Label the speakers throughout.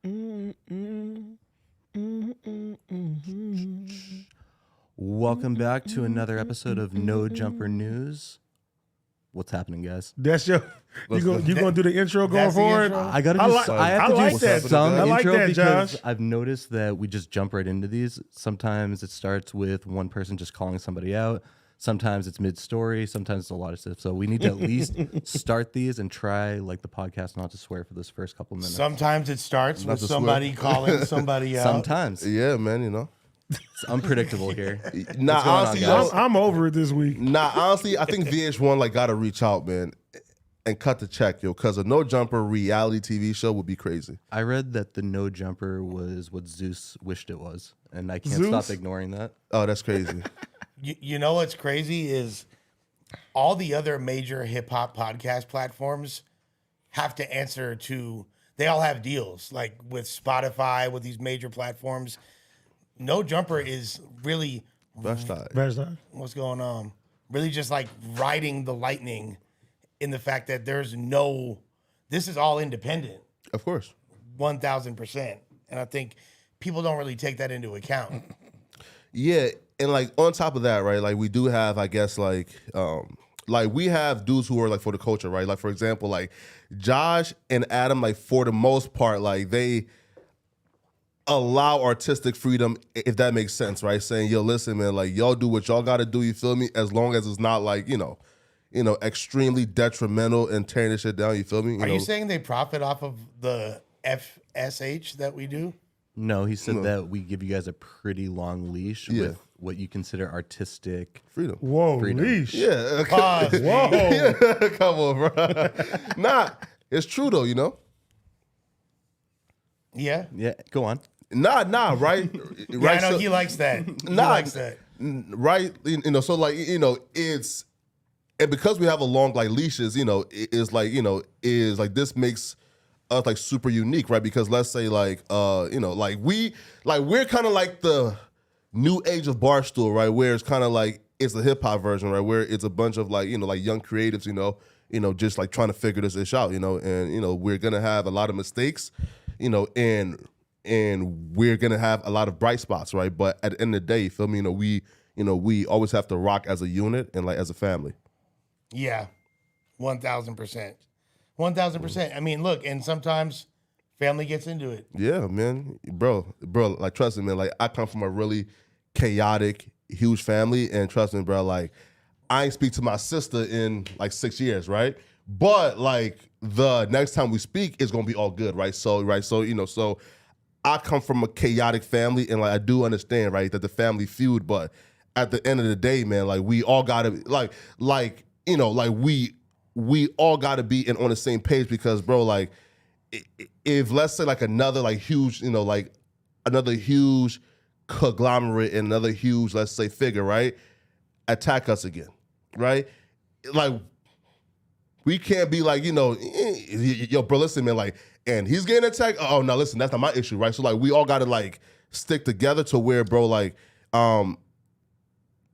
Speaker 1: Welcome back to another episode of No Jumper News. What's happening, guys?
Speaker 2: That's your. You gonna do the intro going forward?
Speaker 1: I gotta do. I have to
Speaker 2: like
Speaker 1: do
Speaker 2: that.
Speaker 1: some
Speaker 2: I like
Speaker 1: intro
Speaker 2: that,
Speaker 1: because
Speaker 2: Josh.
Speaker 1: I've noticed that we just jump right into these. Sometimes it starts with one person just calling somebody out. Sometimes it's mid-story. Sometimes it's a lot of stuff. So we need to at least start these and try, like the podcast, not to swear for this first couple minutes.
Speaker 3: Sometimes it starts with somebody calling somebody out.
Speaker 1: Sometimes.
Speaker 4: Yeah, man, you know.
Speaker 1: It's unpredictable here.
Speaker 4: Nah, honestly,
Speaker 2: I'm over it this week.
Speaker 4: Nah, honestly, I think VH1 like gotta reach out, man, and cut the check, yo, because a No Jumper reality TV show would be crazy.
Speaker 1: I read that the No Jumper was what Zeus wished it was, and I can't
Speaker 2: Zeus?
Speaker 1: stop ignoring that.
Speaker 4: Oh, that's crazy.
Speaker 3: You know what's crazy is all the other major hip hop podcast platforms have to answer to. They all have deals like with Spotify, with these major platforms. No Jumper is really
Speaker 4: Best time.
Speaker 3: what's going on. Really just like riding the lightning in the fact that there's no. This is all independent.
Speaker 4: Of course.
Speaker 3: 1,000%, and I think people don't really take that into account.
Speaker 4: Yeah, and like on top of that, right? Like we do have, I guess, like we have dudes who are like for the culture, right? Like for example, like Josh and Adam, like for the most part, like they allow artistic freedom, if that makes sense, right? Saying, yo, listen, man, like y'all do what y'all got to do. You feel me? As long as it's not like you know, extremely detrimental and tearing this shit down. You feel me?
Speaker 3: Are you saying they profit off of the FSH that we do?
Speaker 1: No, he said that we give you guys a pretty long leash
Speaker 4: Yeah.
Speaker 1: with what you consider artistic
Speaker 4: freedom?
Speaker 2: Whoa,
Speaker 1: Freedom.
Speaker 2: leash.
Speaker 4: Yeah.
Speaker 3: Pause.
Speaker 2: Whoa.
Speaker 4: Yeah, come on, bro. Nah, it's true though. You know.
Speaker 3: Yeah.
Speaker 1: Yeah, go on.
Speaker 4: Nah, right?
Speaker 3: Yeah, I know he likes that. He likes that.
Speaker 4: Right? You know, so like, you know, it's, and because we have a long like leashes, you know, it's like, you know, is like this makes us like super unique, right? Because let's say like, you know, like we're kind of like the new age of Barstool, right? Where it's kind of like it's the hip hop version, right? Where it's a bunch of like, you know, like young creatives, you know, just like trying to figure this ish out, you know, and you know, we're gonna have a lot of mistakes, you know, and we're gonna have a lot of bright spots, right? But at the end of the day, you feel me? You know, we always have to rock as a unit and like as a family.
Speaker 3: Yeah. 1,000%. 1,000%. I mean, look, and sometimes family gets into it.
Speaker 4: Yeah, man, bro, like trust me, man. Like I come from a really chaotic, huge family, and trust me, bro. Like I ain't speak to my sister in like 6 years, right? But like the next time we speak, it's gonna be all good, right? So you know, so I come from a chaotic family, and like I do understand, right, that the family feud, but at the end of the day, man, like we all gotta like you know, like we all gotta be on the same page because, bro, like if let's say like another like huge, you know, like another huge conglomerate and another huge, let's say, figure, right, attack us again, right? Like we can't be like, you know, yo, bro, listen, man, like, and he's getting attacked. Oh, no, listen, that's not my issue, right? So, like, we all got to, like, stick together to where, bro, like,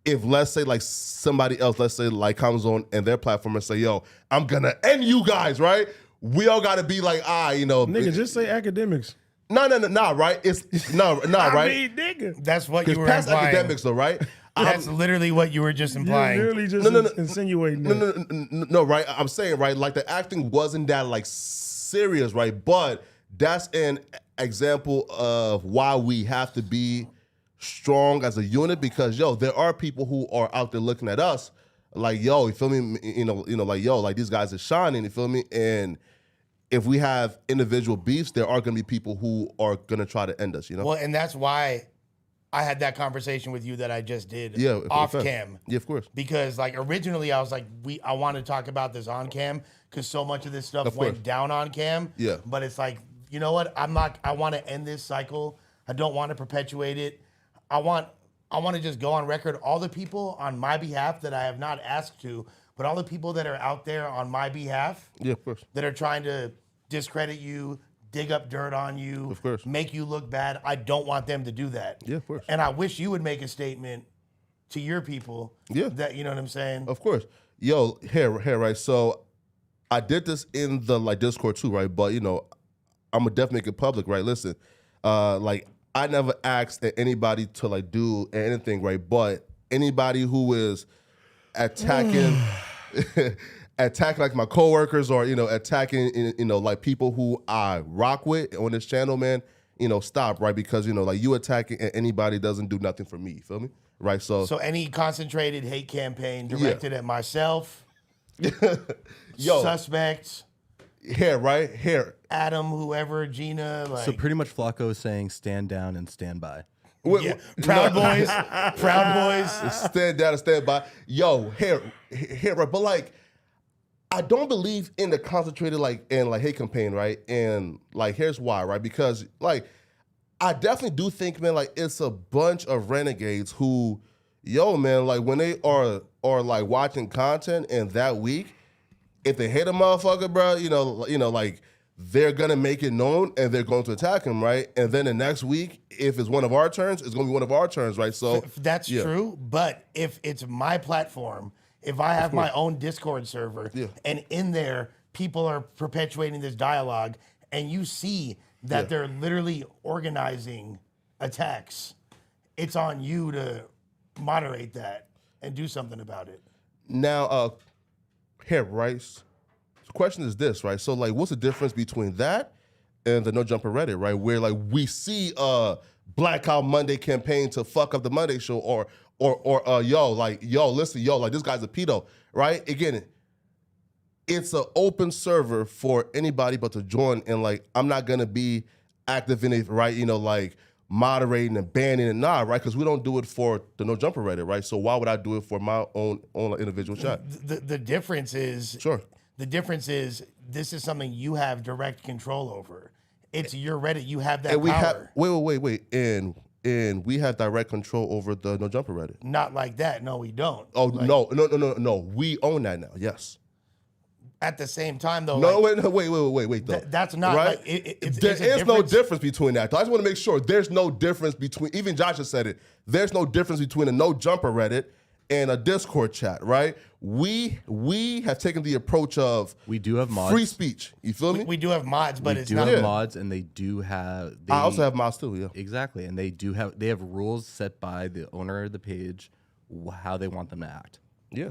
Speaker 4: if, let's say, like, somebody else, let's say, like, comes on and their platform and say, yo, I'm going to end you guys, right? We all got to be like, you know.
Speaker 2: Nigga, just say academics.
Speaker 4: No, right? It's, no, right?
Speaker 2: I mean, nigga.
Speaker 3: That's what you were
Speaker 4: past
Speaker 3: implying.
Speaker 4: academics, though, right?
Speaker 3: That's literally what you were just implying.
Speaker 2: You're literally just insinuating that.
Speaker 4: No, right? I'm saying, right, like the acting wasn't that like serious, right? But that's an example of why we have to be strong as a unit because, yo, there are people who are out there looking at us like, yo, you feel me? You know, like, yo, like these guys are shining, you feel me? And if we have individual beefs, there are going to be people who are going to try to end us, you know?
Speaker 3: Well, and that's why I had that conversation with you that I just did off cam.
Speaker 4: Yeah, of course.
Speaker 3: Because like originally I was like, I want to talk about this on cam because so much of this stuff went down on cam.
Speaker 4: Yeah.
Speaker 3: But it's like, you know what? I want to end this cycle. I don't want to perpetuate it. I want to just go on record. All the people on my behalf that I have not asked to, but all the people that are out there on my behalf.
Speaker 4: Yeah, of course.
Speaker 3: That are trying to discredit you, dig up dirt on you,
Speaker 4: of course,
Speaker 3: make you look bad. I don't want them to do that.
Speaker 4: Yeah, of course.
Speaker 3: And I wish you would make a statement to your people.
Speaker 4: Yeah.
Speaker 3: That, you know what I'm saying?
Speaker 4: Of course. Yo, here, right? So I did this in the like Discord too, right? But you know, I'm gonna definitely make it public, right? Listen, like I never asked anybody to like do anything, right? But anybody who is attacking, attacking like my coworkers or attacking like people who I rock with on this channel, man, stop, right? Because like you attacking anybody doesn't do nothing for me. You feel me? Right. So
Speaker 3: any concentrated hate campaign directed at myself,
Speaker 4: yo,
Speaker 3: suspects,
Speaker 4: right here.
Speaker 3: Adam, whoever, Gina, like
Speaker 1: So pretty much Flacco is saying stand down and stand by.
Speaker 3: Proud Boys, Proud Boys.
Speaker 4: Stand down and stand by. Yo, here, right? But like, I don't believe in the concentrated and hate campaign, right? And like, here's why, right? Because like, I definitely do think, man, like it's a bunch of renegades who, yo, man, like when they are like watching content and that week, if they hate a motherfucker, bro, like they're gonna make it known and they're going to attack him, right? And then the next week, if it's one of our turns, it's gonna be one of our turns, right? So
Speaker 3: that's true. But if it's my platform, if I have my own Discord server, and in there people are perpetuating this dialogue, and you see that they're literally organizing attacks, it's on you to moderate that and do something about it.
Speaker 4: Now, here, right? The question is this, right? So, like, what's the difference between that and the No Jumper Reddit, right? Where like we see Blackout Monday campaign to fuck up the Monday show, or listen, like this guy's a pedo, right? Again, it's an open server for anybody but to join, and like I'm not gonna be active in it, right? Like moderating and banning and right? Because we don't do it for the No Jumper Reddit, right? So why would I do it for my own individual chat?
Speaker 3: The difference is The difference is this is something you have direct control over. It's your Reddit. You have that
Speaker 4: and we
Speaker 3: power.
Speaker 4: Wait. And we have direct control over the No Jumper Reddit.
Speaker 3: Not like that. No, we don't.
Speaker 4: Oh, no. We own that now. Yes.
Speaker 3: At the same time, though.
Speaker 4: No, wait. Though.
Speaker 3: That's not
Speaker 4: right.
Speaker 3: Like,
Speaker 4: there is no difference between that. Though. I just want to make sure there's no difference between. Even Josh has said it. There's no difference between a No Jumper Reddit and a Discord chat. Right. We have taken the approach of
Speaker 1: we do have mods.
Speaker 4: Free speech. You feel me?
Speaker 3: We do have mods, but it's
Speaker 1: do
Speaker 3: not
Speaker 1: have mods, and they do have.
Speaker 4: I also have mods too. Yeah.
Speaker 1: Exactly, and they have rules set by the owner of the page, how they want them to act.
Speaker 4: Yeah.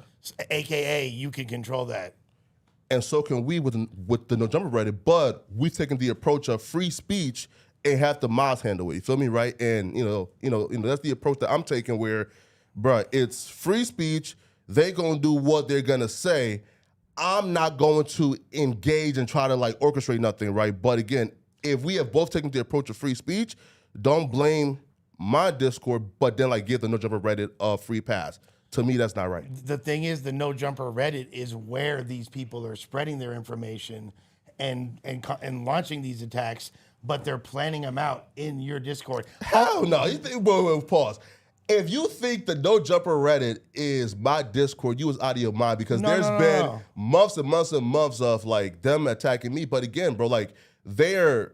Speaker 3: AKA, you can control that.
Speaker 4: And so can we with the No Jumper Reddit, but we've taken the approach of free speech and have the mods handle it. You feel me, right? And that's the approach that I'm taking. Where, bruh, it's free speech. They gonna do what they're gonna say. I'm not going to engage and try to like orchestrate nothing, right? But again, if we have both taken the approach of free speech, don't blame my Discord, but then like give the No Jumper Reddit a free pass. To me, that's not right.
Speaker 3: The thing is, the No Jumper Reddit is where these people are spreading their information and launching these attacks, but they're planning them out in your Discord.
Speaker 4: Hell no. You think? Whoa, pause. If you think the No Jumper Reddit is my Discord, you was out of your mind, because there's been months and months and months of like them attacking me. But again, bro, like they're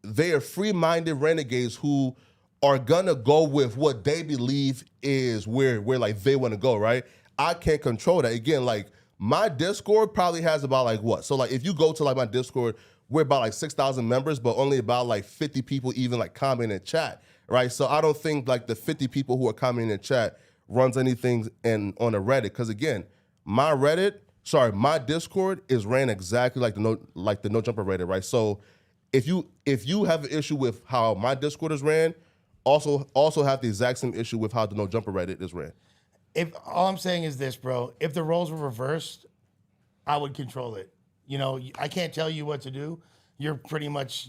Speaker 4: free-minded renegades who are gonna go with what they believe is where like they want to go, right? I can't control that. Again, like my Discord probably has about like what? So like if you go to like my Discord, we're about like 6,000 members, but only about like 50 people even like comment and chat. Right, so I don't think like the 50 people who are commenting in chat runs anything on a Reddit. Because again, my Discord is ran exactly like the No Jumper Reddit, right? So if you have an issue with how my Discord is ran, also have the exact same issue with how the No Jumper Reddit is ran.
Speaker 3: If all I'm saying is this, bro, if the roles were reversed, I would control it. I can't tell you what to do. You're pretty much,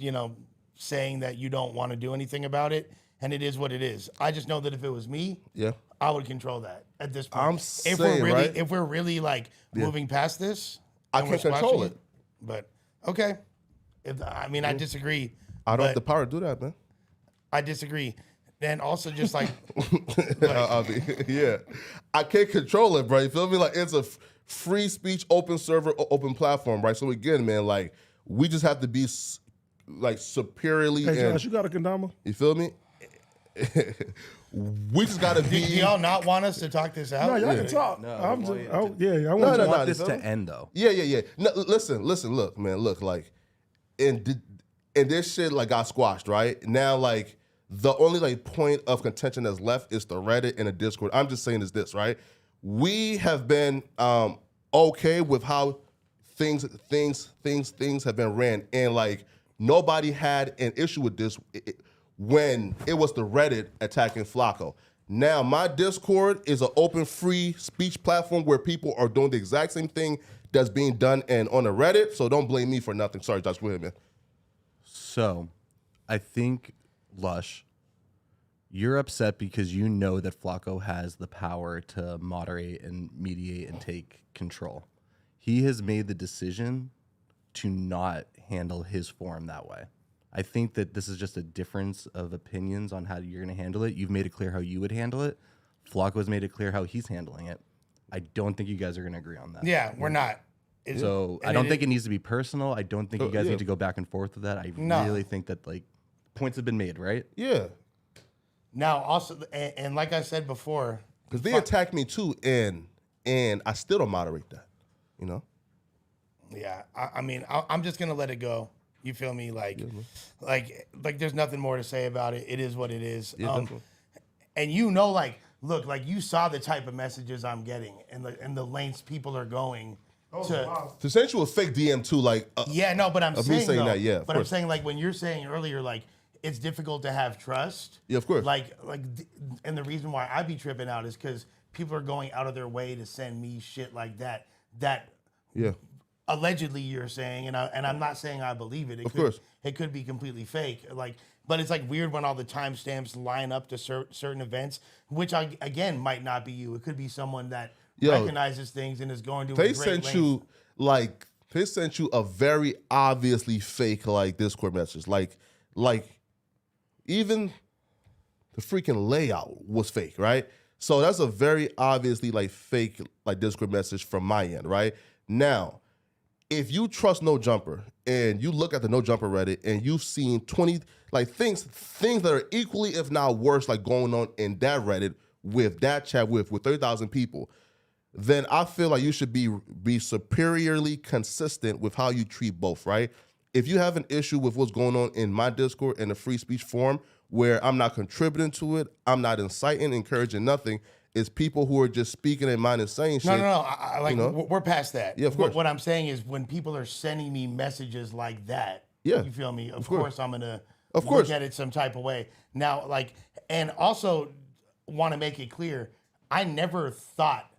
Speaker 3: saying that you don't want to do anything about it. And it is what it is. I just know that if it was me, I would control that at this point. If we're really like moving past this,
Speaker 4: I can't control it.
Speaker 3: But okay, I disagree.
Speaker 4: I don't have the power to do that, man.
Speaker 3: I disagree. And also, just like,
Speaker 4: I can't control it, bro. You feel me? Like it's a free speech, open server, open platform, right? So again, man, like we just have to be like superiorly.
Speaker 2: Hey, Josh, you got a kendama?
Speaker 4: You feel me? We just gotta be.
Speaker 3: Do y'all not want us to talk this out?
Speaker 2: No, y'all can talk.
Speaker 1: No,
Speaker 2: I want
Speaker 1: want this to end though.
Speaker 4: Yeah. No, listen, look, man, look, like, and and this shit like got squashed, right? Now like the only like point of contention that's left is the Reddit and the Discord. I'm just saying is this, right? We have been okay with how things have been ran, and like nobody had an issue with this when it was the Reddit attacking Flacco. Now my Discord is an open free speech platform where people are doing the exact same thing that's being done and on the Reddit, so don't blame me for nothing. Sorry, Josh, go ahead, man.
Speaker 1: So, I think, Lush, you're upset because you know that Flacco has the power to moderate and mediate and take control. He has made the decision to not handle his forum that way. I think that this is just a difference of opinions on how you're going to handle it. You've made it clear how you would handle it. Flacco has made it clear how he's handling it. I don't think you guys are going to agree on that.
Speaker 3: Yeah, we're not.
Speaker 1: So I don't think it needs to be personal. I don't think you guys need to go back and forth with that. I really think that like points have been made, right?
Speaker 4: Yeah.
Speaker 3: Now also, and like I said before,
Speaker 4: Because they attacked me too, and I still don't moderate that, you know?
Speaker 3: yeah, I mean, I'm just gonna let it go. You feel me? Like there's nothing more to say about it. It is what it is.
Speaker 4: Yeah,
Speaker 3: and you know, like, look, like you saw the type of messages I'm getting and the lengths people are going
Speaker 4: To send you a fake DM too, like
Speaker 3: yeah, no, but I'm
Speaker 4: of me
Speaker 3: saying
Speaker 4: saying
Speaker 3: though,
Speaker 4: that, yeah, of
Speaker 3: but I'm
Speaker 4: course.
Speaker 3: saying like when you're saying earlier, like it's difficult to have trust.
Speaker 4: Yeah, of course.
Speaker 3: And the reason why I be tripping out is because people are going out of their way to send me shit like that. That
Speaker 4: yeah,
Speaker 3: allegedly you're saying, and I'm not saying I believe it.
Speaker 4: Of course.
Speaker 3: It could be completely fake. Like, but it's like weird when all the timestamps line up to certain events, which again might not be you. It could be someone that recognizes things and is going to.
Speaker 4: they sent you a very obviously fake like Discord message, like even the freaking layout was fake, right? So that's a very obviously like fake like Discord message from my end, right? Now, if you trust No Jumper and you look at the No Jumper Reddit and you've seen 20 like things that are equally if not worse like going on in that Reddit with that chat with 30,000 people, then I feel like you should be superiorly consistent with how you treat both, right? If you have an issue with what's going on in my Discord in the free speech forum where I'm not contributing to it, I'm not inciting, encouraging nothing, it's people who are just speaking their mind and saying shit.
Speaker 3: No. We're past that.
Speaker 4: Yeah, of course.
Speaker 3: What I'm saying is when people are sending me messages like that,
Speaker 4: Yeah.
Speaker 3: you feel me? Of
Speaker 4: course.
Speaker 3: course, I'm gonna
Speaker 4: Of course.
Speaker 3: look at it some type of way. Now, like, and also want to make it clear, I never thought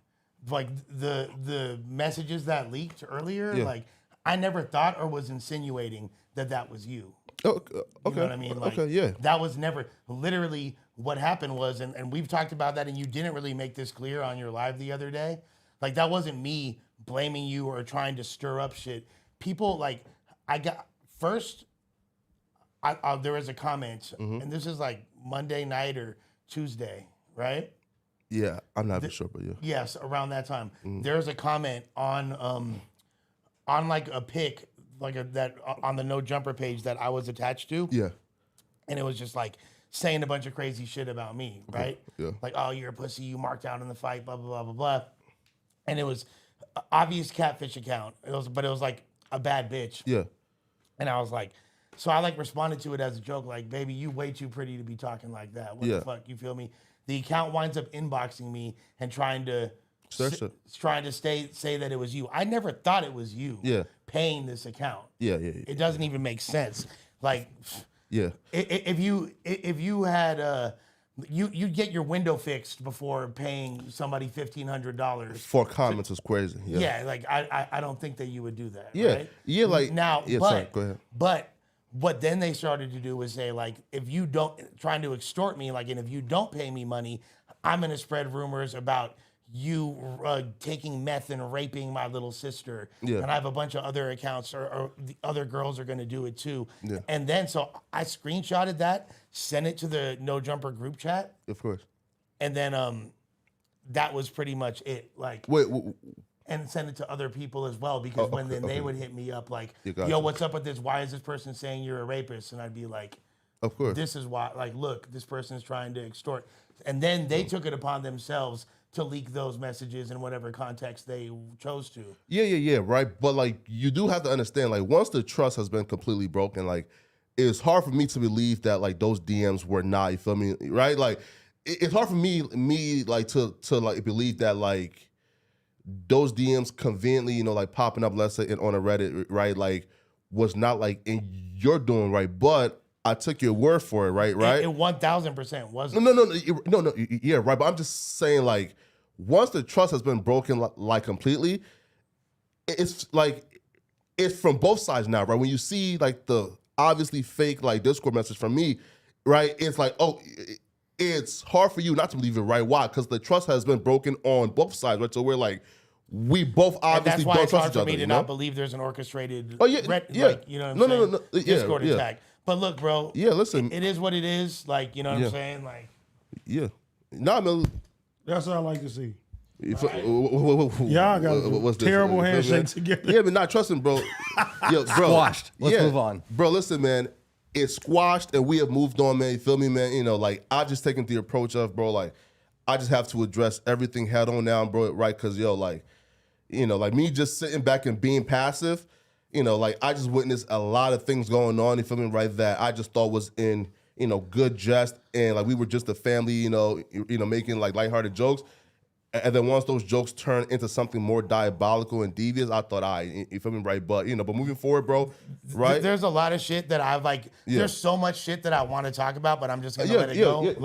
Speaker 3: like the messages that leaked earlier,
Speaker 4: Yeah.
Speaker 3: like I never thought or was insinuating that was you.
Speaker 4: Oh, okay.
Speaker 3: You know what I mean? Like,
Speaker 4: okay, yeah.
Speaker 3: That was never literally what happened was, and we've talked about that, and you didn't really make this clear on your live the other day. Like, that wasn't me blaming you or trying to stir up shit. People, like, there was a comment, and this is like Monday night or Tuesday, right?
Speaker 4: Yeah, I'm not sure, but yeah.
Speaker 3: Yes, around that time. There's a comment on like a pic, that on the No Jumper page that I was attached to.
Speaker 4: Yeah.
Speaker 3: And it was just like saying a bunch of crazy shit about me, right?
Speaker 4: Yeah.
Speaker 3: Like, oh, you're a pussy, you marked out in the fight, blah, blah, blah, blah, blah. And it was an obvious catfish account. But it was like a bad bitch.
Speaker 4: Yeah.
Speaker 3: And I was like, so I like responded to it as a joke, like, baby, you way too pretty to be talking like that. What the fuck? You feel me? The account winds up inboxing me and trying to say that it was you. I never thought it was you paying this account.
Speaker 4: Yeah.
Speaker 3: It doesn't even make sense. Like,
Speaker 4: Yeah.
Speaker 3: if you had you'd get your window fixed before paying somebody $1,500
Speaker 4: For comments is crazy. Yeah.
Speaker 3: Yeah, like I don't think that you would do that.
Speaker 4: Yeah.
Speaker 3: Right?
Speaker 4: Yeah, like
Speaker 3: now,
Speaker 4: yeah,
Speaker 3: but
Speaker 4: sorry, go ahead.
Speaker 3: but what then they started to do was say, like, if you don't trying to extort me, like, and if you don't pay me money, I'm gonna spread rumors about you taking meth and raping my little sister.
Speaker 4: Yeah.
Speaker 3: And I have a bunch of other accounts, or the other girls are gonna do it too.
Speaker 4: Yeah.
Speaker 3: And then so I screenshotted that, sent it to the No Jumper group chat,
Speaker 4: Of course.
Speaker 3: and then that was pretty much it. Like,
Speaker 4: Wait,
Speaker 3: and send it to other people as well, because when then they would hit me up like,
Speaker 4: Yeah,
Speaker 3: yo,
Speaker 4: gotcha.
Speaker 3: what's up with this? Why is this person saying you're a rapist? And I'd be like,
Speaker 4: of course.
Speaker 3: this is why, like, look, this person is trying to extort. And then they took it upon themselves to leak those messages in whatever context they chose to.
Speaker 4: Yeah, right. But like, you do have to understand, like, once the trust has been completely broken, like, it's hard for me to believe that like those DMs were not, you feel me, right? Like it's hard for me like to like believe that like those DMs conveniently, you know, like popping up, let's say on a Reddit, right? Like was not like in your doing, right? But I took your word for it, right?
Speaker 3: It 1000% wasn't.
Speaker 4: No, yeah, right. But I'm just saying, like, once the trust has been broken, like completely, it's like it's from both sides now, right? When you see like the obviously fake like Discord message from me, right? It's like, oh, it's hard for you not to believe it, right? Why? Because the trust has been broken on both sides, right? So we're like, we both obviously
Speaker 3: don't
Speaker 4: don't
Speaker 3: trust
Speaker 4: each
Speaker 3: for
Speaker 4: other.
Speaker 3: me to
Speaker 4: You know?
Speaker 3: not believe there's an orchestrated.
Speaker 4: Oh, yeah, yeah.
Speaker 3: Like, you know what I'm saying?
Speaker 4: No. Yeah,
Speaker 3: Discord
Speaker 4: yeah.
Speaker 3: attack. But look, bro.
Speaker 4: Yeah, listen.
Speaker 3: It is what it is. Like, you know what
Speaker 4: Yeah.
Speaker 3: I'm saying? Like,
Speaker 4: Yeah. Nah, man.
Speaker 2: That's what I like to see.
Speaker 4: Y'all
Speaker 2: got a terrible handshake together.
Speaker 4: Yeah, but not trusting, bro. Yo, bro.
Speaker 1: Squashed. Let's move on.
Speaker 4: Bro, listen, man. It's squashed and we have moved on, man. You feel me, man? You know, like, I just taken the approach of, bro, like, I just have to address everything head on now, bro, right? Because, yo, like, you know, like me just sitting back and being passive, you know, like, I just witnessed a lot of things going on, you feel me, right? That I just thought was in, you know, good jest. And, like, we were just a family, you know, making, like, lighthearted jokes. And then once those jokes turn into something more diabolical and devious, I thought, you feel me, right? But, you know, but moving forward, bro, right?
Speaker 3: There's a lot of shit that I've like, there's so much shit that I want to talk about, but I'm just going to let it go.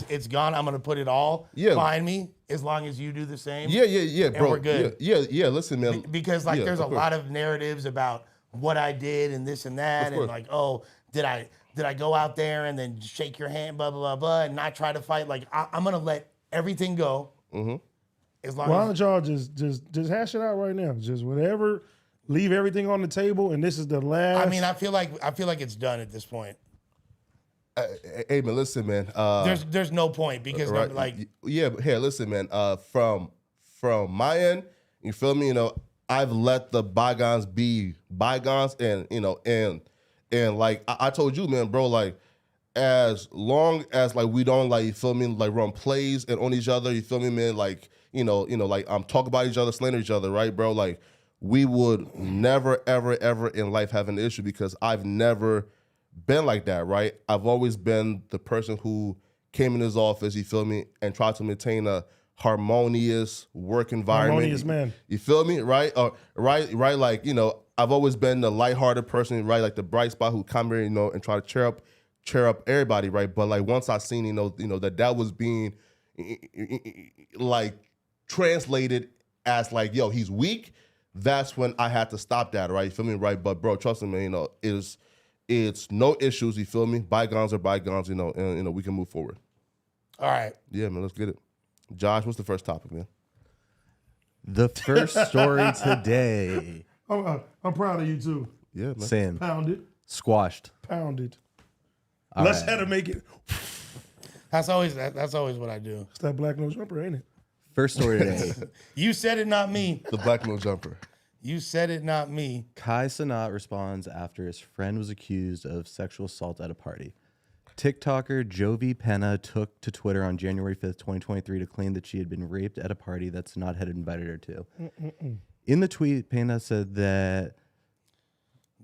Speaker 3: It's gone. I'm going to put it all behind me as long as you do the same.
Speaker 4: Yeah, bro.
Speaker 3: And we're good.
Speaker 4: Yeah, listen, man.
Speaker 3: Because like there's a lot of narratives about what I did and this and that. And like, oh, did I go out there and then shake your hand, blah, blah, blah, blah, and not try to fight? Like, I'm going to let everything go.
Speaker 4: Mm-hmm.
Speaker 3: As long
Speaker 2: Why
Speaker 3: as
Speaker 2: don't y'all just hash it out right now? Just whatever, leave everything on the table, and this is the last.
Speaker 3: I mean, I feel like it's done at this point.
Speaker 4: Hey, man, listen, man.
Speaker 3: There's no point because
Speaker 4: right,
Speaker 3: like
Speaker 4: yeah, but here, listen, man. From my end, you feel me? You know, I've let the bygones be bygones, and you know, and like I told you, man, bro, like. As long as like we don't like, you feel me, like run plays and on each other, you feel me, man, like you know, like talk about each other, slander each other, right, bro? Like we would never, ever in life have an issue because I've never been like that, right? I've always been the person who came in his office, you feel me, and tried to maintain a harmonious work environment.
Speaker 2: Harmonious man.
Speaker 4: You feel me, right? Right. Like you know, I've always been the lighthearted person, right? Like the bright spot who come here, you know, and try to cheer up everybody, right? But like once I seen, you know that was being like translated as like, yo, he's weak. That's when I had to stop that, right? You feel me, right? But bro, trust me, you know, it's no issues. You feel me? Bygones are bygones, you know, and you know we can move forward.
Speaker 3: all right.
Speaker 4: Yeah, man, let's get it. Josh, what's the first topic, man?
Speaker 1: The first story today.
Speaker 2: I'm proud of you too.
Speaker 4: Yeah, man.
Speaker 1: Sam.
Speaker 2: Pounded.
Speaker 1: Squashed.
Speaker 2: Pounded.
Speaker 1: All
Speaker 2: Let's
Speaker 1: right.
Speaker 2: have to make it.
Speaker 3: That's always what I do.
Speaker 2: It's that black nose jumper, ain't it?
Speaker 1: First story today.
Speaker 3: You said it, not me.
Speaker 4: The black no jumper.
Speaker 3: You said it, not me.
Speaker 1: Cenat responds after his friend was accused of sexual assault at a party. TikToker Jovi Penna took to Twitter on January 5th, 2023 to claim that she had been raped at a party that Cenat had invited her to. In the tweet, Penna said that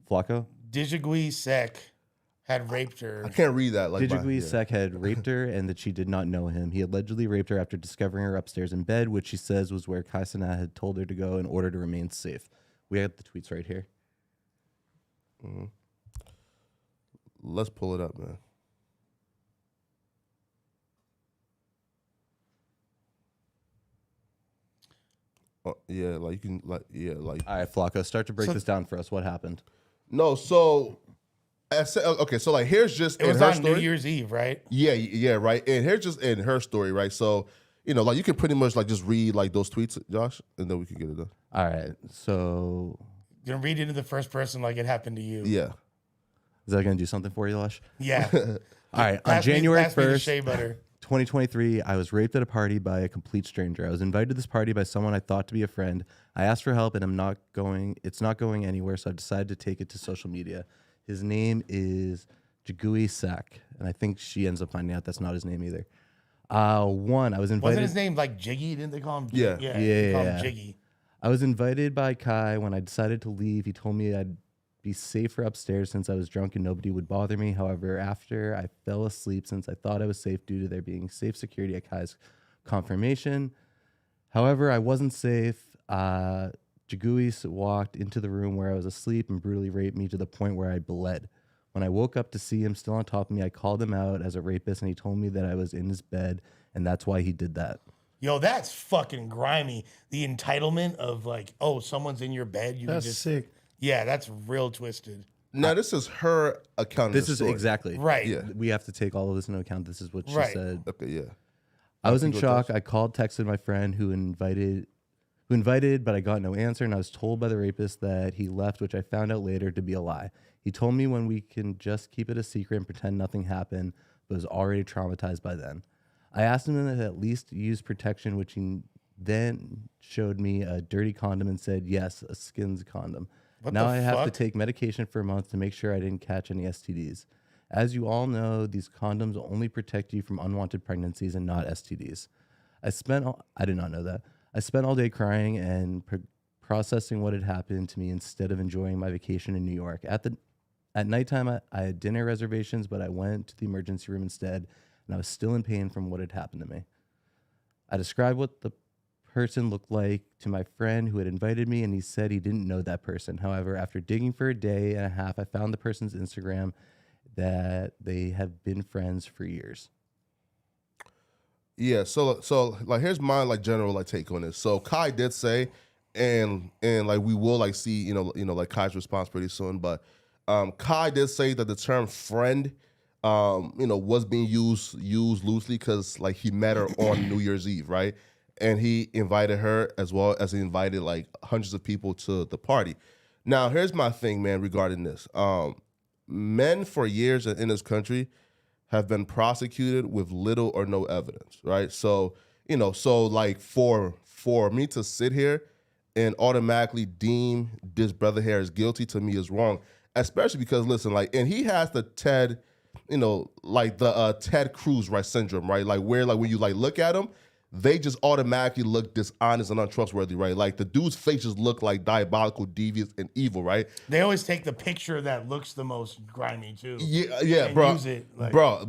Speaker 1: Flacco?
Speaker 3: Dijagui Sek had raped her.
Speaker 4: I can't read that. Like
Speaker 1: Dijagui Sek had raped her and that she did not know him. He allegedly raped her after discovering her upstairs in bed, which she says was where Cenat had told her to go in order to remain safe. We have the tweets right here.
Speaker 4: Mm-hmm. Let's pull it up, man. Yeah, like you can, like, yeah, like.
Speaker 1: All right, Flacco, start to break this down for us. What happened?
Speaker 4: No, so, okay, so like here's just
Speaker 3: It was
Speaker 4: in her
Speaker 3: on
Speaker 4: story.
Speaker 3: New Year's Eve, right?
Speaker 4: Yeah, right. And here's just in her story, right? So, you know, like you can pretty much like just read like those tweets, Josh, and then we can get it done.
Speaker 1: All right, so
Speaker 3: You're gonna read it in the first person like it happened to you.
Speaker 4: Yeah.
Speaker 1: is that going to do something for you, Lush?
Speaker 3: Yeah.
Speaker 1: All right, on
Speaker 3: Pass
Speaker 1: January
Speaker 3: me the
Speaker 1: 1st,
Speaker 3: shea butter.
Speaker 1: 2023, I was raped at a party by a complete stranger. I was invited to this party by someone I thought to be a friend. I asked for help and it's not going anywhere, so I decided to take it to social media. His name is Dijagui Sek, and I think she ends up finding out that's not his name either. I was invited.
Speaker 3: Wasn't his name like Jiggy? Didn't they call him?
Speaker 4: Yeah.
Speaker 3: They call him
Speaker 1: Yeah.
Speaker 3: Jiggy.
Speaker 1: I was invited by Kai. When I decided to leave, he told me be safer upstairs since I was drunk and nobody would bother me. However, after I fell asleep since I thought I was safe due to there being safe security at Kai's confirmation. However, I wasn't safe. Jaguis walked into the room where I was asleep and brutally raped me to the point where I bled. When I woke up to see him still on top of me, I called him out as a rapist, and he told me that I was in his bed, and that's why he did that.
Speaker 3: Yo, that's fucking grimy. The entitlement of like, oh, someone's in your bed. You
Speaker 2: That's
Speaker 3: can just
Speaker 2: sick.
Speaker 3: Yeah, that's real twisted.
Speaker 4: Now this is her account.
Speaker 1: This
Speaker 4: of the
Speaker 1: is
Speaker 4: story.
Speaker 1: exactly
Speaker 3: Right.
Speaker 4: Yeah.
Speaker 1: We have to take all of this into account. This is what she
Speaker 3: Right.
Speaker 1: said.
Speaker 4: Okay. Yeah.
Speaker 1: I was in
Speaker 4: Go
Speaker 1: shock.
Speaker 4: Josh.
Speaker 1: I called, texted my friend who invited, but I got no answer, and I was told by the rapist that he left, which I found out later to be a lie. He told me when we can just keep it a secret and pretend nothing happened, but was already traumatized by then. I asked him to at least use protection, which he then showed me a dirty condom and said, yes, a skins condom.
Speaker 3: What
Speaker 1: Now
Speaker 3: the
Speaker 1: I have to
Speaker 3: fuck?
Speaker 1: take medication for a month to make sure I didn't catch any STDs. As you all know, these condoms only protect you from unwanted pregnancies and not STDs. I did not know that. I spent all day crying and processing what had happened to me instead of enjoying my vacation in New York. At nighttime, I had dinner reservations, but I went to the emergency room instead, and I was still in pain from what had happened to me. I described what the person looked like to my friend who had invited me, and he said he didn't know that person. However, after digging for a day and a half, I found the person's Instagram that they have been friends for years.
Speaker 4: Yeah, so like here's my like general like take on this. So Kai did say, and like we will like see you know like Kai's response pretty soon, but Kai did say that the term friend was being used loosely because like he met her on New Year's Eve, right? And he invited her as well as he invited like hundreds of people to the party. Now here's my thing, man, regarding this. Men for years in this country have been prosecuted with little or no evidence, right? So, like for me to sit here and automatically deem this brother here as guilty to me is wrong, especially because listen, like, and he has the Ted, like the Ted Cruz, right, syndrome, right? Like where like when you like look at him, they just automatically look dishonest and untrustworthy, right? Like the dude's face just look like diabolical, devious, and evil, right?
Speaker 3: They always take the picture that looks the most grimy too.
Speaker 4: Yeah,
Speaker 3: And
Speaker 4: bro.
Speaker 3: use it, like-
Speaker 4: Bro,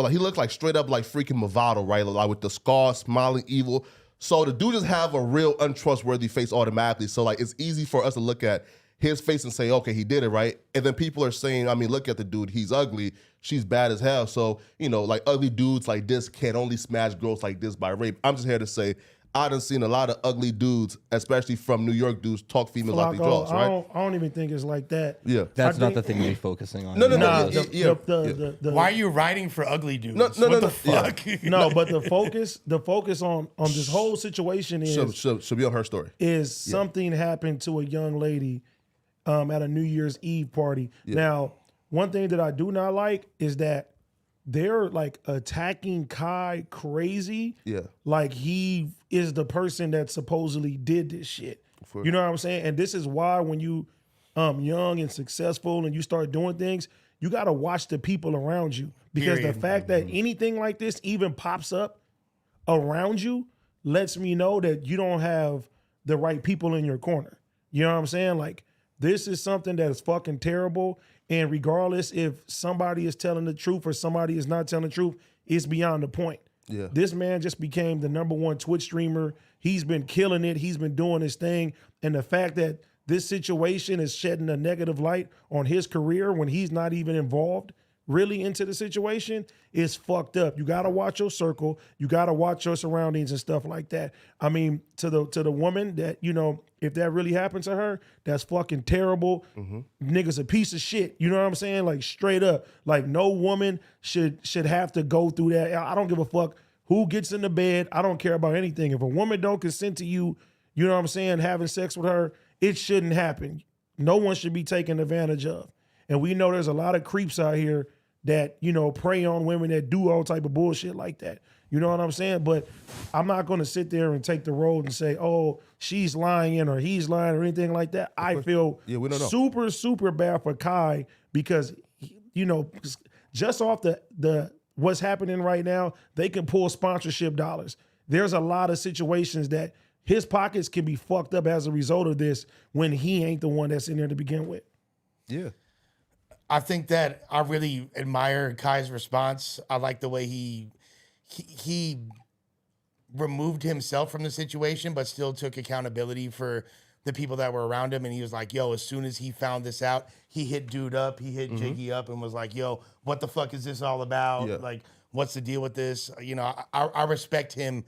Speaker 4: he looked like straight up like freaking Movado, right? Like with the scar, smiling evil. So the dude just have a real untrustworthy face automatically. So like it's easy for us to look at his face and say, okay, he did it, right? And then people are saying, I mean, look at the dude, he's ugly, she's bad as hell. So, like ugly dudes like this can only smash girls like this by rape. I'm just here to say, I done seen a lot of ugly dudes, especially from New York dudes, talk females out their jaws, right?
Speaker 2: I don't even think it's like that.
Speaker 4: Yeah.
Speaker 1: That's
Speaker 2: I
Speaker 1: not
Speaker 2: think-
Speaker 1: the thing we're focusing on.
Speaker 4: No, no, no.
Speaker 2: Nah,
Speaker 4: Yeah,
Speaker 3: Why are you writing for ugly dudes?
Speaker 4: No,
Speaker 3: what the
Speaker 4: yeah.
Speaker 3: fuck?
Speaker 2: No, but the focus on this whole situation is
Speaker 4: Should be on her story.
Speaker 2: something happened to a young lady at a New Year's Eve party. Now, one thing that I do not like is that they're like attacking Kai crazy.
Speaker 4: Yeah.
Speaker 2: Like he is the person that supposedly did this shit. You know what I'm saying? And this is why when you young and successful and you start doing things, you got to watch the people around you, because the
Speaker 3: Period.
Speaker 2: fact that anything like this even pops up around you lets me know that you don't have the right people in your corner. You know what I'm saying? Like, this is something that is fucking terrible. And regardless if somebody is telling the truth or somebody is not telling the truth, it's beyond the point.
Speaker 4: Yeah.
Speaker 2: This man just became the #1 Twitch streamer. He's been killing it. He's been doing his thing. And the fact that this situation is shedding a negative light on his career when he's not even involved really into the situation is fucked up. You got to watch your circle. You got to watch your surroundings and stuff like that. I mean, to the woman that, if that really happened to her, that's fucking terrible. Nigga's a piece of shit. You know what I'm saying? Like straight up, like no woman should have to go through that. I don't give a fuck who gets in the bed. I don't care about anything. If a woman don't consent to you, you know what I'm saying, having sex with her, it shouldn't happen. No one should be taken advantage of. And we know there's a lot of creeps out here that, prey on women that do all type of bullshit like that. You know what I'm saying? But I'm not going to sit there and take the road and say, oh, she's lying or he's lying or anything like that. I feel
Speaker 4: we don't know.
Speaker 2: super, super bad for Kai because, just off the what's happening right now, they can pull sponsorship dollars. There's a lot of situations that his pockets can be fucked up as a result of this when he ain't the one that's in there to begin with.
Speaker 4: Yeah.
Speaker 3: I think that I really admire Kai's response. I like the way he removed himself from the situation, but still took accountability for the people that were around him. And he was like, yo, as soon as he found this out, he hit Dude up, he hit Jiggy up and was like, yo, what the fuck is this all about?
Speaker 4: Yeah.
Speaker 3: Like, what's the deal with this? You know, I respect him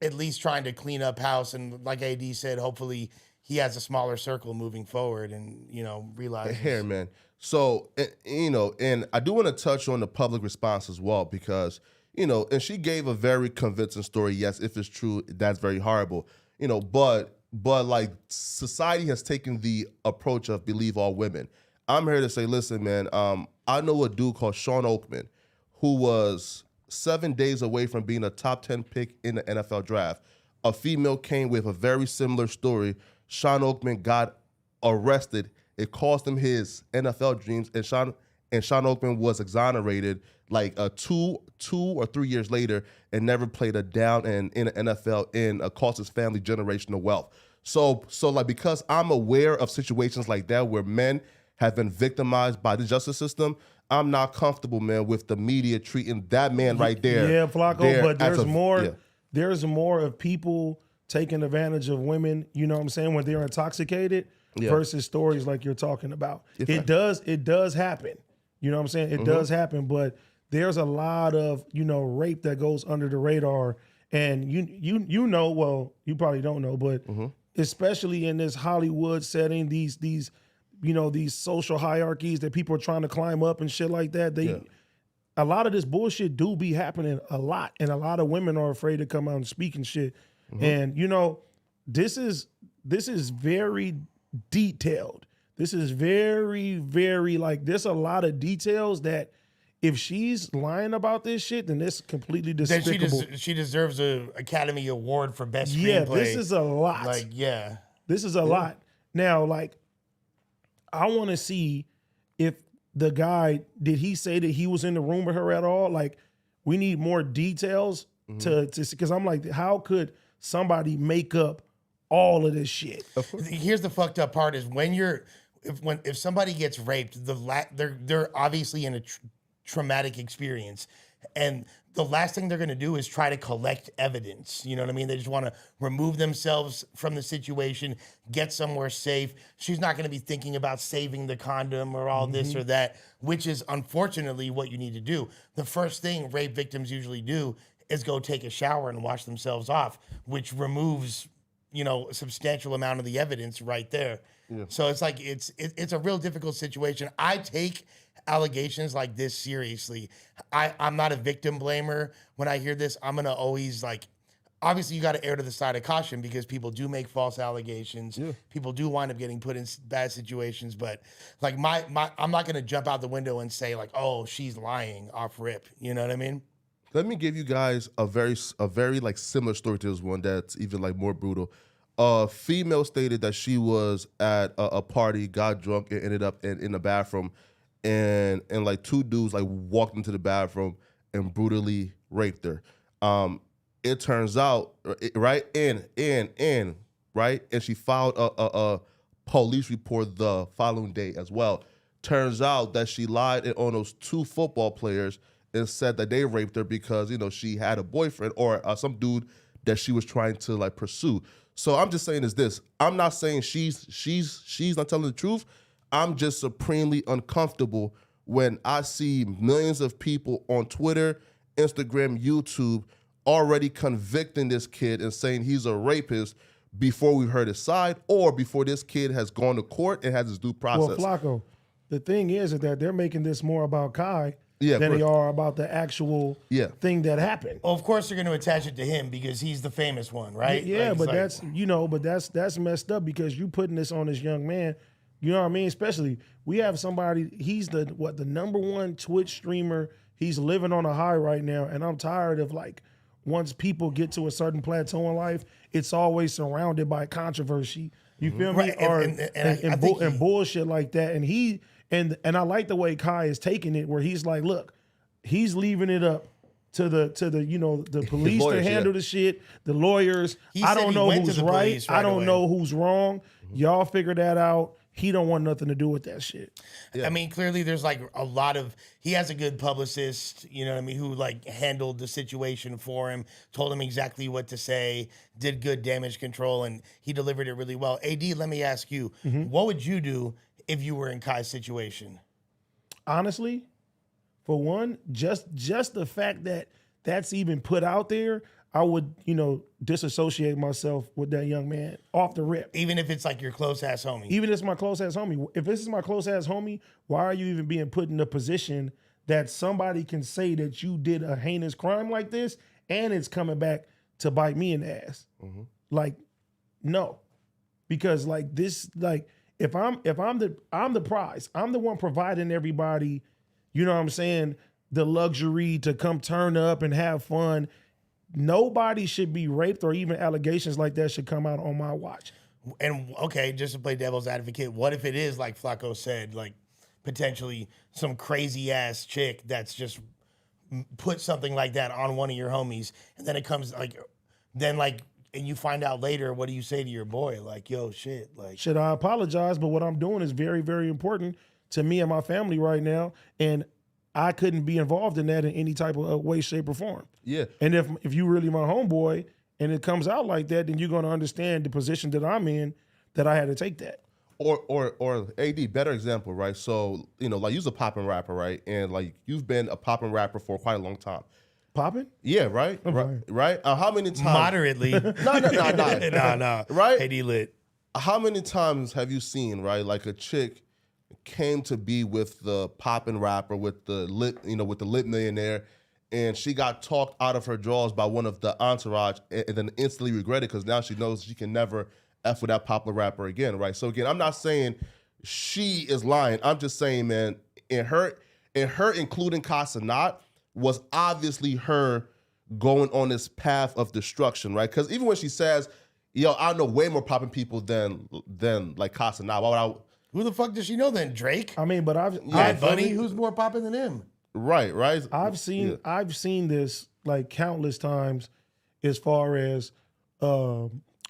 Speaker 3: at least trying to clean up house. And like AD said, hopefully he has a smaller circle moving forward and, you know, realize.
Speaker 4: Here, man. So, you know, and I do want to touch on the public response as well because, you know, and she gave a very convincing story. Yes, if it's true, that's very horrible. You know, but like society has taken the approach of believe all women. I'm here to say, listen, man, I know a dude called Sean Oakman who was 7 days away from being a top 10 pick in the NFL draft. A female came with a very similar story. Sean Oakman got arrested. It cost him his NFL dreams, and Sean Oakman was exonerated like 2 or 3 years later and never played a down in the NFL and cost his family generational wealth. So like because I'm aware of situations like that where men have been victimized by the justice system, I'm not comfortable, man, with the media treating that man right there.
Speaker 2: Yeah, Flacco,
Speaker 4: there
Speaker 2: but
Speaker 4: as
Speaker 2: there's more.
Speaker 4: yeah.
Speaker 2: There's more of people taking advantage of women. You know what I'm saying, when they're intoxicated versus stories like you're talking about. It does happen. You know what I'm saying? It does happen, but there's a lot of, you know, rape that goes under the radar. And you know, well, you probably don't know, but especially in this Hollywood setting, these you know, these social hierarchies that people are trying to climb up and shit like that, a lot of this bullshit do be happening a lot. And a lot of women are afraid to come out and speak and shit. And, you know, this is very detailed. This is very, very, like, there's a lot of details that if she's lying about this shit, then it's completely despicable.
Speaker 3: Then she deserves an Academy Award for best screenplay.
Speaker 2: Yeah, this is a lot.
Speaker 3: Like, yeah.
Speaker 2: This is a lot. Now, like, I want to see if the guy, did he say that he was in the room with her at all? Like, we need more details to because I'm like, how could somebody make up all of this shit?
Speaker 3: Here's the fucked up part is if somebody gets raped, they're obviously in a traumatic experience, and the last thing they're going to do is try to collect evidence. You know what I mean? They just want to remove themselves from the situation, get somewhere safe. She's not going to be thinking about saving the condom or all this or that, which is unfortunately what you need to do. The first thing rape victims usually do is go take a shower and wash themselves off, which removes, you know, a substantial amount of the evidence right there. Yeah. So it's like it's a real difficult situation. I take allegations like this seriously. I'm not a victim blamer. When I hear this, I'm gonna always, like, obviously you got to err to the side of caution because people do make false allegations. Yeah. People do wind up getting put in bad situations. But like I'm not gonna jump out the window and say like, oh, she's lying off rip. You know what I mean?
Speaker 4: Let me give you guys a very like similar story to this one that's even like more brutal. A female stated that she was at a party, got drunk, and ended up in the bathroom, and like two dudes like walked into the bathroom and brutally raped her. It turns out, right, and she filed a police report the following day as well. Turns out that she lied on those two football players and said that they raped her because, you know, she had a boyfriend or some dude that she was trying to like pursue. So I'm just saying is this. I'm not saying she's not telling the truth. I'm just supremely uncomfortable when I see millions of people on Twitter, Instagram, YouTube already convicting this kid and saying he's a rapist before we've heard his side or before this kid has gone to court and has his due process.
Speaker 2: Well, Flacco, the thing is that they're making this more about Kai
Speaker 4: than
Speaker 2: they are about the actual thing that happened.
Speaker 3: Well, of course they're going to attach it to him because he's the famous one, right?
Speaker 2: Yeah,
Speaker 3: like,
Speaker 2: but that's messed up because you putting this on this young man. You know what I mean? Especially we have somebody. He's the number one Twitch streamer. He's living on a high right now, and I'm tired of like once people get to a certain plateau in life, it's always surrounded by controversy. You feel me?
Speaker 3: Right.
Speaker 2: And bullshit like that. And I like the way Kai is taking it, where he's like, look, he's leaving it up to the you know the police lawyers, to handle the shit, the lawyers. I don't know who's right. I don't know who's wrong. Y'all figure that out. he don't want nothing to do with that shit.
Speaker 3: I mean, clearly there's like a lot of, he has a good publicist, you know what I mean, who like handled the situation for him, told him exactly what to say, did good damage control, and he delivered it really well. AD, let me ask you, what would you do if you were in Kai's situation?
Speaker 2: Honestly, for one, just the fact that that's even put out there, I would, disassociate myself with that young man off the rip.
Speaker 3: Even if it's like your close ass homie.
Speaker 2: Even if it's my close ass homie. If this is my close ass homie, why are you even being put in a position that somebody can say that you did a heinous crime like this and it's coming back to bite me in the ass? Like, no. Because like this, like if I'm the prize, I'm the one providing everybody, you know what I'm saying, the luxury to come turn up and have fun. Nobody should be raped, or even allegations like that should come out on my watch.
Speaker 3: And okay, just to play devil's advocate, what if it is like Flacco said, like potentially some crazy ass chick that's just put something like that on one of your homies, and then it comes like, and you find out later, what do you say to your boy? Like, yo, shit, like,
Speaker 2: should I apologize? But what I'm doing is very, very important to me and my family right now, and I couldn't be involved in that in any type of way, shape, or form.
Speaker 4: Yeah.
Speaker 2: And if you really my homeboy and it comes out like that, then you're gonna understand the position that I'm in, that I had to take that.
Speaker 4: Or AD, better example, right? So, like you're a poppin' rapper, right? And like you've been a poppin' rapper for quite a long time.
Speaker 2: Popping?
Speaker 4: Yeah, right? Right? How many times?
Speaker 3: moderately.
Speaker 4: No.
Speaker 3: No.
Speaker 4: Right?
Speaker 3: AD lit.
Speaker 4: How many times have you seen, right? Like a chick came to be with the poppin' rapper, with the lit millionaire, and she got talked out of her drawers by one of the entourage, and then instantly regretted because now she knows she can never F with that popular rapper again, right? So again, I'm not saying she is lying. I'm just saying, man, in her including Cenat was obviously her going on this path of destruction, right? Because even when she says, yo, I know way more popping people than like Cenat. Why would I?
Speaker 3: Who the fuck does she know then? Drake?
Speaker 2: I mean, but
Speaker 3: Bad Bunny? Who's more popping than him?
Speaker 4: Right.
Speaker 2: I've seen this like countless times as far as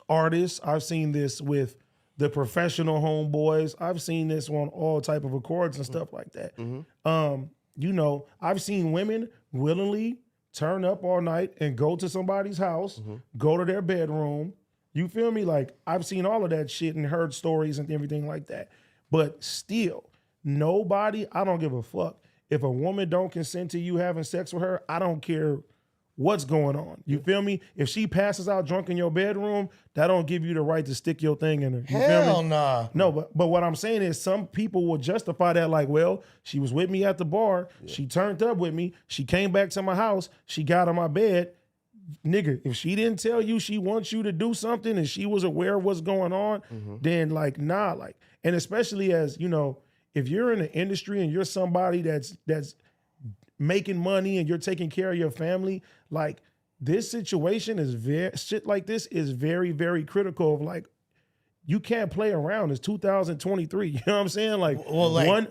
Speaker 2: artists. I've seen this with the professional homeboys. I've seen this on all type of accords and stuff like that. I've seen women willingly turn up all night and go to somebody's house, go to their bedroom. You feel me? Like, I've seen all of that shit and heard stories and everything like that. But still, I don't give a fuck. If a woman don't consent to you having sex with her, I don't care what's going on. You feel me? If she passes out drunk in your bedroom, that don't give you the right to stick your thing in her. You
Speaker 3: Hell
Speaker 2: feel me?
Speaker 3: nah.
Speaker 2: No, but what I'm saying is some people will justify that like, well, she was with me at the bar. Yeah. She turned up with me. She came back to my house. She got on my bed. Nigga, if she didn't tell you she wants you to do something and she was aware of what's going on, then like, nah, like, and especially as, if you're in the industry and you're somebody that's making money and you're taking care of your family, like this situation is shit like this is very, very critical of like, you can't play around. It's 2023. You know what I'm saying? Like, one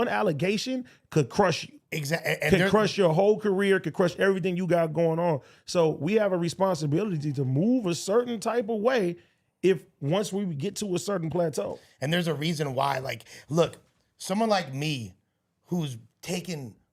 Speaker 2: allegation could crush you.
Speaker 3: Exactly.
Speaker 2: Could crush your whole career, could crush everything you got going on. So we have a responsibility to move a certain type of way once we get to a certain plateau.
Speaker 3: And there's a reason why, like, look, someone like me who's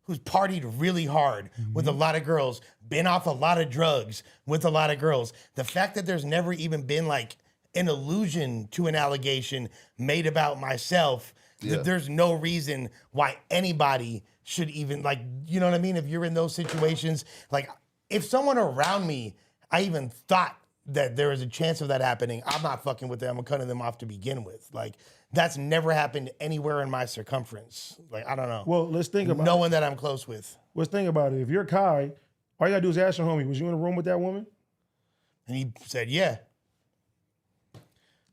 Speaker 3: partied really hard with a lot of girls, been off a lot of drugs with a lot of girls, the fact that there's never even been like an allusion to an allegation made about myself, there's no reason why anybody should even, like, you know what I mean? If you're in those situations, like if someone around me, I even thought that there was a chance of that happening, I'm not fucking with them. I'm cutting them off to begin with. Like, that's never happened anywhere in my circumference. Like, I don't know.
Speaker 2: Well, let's think about
Speaker 3: no one that I'm close with.
Speaker 2: Let's think about it. If you're Kai, all you gotta do is ask your homie, was you in a room with that woman?
Speaker 3: And he said, yeah.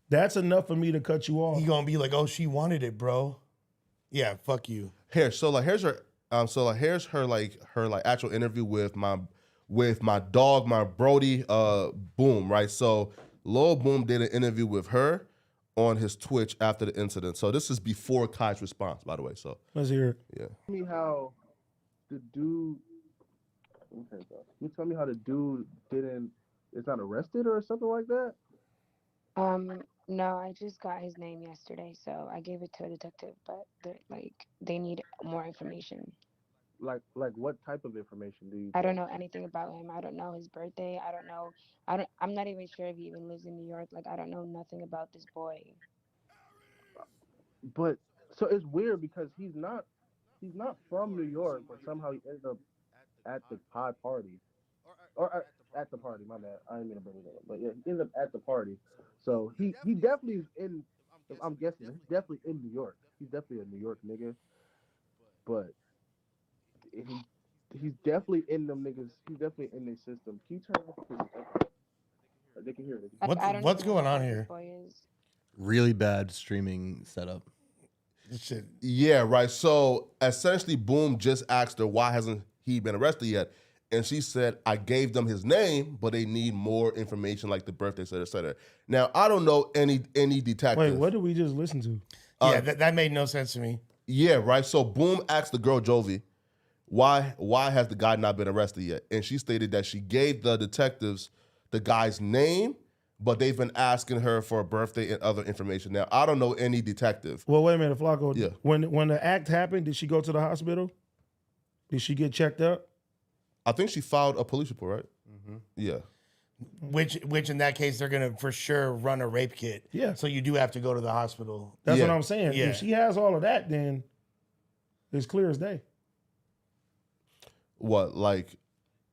Speaker 2: That's enough for me to cut you off.
Speaker 3: He gonna be like, oh, she wanted it, bro. Yeah, fuck you.
Speaker 4: Here's her actual interview with my dog, my Brody, Boom, right? So Lil Boom did an interview with her on his Twitch after the incident. So this is before Kai's response, by the way. So
Speaker 2: let's hear it.
Speaker 4: Yeah.
Speaker 5: Tell me how the dude. Okay, can you tell me how the dude is not arrested or something like that?
Speaker 6: No, I just got his name yesterday, so I gave it to a detective, but they need more information.
Speaker 5: Like what type of information do you
Speaker 6: I don't
Speaker 5: think?
Speaker 6: know anything about him. I don't know his birthday. I don't know. I'm not even sure if he even lives in New York. Like I don't know nothing about this boy.
Speaker 5: But so it's weird because he's not from New York, but somehow he ended up at the pod party or at the party. My bad. I didn't mean to bring it up, but yeah, he ended up at the party. So he definitely is in. I'm guessing he's definitely in New York. He's definitely a New York nigga, but he's definitely in them niggas. He's definitely in their system. Can you turn off the they can hear it.
Speaker 6: Like I don't
Speaker 3: What's
Speaker 6: even know
Speaker 3: going
Speaker 6: how
Speaker 3: on
Speaker 6: old this
Speaker 3: here?
Speaker 6: boy is.
Speaker 1: Really bad streaming setup.
Speaker 3: This shit.
Speaker 4: Yeah, right. So essentially, Boom just asked her why hasn't he been arrested yet, and she said, "I gave them his name, but they need more information, like the birthday, et cetera." Now, I don't know any detective.
Speaker 2: Wait, what did we just listen to?
Speaker 3: Yeah, that made no sense to me.
Speaker 4: Yeah, right. So Boom asked the girl Jovi, why has the guy not been arrested yet? And she stated that she gave the detectives the guy's name, but they've been asking her for a birthday and other information. Now, I don't know any detective.
Speaker 2: Well, wait a minute, Flacco.
Speaker 4: Yeah.
Speaker 2: When the act happened, did she go to the hospital? Did she get checked up?
Speaker 4: I think she filed a police report, right? Yeah.
Speaker 3: Which in that case they're gonna for sure run a rape kit.
Speaker 2: Yeah.
Speaker 3: So you do have to go to the hospital.
Speaker 2: That's
Speaker 4: Yeah.
Speaker 2: what I'm saying.
Speaker 3: Yeah.
Speaker 2: If she has all of that, then it's clear as day.
Speaker 4: What, like,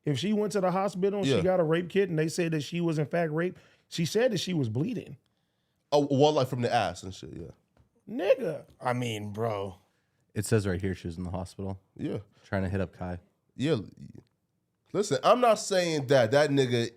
Speaker 2: If she went to the hospital and
Speaker 4: Yeah.
Speaker 2: she got a rape kit and they said that she was in fact raped, she said that she was bleeding.
Speaker 4: oh, well, like from the ass and shit, yeah.
Speaker 2: Nigga.
Speaker 3: I mean, bro.
Speaker 1: It says right here she was in the hospital
Speaker 4: Yeah.
Speaker 1: trying to hit up Kai.
Speaker 4: Yeah. Listen, I'm not saying that nigga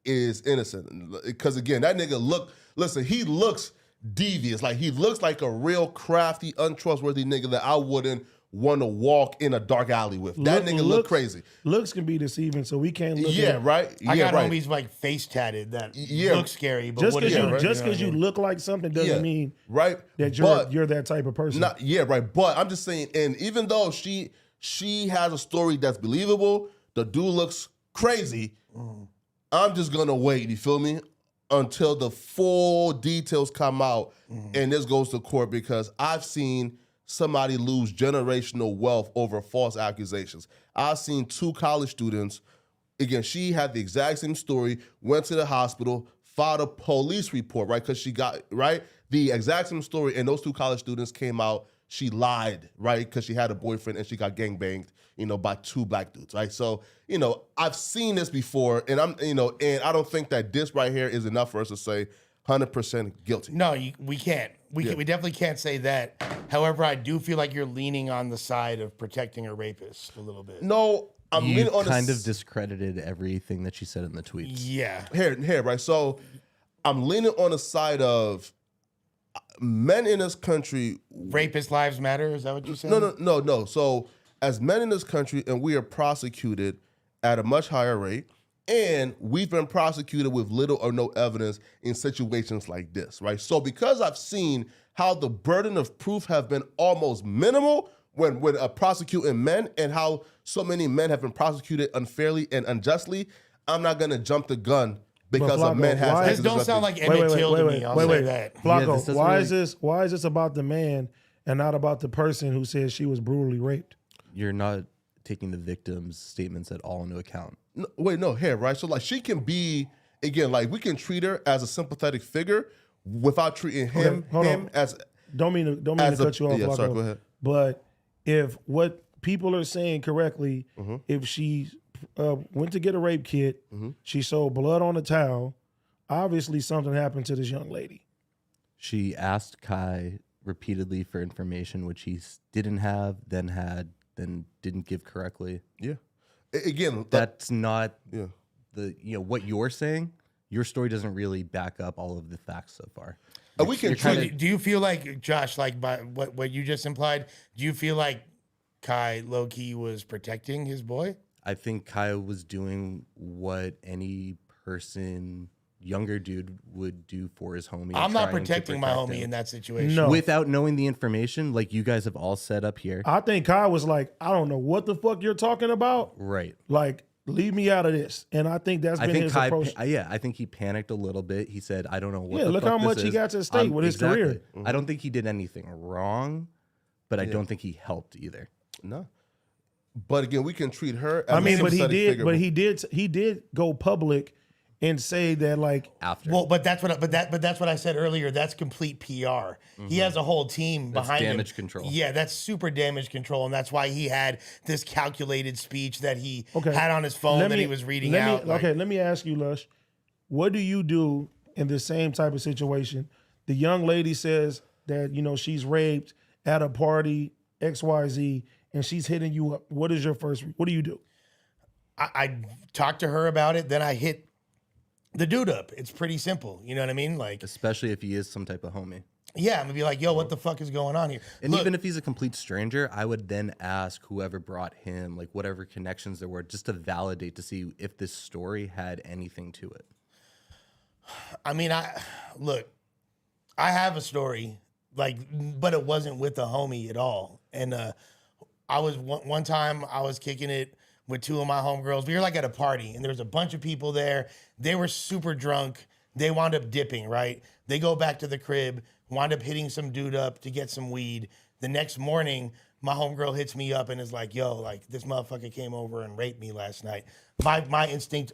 Speaker 4: is innocent. Because again, that nigga he looks devious. Like he looks like a real crafty, untrustworthy nigga that I wouldn't want to walk in a dark alley with. That nigga look crazy.
Speaker 2: Looks can be deceiving, so we can't look
Speaker 4: Yeah,
Speaker 2: at
Speaker 4: right?
Speaker 3: I
Speaker 4: Yeah,
Speaker 3: got
Speaker 4: right.
Speaker 3: homies like face tatted that
Speaker 4: Yeah.
Speaker 3: look scary, but
Speaker 2: just
Speaker 3: what
Speaker 2: because
Speaker 3: is
Speaker 2: you
Speaker 3: it?
Speaker 2: just
Speaker 3: know what
Speaker 2: because
Speaker 3: I
Speaker 2: you
Speaker 3: mean?
Speaker 2: look like something doesn't
Speaker 4: Yeah.
Speaker 2: mean
Speaker 4: Right?
Speaker 2: that
Speaker 4: But-
Speaker 2: you're that type of person.
Speaker 4: Not, yeah, right. But I'm just saying, and even though she has a story that's believable, the dude looks crazy. I'm just gonna wait, you feel me? Until the full details come out and this goes to court, because I've seen somebody lose generational wealth over false accusations. I've seen 2 college students, again, she had the exact same story, went to the hospital, filed a police report, right? Because she got, right? The exact same story, and those 2 college students came out, she lied, right? Because she had a boyfriend and she got gangbanged, by 2 black dudes, right? So, I've seen this before, and and I don't think that this right here is enough for us to say 100% guilty.
Speaker 3: No, we can't. We definitely can't say that. However, I do feel like you're leaning on the side of protecting a rapist a little bit.
Speaker 4: No, I'm
Speaker 1: You
Speaker 4: leaning on the
Speaker 1: kind of discredited everything that she said in the tweets.
Speaker 3: Yeah.
Speaker 4: here, right? So I'm leaning on the side of men in this country.
Speaker 3: Rapist lives matter. Is that what you said?
Speaker 4: No. So as men in this country, and we are prosecuted at a much higher rate, and we've been prosecuted with little or no evidence in situations like this, right? So because I've seen how the burden of proof have been almost minimal when prosecuting men, and how so many men have been prosecuted unfairly and unjustly, I'm not gonna jump the gun because a
Speaker 2: Flacco,
Speaker 4: man has.
Speaker 2: why-
Speaker 3: This don't sound like
Speaker 2: Wait,
Speaker 3: Emmett
Speaker 2: wait,
Speaker 3: Till
Speaker 2: wait,
Speaker 3: to
Speaker 2: wait,
Speaker 3: me. I'll
Speaker 2: wait,
Speaker 3: say
Speaker 2: wait.
Speaker 3: that.
Speaker 1: Yeah,
Speaker 2: Flacco,
Speaker 1: this doesn't
Speaker 2: why
Speaker 1: really-
Speaker 2: is this? Why is this about the man and not about the person who says she was brutally raped?
Speaker 1: You're not taking the victim's statements at all into account.
Speaker 4: No, here, right? So like she can be, again, like we can treat her as a sympathetic figure without treating him
Speaker 2: hold on.
Speaker 4: as.
Speaker 2: Don't mean to
Speaker 4: As a-
Speaker 2: cut you off,
Speaker 4: yeah,
Speaker 2: Flacco.
Speaker 4: sorry, go ahead.
Speaker 2: But if what people are saying correctly, if she went to get a rape kit, she sold blood on a towel, obviously something happened to this young lady.
Speaker 1: She asked Kai repeatedly for information which he didn't have, then had, then didn't give correctly.
Speaker 4: Yeah. Again,
Speaker 1: That's not
Speaker 4: yeah.
Speaker 1: what you're saying. Your story doesn't really back up all of the facts so far.
Speaker 4: We can
Speaker 1: You're
Speaker 4: treat
Speaker 1: kinda-
Speaker 4: it.
Speaker 3: Do you feel like, Josh, like by what you just implied, do you feel like Kai low-key was protecting his boy?
Speaker 1: I think Kai was doing what any person, younger dude, would do for his homie.
Speaker 3: I'm not
Speaker 1: trying to
Speaker 3: protecting my
Speaker 1: protect
Speaker 3: homie
Speaker 1: him.
Speaker 3: in that situation.
Speaker 2: No.
Speaker 1: Without knowing the information, like you guys have all set up here.
Speaker 2: I think Kai was like, I don't know what the fuck you're talking about.
Speaker 1: Right.
Speaker 2: Like leave me out of this. And I think that's been his approach.
Speaker 1: I think he panicked a little bit. He said, I don't know what
Speaker 2: Yeah,
Speaker 1: the
Speaker 2: look
Speaker 1: fuck
Speaker 2: how
Speaker 1: this
Speaker 2: much he
Speaker 1: is.
Speaker 2: got to stake with his career.
Speaker 1: I don't think he did anything wrong, but I don't think he helped either.
Speaker 4: No. But again, we can treat her as
Speaker 2: I mean,
Speaker 4: a
Speaker 2: but
Speaker 4: sympathetic figure.
Speaker 2: he did go public and say that, like,
Speaker 1: After.
Speaker 3: Well, but that's what I said earlier. That's complete PR. He has a whole team behind him.
Speaker 1: Damage control.
Speaker 3: Yeah, that's super damage control, and that's why he had this calculated speech that he had on his phone that he was reading out.
Speaker 2: Let me ask you, Lush. What do you do in the same type of situation? The young lady says that, you know, she's raped at a party, XYZ, and she's hitting you up. What do you do?
Speaker 3: I talked to her about it, then I hit the dude up. It's pretty simple. You know what I mean? Like,
Speaker 1: Especially if he is some type of homie.
Speaker 3: yeah, I'm gonna be like, yo, what the fuck is going on here?
Speaker 1: And
Speaker 3: Look,
Speaker 1: even if he's a complete stranger, I would then ask whoever brought him, like whatever connections there were, just to validate to see if this story had anything to it.
Speaker 3: I mean, I have a story, like, but it wasn't with a homie at all. And I was one time I was kicking it with two of my homegirls. We were like at a party, and there was a bunch of people there. They were super drunk. They wound up dipping, right? They go back to the crib, wound up hitting some dude up to get some weed. The next morning, my homegirl hits me up and is like, yo, like, this motherfucker came over and raped me last night. My instinct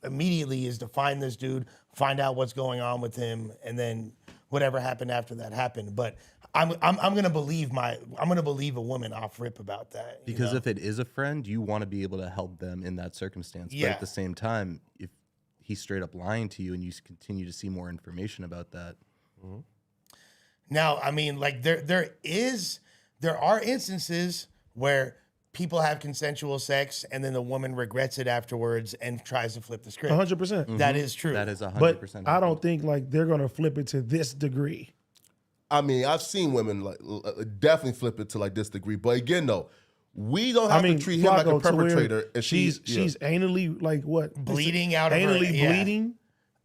Speaker 3: immediately is to find this dude, find out what's going on with him, and then whatever happened after that happened. But I'm gonna believe a woman off rip about that.
Speaker 1: Because if it is a friend, you want to be able to help them in that circumstance.
Speaker 3: Yeah.
Speaker 1: But at the same time, if he's straight up lying to you and you continue to see more information about that.
Speaker 3: Now, I mean, like there are instances where people have consensual sex and then the woman regrets it afterwards and tries to flip the script.
Speaker 2: 100%.
Speaker 3: That is true.
Speaker 1: That is 100%.
Speaker 2: But I don't think, like, they're going to flip it to this degree.
Speaker 4: I mean, I've seen women like definitely flip it to like this degree. But again, though, we don't have to treat him like a
Speaker 2: Flacco, to where
Speaker 4: perpetrator. And
Speaker 2: she's anally, like, what?
Speaker 3: bleeding out of her.
Speaker 2: Anally
Speaker 3: Yeah.
Speaker 2: bleeding?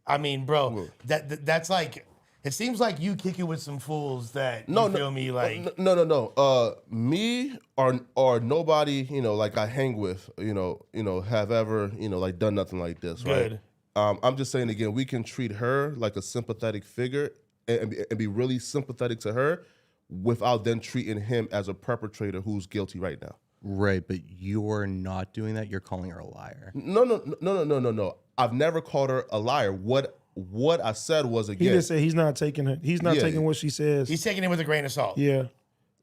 Speaker 3: I mean, bro, that's like, it seems like you kick it with some fools that
Speaker 4: No,
Speaker 3: you feel me like.
Speaker 4: No. Me or nobody, you know, like I hang with, you know, have ever, you know, like done nothing like this,
Speaker 3: Good.
Speaker 4: right? I'm just saying again, we can treat her like a sympathetic figure and be really sympathetic to her without then treating him as a perpetrator who's guilty right now.
Speaker 1: Right, but you're not doing that. You're calling her a liar.
Speaker 4: No. I've never called her a liar. What I said was,
Speaker 2: He
Speaker 4: again,
Speaker 2: just said he's not taking it. He's not taking what she says.
Speaker 3: He's taking it with a grain of salt.
Speaker 2: Yeah.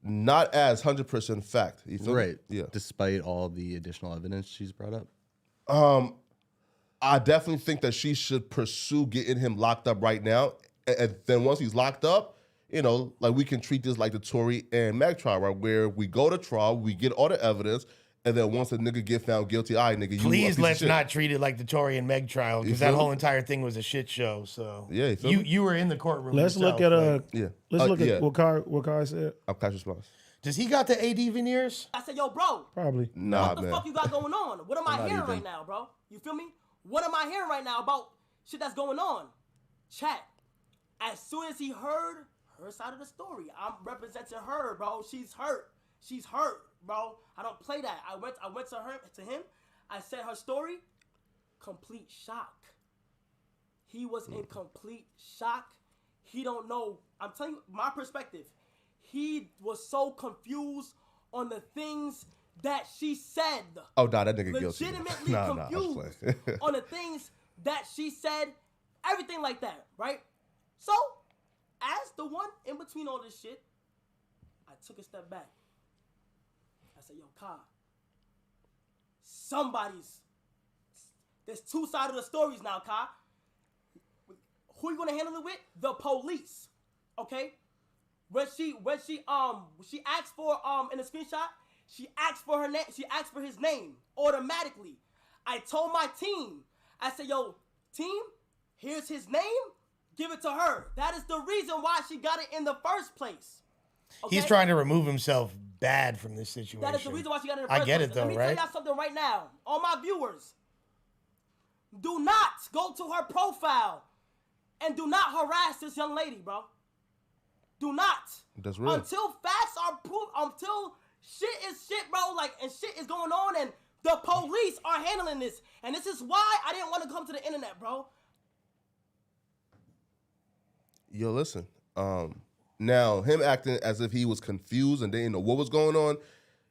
Speaker 4: not as 100% fact. You feel me?
Speaker 1: Right.
Speaker 4: Yeah.
Speaker 1: Despite all the additional evidence she's brought up.
Speaker 4: I definitely think that she should pursue getting him locked up right now. And then once he's locked up, you know, like we can treat this like the Tory and Meg trial, right? Where we go to trial, we get all the evidence, and then once a nigga get found guilty, all right, nigga, you
Speaker 3: Please
Speaker 4: a piece
Speaker 3: let's
Speaker 4: of shit.
Speaker 3: not treat it like the Tory and Meg trial, because that
Speaker 4: feel
Speaker 3: whole
Speaker 4: me?
Speaker 3: entire thing was a shit show. So
Speaker 4: Yeah, you feel me?
Speaker 3: you were in the courtroom.
Speaker 2: Let's
Speaker 3: yourself,
Speaker 2: look at
Speaker 3: like,
Speaker 4: Yeah.
Speaker 2: let's look
Speaker 4: yeah.
Speaker 2: at what Kai said.
Speaker 4: I'll catch response.
Speaker 3: Does he got the AD veneers?
Speaker 7: I said, yo, bro,
Speaker 2: Probably.
Speaker 4: Nah,
Speaker 7: what the
Speaker 4: man.
Speaker 7: fuck you got going on? What am I
Speaker 1: Not
Speaker 7: hearing
Speaker 1: even.
Speaker 7: right now, bro? You feel me? What am I hearing right now about shit that's going on? Chat. As soon as he heard her side of the story, I'm representing her, bro. She's hurt. She's hurt, bro. I don't play that. I went to him. I said her story. Complete shock. He was in complete shock. He don't know. I'm telling you my perspective. He was so confused on the things that she said.
Speaker 4: Oh, nah, that nigga guilty.
Speaker 7: Legitimately
Speaker 4: Nah, I was
Speaker 7: confused
Speaker 4: playing.
Speaker 7: on the things that she said, everything like that, right? So, as the one in between all this shit, I took a step back. I said, yo, Ka, there's two sides of the stories now, Ka. Who you gonna handle it with? The police, okay? When she asked for in the screenshot, she asked for her name. She asked for his name automatically. I told my team, I said, yo, team, here's his name. Give it to her. That is the reason why she got it in the first place. Okay?
Speaker 3: He's trying to remove himself bad from this situation.
Speaker 7: That is the reason why she got it in the first
Speaker 3: I get
Speaker 7: place.
Speaker 3: it though,
Speaker 7: Let me
Speaker 3: right?
Speaker 7: tell y'all something right now. All my viewers, do not go to her profile and do not harass this young lady, bro. Do not.
Speaker 4: That's real.
Speaker 7: Until facts are proved, until shit is shit, bro, like, and shit is going on and The police are handling this, and this is why I didn't want to come to the internet, bro.
Speaker 4: Yo, listen. Now him acting as if he was confused and didn't know what was going on.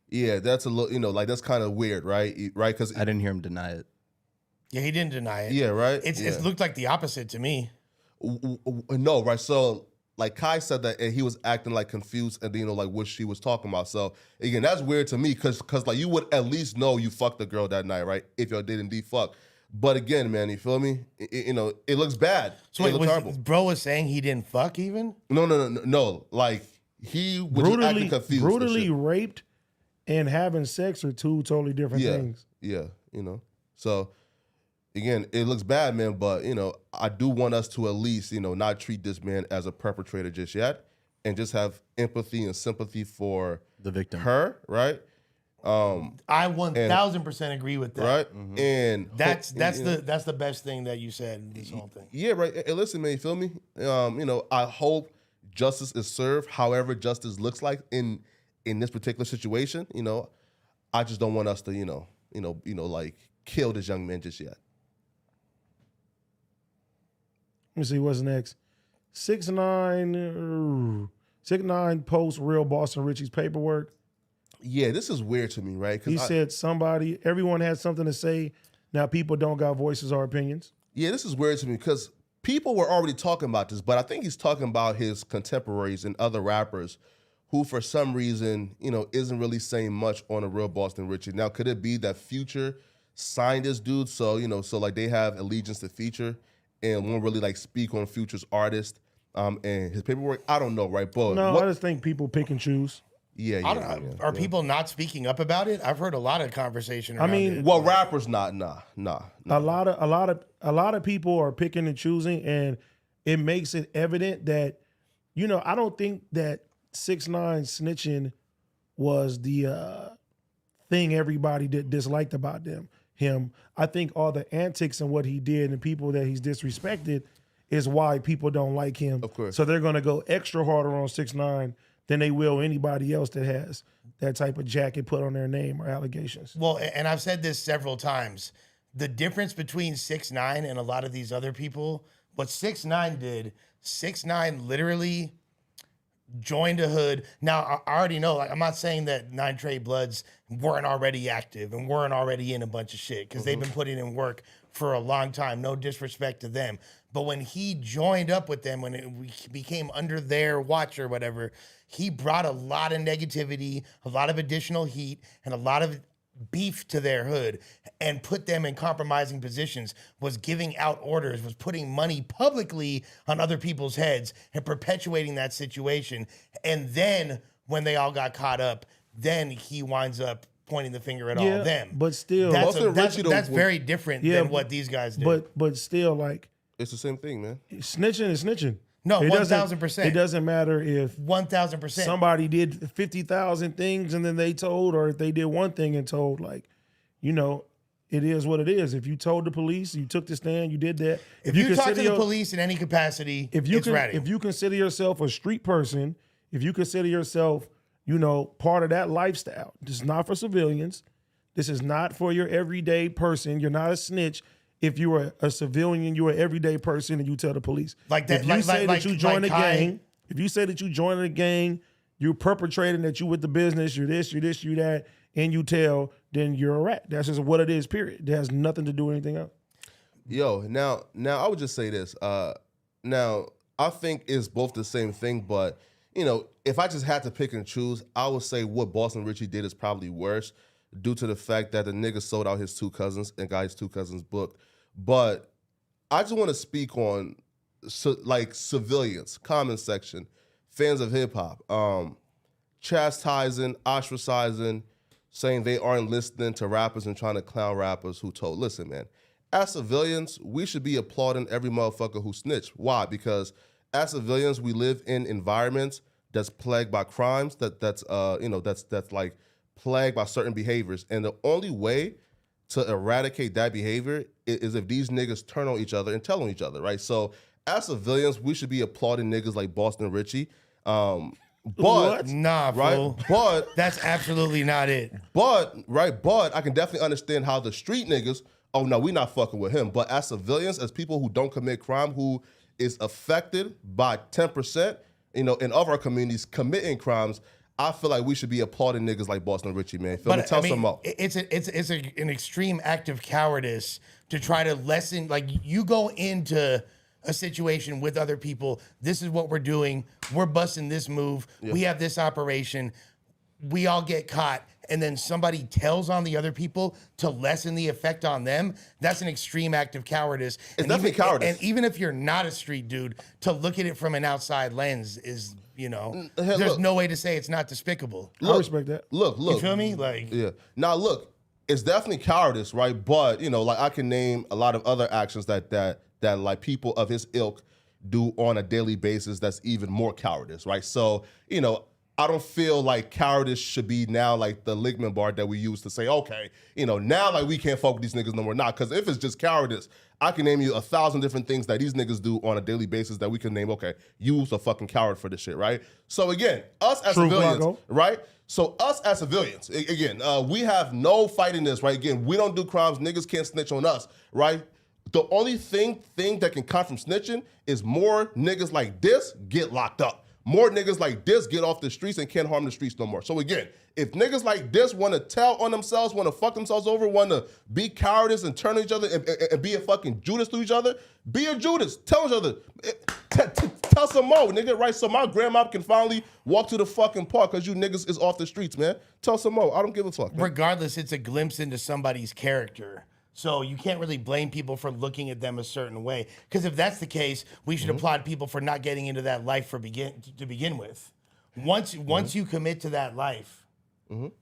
Speaker 4: Yeah, that's a little, like that's kind of weird, right? Right? Because
Speaker 1: I didn't hear him deny it.
Speaker 3: Yeah, he didn't deny it.
Speaker 4: Yeah, right.
Speaker 3: It looked like the opposite to me.
Speaker 4: No, right. So like Kai said that, and he was acting like confused and like what she was talking about. So again, that's weird to me because like you would at least know you fucked the girl that night, right? If y'all did indeed fuck. But again, man, you feel me? It looks bad.
Speaker 3: So wait, bro was saying he didn't fuck even?
Speaker 4: No. Like he was just acting confused.
Speaker 2: Brutally raped and having sex are two totally different things.
Speaker 4: Yeah, So again, it looks bad, man. But I do want us to at least not treat this man as a perpetrator just yet, and just have empathy and sympathy for
Speaker 1: The victim.
Speaker 4: her, right?
Speaker 3: I 1000% agree with that.
Speaker 4: Right, and
Speaker 3: That's the best thing that you said in this whole thing.
Speaker 4: Yeah, right. And listen, man, you feel me? I hope justice is served. However, justice looks like in this particular situation, I just don't want us to, like kill this young man just yet.
Speaker 2: Let me see what's next. 6ix9ine posts real Boston Richie's paperwork.
Speaker 4: Yeah, this is weird to me, right?
Speaker 2: He said everyone has something to say. Now people don't got voices or opinions.
Speaker 4: Yeah, this is weird to me because people were already talking about this, but I think he's talking about his contemporaries and other rappers who for some reason, isn't really saying much on a real Boston Richie. Now, could it be that Future signed this dude so like they have allegiance to Future and won't really like speak on Future's artist and his paperwork? I don't know, right? But
Speaker 2: I just think people pick and choose.
Speaker 4: Yeah.
Speaker 3: Are people not speaking up about it? I've heard a lot of conversation around it.
Speaker 4: Well, rappers not, nah.
Speaker 2: A lot of people are picking and choosing, and it makes it evident that, I don't think that 6ix9ine snitching was the thing everybody disliked about him. I think all the antics and what he did and people that he's disrespected is why people don't like him.
Speaker 4: Of course.
Speaker 2: So they're gonna go extra harder on 6ix9ine than they will anybody else that has that type of jacket put on their name or allegations.
Speaker 3: Well, and I've said this several times. The difference between 6ix9ine and a lot of these other people, what 6ix9ine did, 6ix9ine literally joined a hood. Now, I already know, like, I'm not saying that 9 Trey Bloods weren't already active and weren't already in a bunch of shit because they've been putting in work for a long time. No disrespect to them. But when he joined up with them, when it became under their watch or whatever, he brought a lot of negativity, a lot of additional heat, and a lot of beef to their hood and put them in compromising positions, was giving out orders, was putting money publicly on other people's heads and perpetuating that situation. And then when they all got caught up, then he winds up pointing the finger at all of them.
Speaker 2: But still,
Speaker 3: that's very different than what these guys did.
Speaker 2: But still, like,
Speaker 4: it's the same thing, man.
Speaker 2: Snitching is snitching.
Speaker 3: No,
Speaker 2: it
Speaker 3: 1,000%.
Speaker 2: It doesn't matter if
Speaker 3: 1,000%
Speaker 2: somebody did 50,000 things and then they told, or if they did one thing and told. Like, it is what it is. If you told the police, you took the stand, you did that.
Speaker 3: If you talk to the police in any capacity, it's ready.
Speaker 2: If you consider yourself a street person, if you consider yourself, part of that lifestyle, this is not for civilians. This is not for your everyday person. You're not a snitch. If you are a civilian, you're an everyday person, and you tell the police.
Speaker 3: Like that.
Speaker 2: If you say that you joined a gang,
Speaker 3: gang,
Speaker 2: you're perpetrating that you with the business, you're this, you that, and you tell, then you're a rat. That's just what it is, period. It has nothing to do with anything else.
Speaker 4: Yo, now I would just say this. Now, I think it's both the same thing, but, if I just had to pick and choose, I would say what Boston Richie did is probably worse due to the fact that the nigga sold out his 2 cousins and got his 2 cousins booked. But I just want to speak on civilians, comment section, fans of hip hop, chastising, ostracizing, saying they aren't listening to rappers and trying to clown rappers who told. Listen, man, as civilians, we should be applauding every motherfucker who snitched. Why? Because as civilians, we live in environments that's plagued by crimes, that's like plagued by certain behaviors. And the only way to eradicate that behavior is if these niggas turn on each other and tell on each other, right? So as civilians, we should be applauding niggas like Boston Richie. But
Speaker 3: Nah,
Speaker 4: right,
Speaker 3: fool.
Speaker 4: but
Speaker 3: That's absolutely not it.
Speaker 4: But I can definitely understand how the street niggas, oh no, we not fucking with him. But as civilians, as people who don't commit crime, who is affected by 10%, in of our communities committing crimes, I feel like we should be applauding niggas like Boston Richie, man. Feel me? Tell some more.
Speaker 3: It's an extreme act of cowardice to try to lessen. Like, you go into a situation with other people. This is what we're doing. We're busting this move. We have this operation. We all get caught, and then somebody tells on the other people to lessen the effect on them. That's an extreme act of cowardice.
Speaker 4: It's definitely cowardice.
Speaker 3: And even if you're not a street dude, to look at it from an outside lens is,
Speaker 4: Hey,
Speaker 3: there's
Speaker 4: look.
Speaker 3: no way to say it's not despicable.
Speaker 2: I respect that.
Speaker 4: Look.
Speaker 3: You feel me? Like,
Speaker 4: Yeah. Now look, it's definitely cowardice, right? But like I can name a lot of other actions that like people of his ilk do on a daily basis that's even more cowardice, right? So, I don't feel like cowardice should be now like the ligament bar that we use to say, okay, now like we can't fuck with these niggas no more. Not because if it's just cowardice, I can name you 1,000 different things that these niggas do on a daily basis that we can name, okay, you's a fucking coward for this shit, right? So again, us as
Speaker 2: True,
Speaker 4: civilians,
Speaker 2: Flacco.
Speaker 4: right? So us as civilians, again, we have no fight in this, right? Again, we don't do crimes. Niggas can't snitch on us, right? The only thing that can come from snitching is more niggas like this get locked up. More niggas like this get off the streets and can't harm the streets no more. So again, if niggas like this want to tell on themselves, want to fuck themselves over, want to be cowardice and turn on each other and be a fucking Judas to each other, be a Judas. Tell each other. Tell some more, nigga, right? So my grandma can finally walk to the fucking park because you niggas is off the streets, man. Tell some more. I don't give a fuck, man.
Speaker 3: regardless, it's a glimpse into somebody's character. So you can't really blame people for looking at them a certain way. Because if that's the case, we should applaud people for not getting into that life to begin with. Once you commit to that life,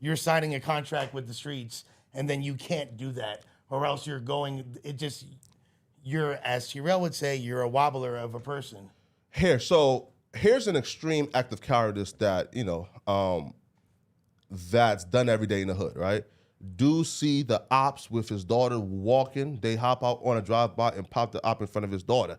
Speaker 3: you're signing a contract with the streets, and then you can't do that, or else you're as Tyrell would say, you're a wobbler of a person.
Speaker 4: Here's an extreme act of cowardice that that's done every day in the hood, right? Do see the ops with his daughter walking. They hop out on a drive-by and pop the op in front of his daughter.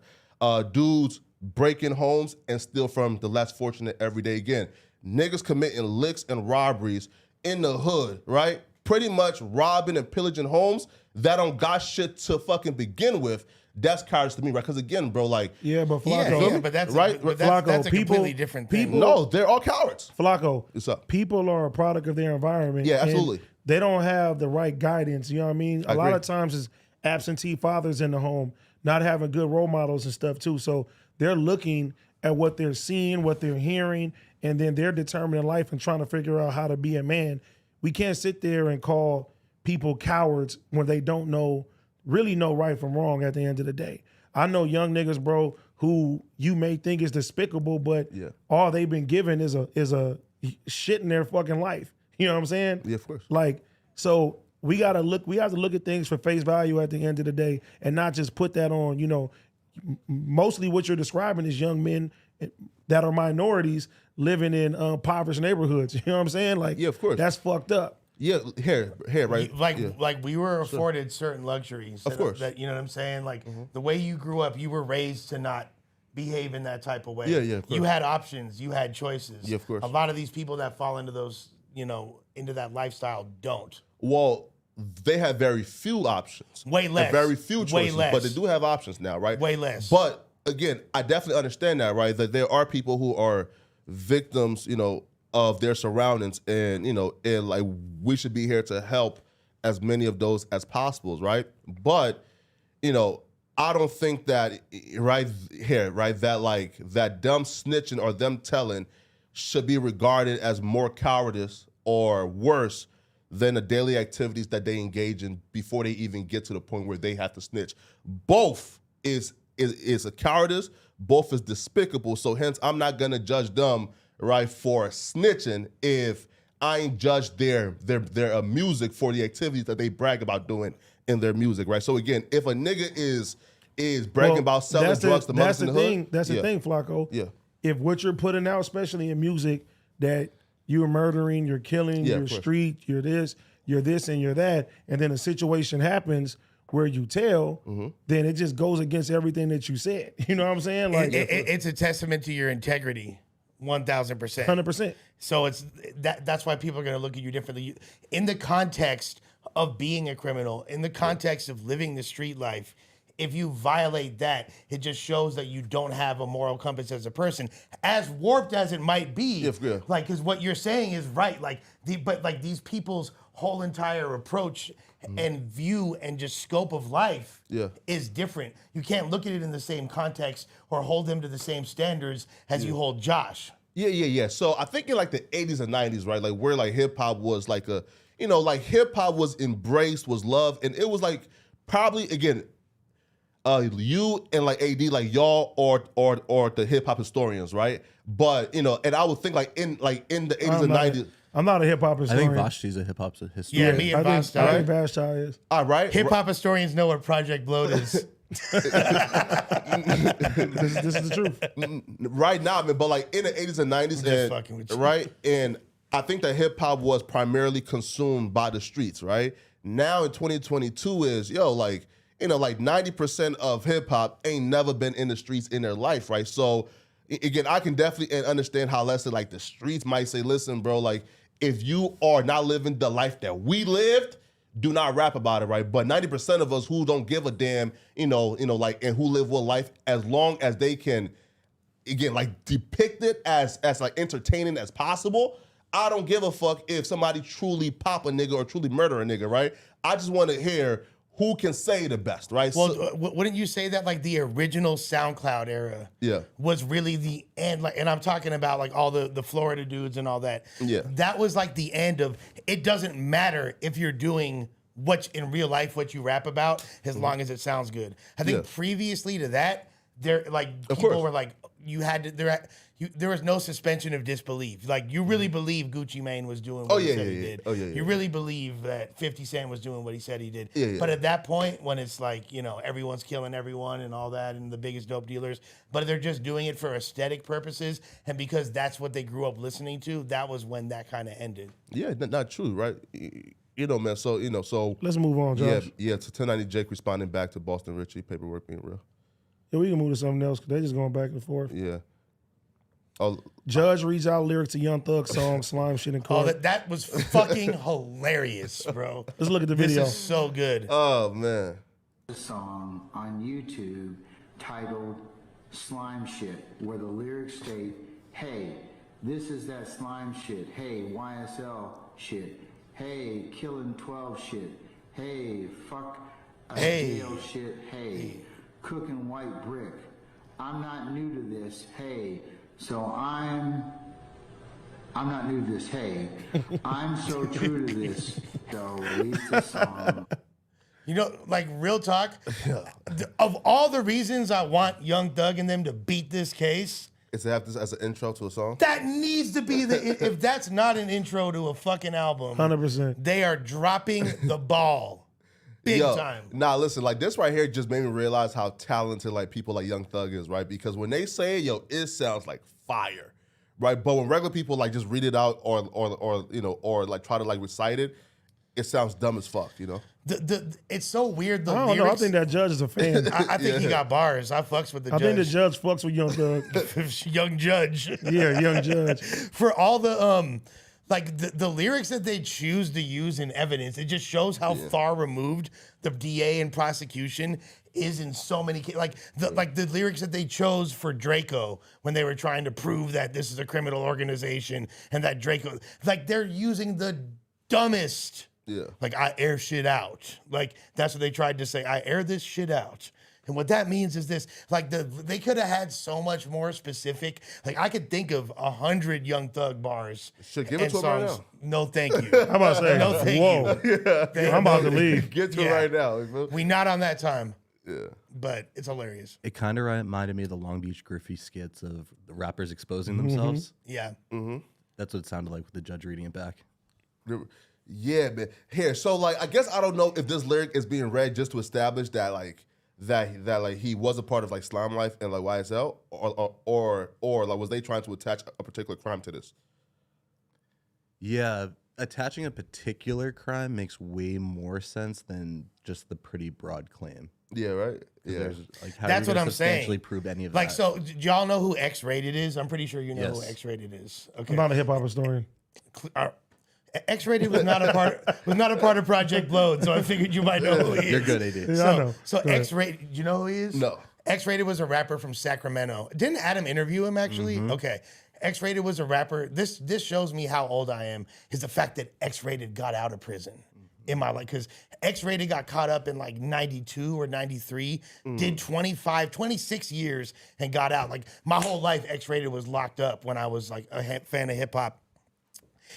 Speaker 4: Dudes break in homes and steal from the less fortunate every day again. Niggas committing licks and robberies in the hood, right? Pretty much robbing and pillaging homes that don't got shit to fucking begin with. That's cowardice to me, right? Because again, bro, like...
Speaker 2: Yeah, but Flacco.
Speaker 3: Yeah, but that's
Speaker 4: Right?
Speaker 3: that's
Speaker 2: Flacco,
Speaker 3: a
Speaker 2: people-
Speaker 3: completely different thing.
Speaker 2: people-
Speaker 4: No, they're all cowards.
Speaker 2: Flacco,
Speaker 4: What's up?
Speaker 2: people are a product of their environment.
Speaker 4: Yeah,
Speaker 2: and
Speaker 4: absolutely.
Speaker 2: They don't have the right guidance. You know what I mean? A lot
Speaker 4: agree.
Speaker 2: of times it's absentee fathers in the home, not having good role models and stuff too. So they're looking at what they're seeing, what they're hearing, and then they're determining life and trying to figure out how to be a man. We can't sit there and call people cowards when they don't really know right from wrong at the end of the day. I know young niggas, bro, who you may think is despicable, but all they've been given is a shit in their fucking life. You know what I'm saying?
Speaker 4: Yeah, of course.
Speaker 2: Like, so we have to look at things for face value at the end of the day and not just put that on, mostly what you're describing is young men that are minorities living in impoverished neighborhoods. You know what I'm saying? Like,
Speaker 4: Yeah, of course.
Speaker 2: That's fucked up.
Speaker 4: Yeah, here, right?
Speaker 3: Like we were afforded certain luxuries.
Speaker 4: Of course.
Speaker 3: That, you know what I'm saying? Like the way you grew up, you were raised to not behave in that type of way.
Speaker 4: Yeah, of course.
Speaker 3: You had options, you had choices.
Speaker 4: Yeah, of course.
Speaker 3: A lot of these people that fall into those, into that lifestyle don't.
Speaker 4: Well, they have very few options.
Speaker 3: Way less.
Speaker 4: Very few
Speaker 3: Way
Speaker 4: choices,
Speaker 3: less.
Speaker 4: but they do have options now, right?
Speaker 3: Way less.
Speaker 4: But again, I definitely understand that, right? That there are people who are victims, of their surroundings, and and like we should be here to help as many of those as possible, right? But I don't think that that dumb snitching or them telling should be regarded as more cowardice or worse than the daily activities that they engage in before they even get to the point where they have to snitch. Both is a cowardice. Both is despicable. So hence, I'm not gonna judge them right for snitching if I ain't judge their music for the activities that they brag about doing in their music, right? So again, if a nigga is bragging about selling drugs to mothers in the hood,
Speaker 2: that's the thing, Flacco.
Speaker 4: Yeah.
Speaker 2: If what you're putting out, especially in music, that you're murdering, you're killing,
Speaker 4: Yeah,
Speaker 2: you're
Speaker 4: of course.
Speaker 2: street, you're this, and you're that, and then a situation happens where you tell, then it just goes against everything that you said. You know what I'm saying? Like,
Speaker 3: It's a testament to your integrity 1,000%.
Speaker 2: 100%.
Speaker 3: So it's that's why people are going to look at you differently. In the context of being a criminal, in the context of living the street life, if you violate that, it just shows that you don't have a moral compass as a person, as warped as it might be. Like, because what you're saying is right. Like, but these people's whole entire approach and view and just scope of life is different. You can't look at it in the same context or hold them to the same standards as you hold Josh.
Speaker 4: Yeah. So I think in like the 80s and 90s, right? Like where like hip hop was like a, you know, like hip hop was embraced, was loved, and it was like probably again, you and like AD, like y'all or the hip hop historians, right? But you know, and I would think like in the 80s and 90s.
Speaker 2: I'm not a hip hop
Speaker 1: I
Speaker 2: historian.
Speaker 1: think Vashti's a hip hop historian.
Speaker 3: Yeah, me and
Speaker 2: I
Speaker 3: Vashti.
Speaker 2: think Vashti is.
Speaker 4: All right.
Speaker 3: Hip hop historians know what Project Bloat is.
Speaker 2: This is the truth.
Speaker 4: Right now, I mean, but like in the 80s and 90s,
Speaker 3: just
Speaker 4: and,
Speaker 3: fucking with you.
Speaker 4: right? And I think that hip hop was primarily consumed by the streets, right? Now in 2022 is, like, you know, like 90% of hip hop ain't never been in the streets in their life, right? So again, I can definitely understand how, let's say, like the streets might say, listen, bro, like if you are not living the life that we lived, do not rap about it, right? But 90% of us who don't give a damn, like, and who live one life, as long as they can, again, like depict it as like entertaining as possible, I don't give a fuck if somebody truly pop a nigga or truly murder a nigga, right? I just want to hear who can say the best, right?
Speaker 3: Well, wouldn't you say that like the original SoundCloud era was really the end? Like, and I'm talking about like all the Florida dudes and all that.
Speaker 4: Yeah.
Speaker 3: That was like the end of, it doesn't matter if you're doing what in real life, what you rap about, as long as it sounds good. I think previously to that, there like people were like, you had to, there was no suspension of disbelief. Like, you really believe Gucci Mane was doing what he said he did. You really believe that 50 Cent was doing what he said he did. But at that point, when it's like, everyone's killing everyone and all that, and the biggest dope dealers, but they're just doing it for aesthetic purposes, and because that's what they grew up listening to, that was when that kind of ended.
Speaker 4: Yeah, not true, right? Man, so, so...
Speaker 2: Let's move on, Josh.
Speaker 4: Yeah, to 1090 Jake responding back to Boston Richie, paperwork being real.
Speaker 2: Yeah, we can move to something else, because they're just going back and forth.
Speaker 4: Yeah. Oh,
Speaker 2: Judge reads out lyrics to Young Thug song, Slime Shit in Court.
Speaker 3: Oh, that was fucking hilarious, bro.
Speaker 2: Let's look at the video.
Speaker 3: This is so good.
Speaker 4: Oh, man.
Speaker 8: A song on YouTube titled Slime Shit, where the lyrics state, hey, this is that slime shit. Hey, YSL shit. Hey, Killing 12 shit. Hey, fuck jail shit. Hey, cooking white brick. I'm not new to this. Hey, so I'm not new to this. Hey, I'm so true to this. So release this song.
Speaker 3: Like, real talk, of all the reasons I want Young Thug and them to beat this case,
Speaker 4: Is to have this as an intro to a song?
Speaker 3: that needs to be if that's not an intro to a fucking album,
Speaker 2: 100%.
Speaker 3: they are dropping the ball big time.
Speaker 4: Nah, listen, like this right here just made me realize how talented like people like Young Thug is, right? Because when they say it, it sounds like fire, right? But when regular people like just read it out or like try to like recite it, it sounds dumb as fuck,
Speaker 3: It's so weird.
Speaker 2: I don't know. I think that Judge is a fan.
Speaker 3: I think he got bars. I fucks with the
Speaker 2: I
Speaker 3: judge.
Speaker 2: think the Judge fucks with Young Thug.
Speaker 3: Young Judge.
Speaker 2: Yeah, Young Judge.
Speaker 3: For all the the lyrics that they choose to use in evidence, it just shows how far removed the DA and prosecution is in so many cases. Like the lyrics that they chose for Draco when they were trying to prove that this is a criminal organization and that Draco, like, they're using the dumbest.
Speaker 4: Yeah.
Speaker 3: Like, I air shit out. Like, that's what they tried to say. I air this shit out. And what that means is this, like, they could have had so much more specific. Like, I could think of 100 Young Thug bars.
Speaker 4: Shit, give it to him right now.
Speaker 3: No, thank you.
Speaker 2: I'm about to say,
Speaker 3: No, thank
Speaker 2: whoa. I'm about to leave.
Speaker 4: Get to it right now.
Speaker 3: We not on that time.
Speaker 4: Yeah.
Speaker 3: But it's hilarious.
Speaker 1: It kind of reminded me of the Long Beach Griffey skits of the rappers exposing themselves.
Speaker 3: Yeah.
Speaker 4: Mm-hmm.
Speaker 1: That's what it sounded like with the judge reading it back.
Speaker 4: Yeah, man. Here, so like, I guess I don't know if this lyric is being read just to establish that like that he was a part of like Slime Life and like YSL, or like was they trying to attach a particular crime to this?
Speaker 1: Yeah, attaching a particular crime makes way more sense than just the pretty broad claim.
Speaker 4: Yeah, right.
Speaker 1: 'Cause
Speaker 4: Yeah.
Speaker 1: there's, like, how
Speaker 3: That's
Speaker 1: are you
Speaker 3: what
Speaker 1: gonna
Speaker 3: I'm saying.
Speaker 1: substantially prove any of
Speaker 3: Like,
Speaker 1: that?
Speaker 3: so do y'all know who X-Rated is? I'm pretty sure you know who
Speaker 1: Yes.
Speaker 3: X-Rated is.
Speaker 2: I'm
Speaker 3: Okay.
Speaker 2: not a hip hop historian.
Speaker 3: X-Rated was not a part of Project Blowed, so I figured you might know who he is.
Speaker 1: You're good, AD.
Speaker 2: Yeah, I know.
Speaker 3: So
Speaker 2: Go ahead.
Speaker 3: X-Rated, you know who he is?
Speaker 4: No.
Speaker 3: X-Rated was a rapper from Sacramento. Didn't Adam interview him actually?
Speaker 1: Mm-hmm.
Speaker 3: Okay. X-Rated was a rapper. This shows me how old I am, is the fact that X-Rated got out of prison in my life. Because X-Rated got caught up in like 92 or 93, did 26 years and got out. Like my whole life, X-Rated was locked up when I was like a fan of hip hop.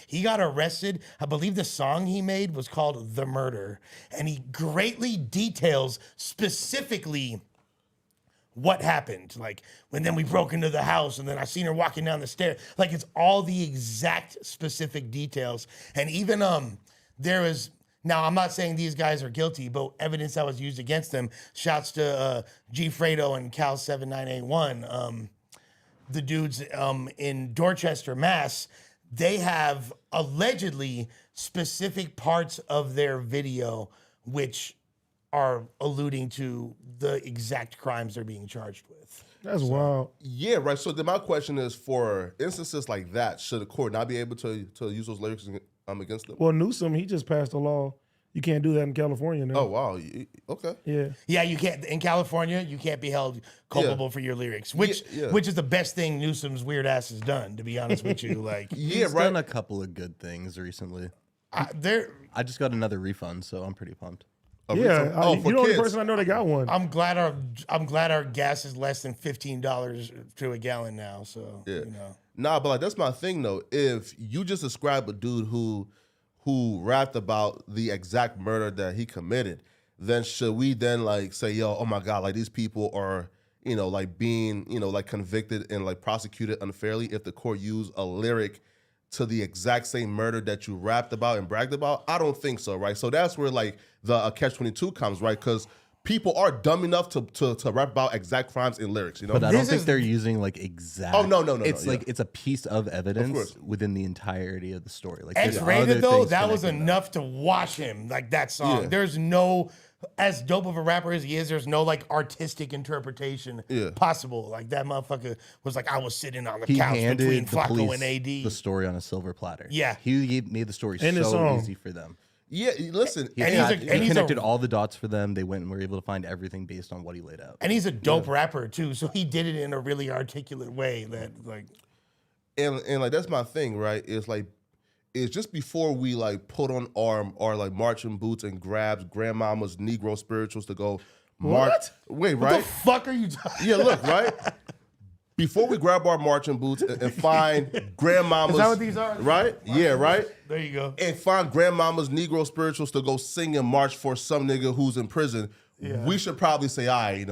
Speaker 3: He got arrested. I believe the song he made was called The Murder. And he greatly details specifically what happened. Like, when then we broke into the house and then I seen her walking down the stairs. Like, it's all the exact specific details. And even there was, now I'm not saying these guys are guilty, but evidence that was used against them. Shouts to G Fredo and Cal 7981. The dudes in Dorchester, Mass. They have allegedly specific parts of their video which are alluding to the exact crimes they're being charged with.
Speaker 2: That's wild.
Speaker 4: Yeah, right. So then my question is, for instances like that, should a court not be able to use those lyrics against them?
Speaker 2: Well, Newsom, he just passed a law. You can't do that in California now.
Speaker 4: Oh, wow. Okay.
Speaker 2: Yeah.
Speaker 3: Yeah, you can't in California. You can't be held culpable for your lyrics, which
Speaker 4: Yeah.
Speaker 3: which is the best thing Newsom's weird ass has done. To be honest with you, like
Speaker 4: Yeah,
Speaker 1: He's
Speaker 4: right.
Speaker 1: done a couple of good things recently.
Speaker 3: there.
Speaker 1: I just got another refund, so I'm pretty pumped.
Speaker 2: Yeah.
Speaker 4: Oh,
Speaker 2: you're
Speaker 4: for
Speaker 2: the only
Speaker 4: kids.
Speaker 2: person I know that got one.
Speaker 3: I'm glad our gas is less than $15 to a gallon now. So
Speaker 4: Yeah.
Speaker 3: you know.
Speaker 4: Nah, but like that's my thing though. If you just describe a dude who rapped about the exact murder that he committed, then should we then like say, yo, oh my God, like these people are, like being, like convicted and like prosecuted unfairly if the court used a lyric to the exact same murder that you rapped about and bragged about? I don't think so, right? So that's where like the catch-22 comes, right? Because people are dumb enough to rap about exact crimes in lyrics,
Speaker 1: But I
Speaker 3: This
Speaker 1: don't think
Speaker 3: is-
Speaker 1: they're using like exact.
Speaker 4: Oh, no,
Speaker 1: It's
Speaker 4: yeah.
Speaker 1: like it's a piece of evidence
Speaker 4: course.
Speaker 1: within the entirety of the story. Like there's other
Speaker 3: X-rated though,
Speaker 1: things
Speaker 3: that was
Speaker 1: connecting them.
Speaker 3: enough to wash him. Like that song.
Speaker 4: Yeah.
Speaker 3: There's no, as dope of a rapper as he is, there's no like artistic interpretation
Speaker 4: Yeah.
Speaker 3: possible. Like that motherfucker was like, I was sitting on the
Speaker 1: He
Speaker 3: couch between
Speaker 1: handed the
Speaker 3: Flacco
Speaker 1: police
Speaker 3: and AD.
Speaker 1: the story on a silver platter.
Speaker 3: Yeah.
Speaker 1: he made the story
Speaker 2: And the
Speaker 1: so
Speaker 2: song.
Speaker 1: easy for them.
Speaker 4: Yeah, listen.
Speaker 1: He,
Speaker 3: And
Speaker 1: had-
Speaker 3: he's a- and
Speaker 1: he
Speaker 3: he's a-
Speaker 1: connected all the dots for them. They went and were able to find everything based on what he laid out.
Speaker 3: And he's a dope rapper too, so he did it in a really articulate way that like
Speaker 4: and like that's my thing, right? It's just before we like put on our like marching boots and grabs grandmama's Negro spirituals to go march.
Speaker 3: What?
Speaker 4: Wait,
Speaker 3: what
Speaker 4: right?
Speaker 3: the fuck are you talking?
Speaker 4: Yeah, look, right? Before we grab our marching boots and find grandmama's,
Speaker 3: Is that what these are?
Speaker 4: Right? Yeah, right.
Speaker 3: There you go.
Speaker 4: And find grandmama's Negro spirituals to go sing and march for some nigga who's in prison. We should probably say, all right,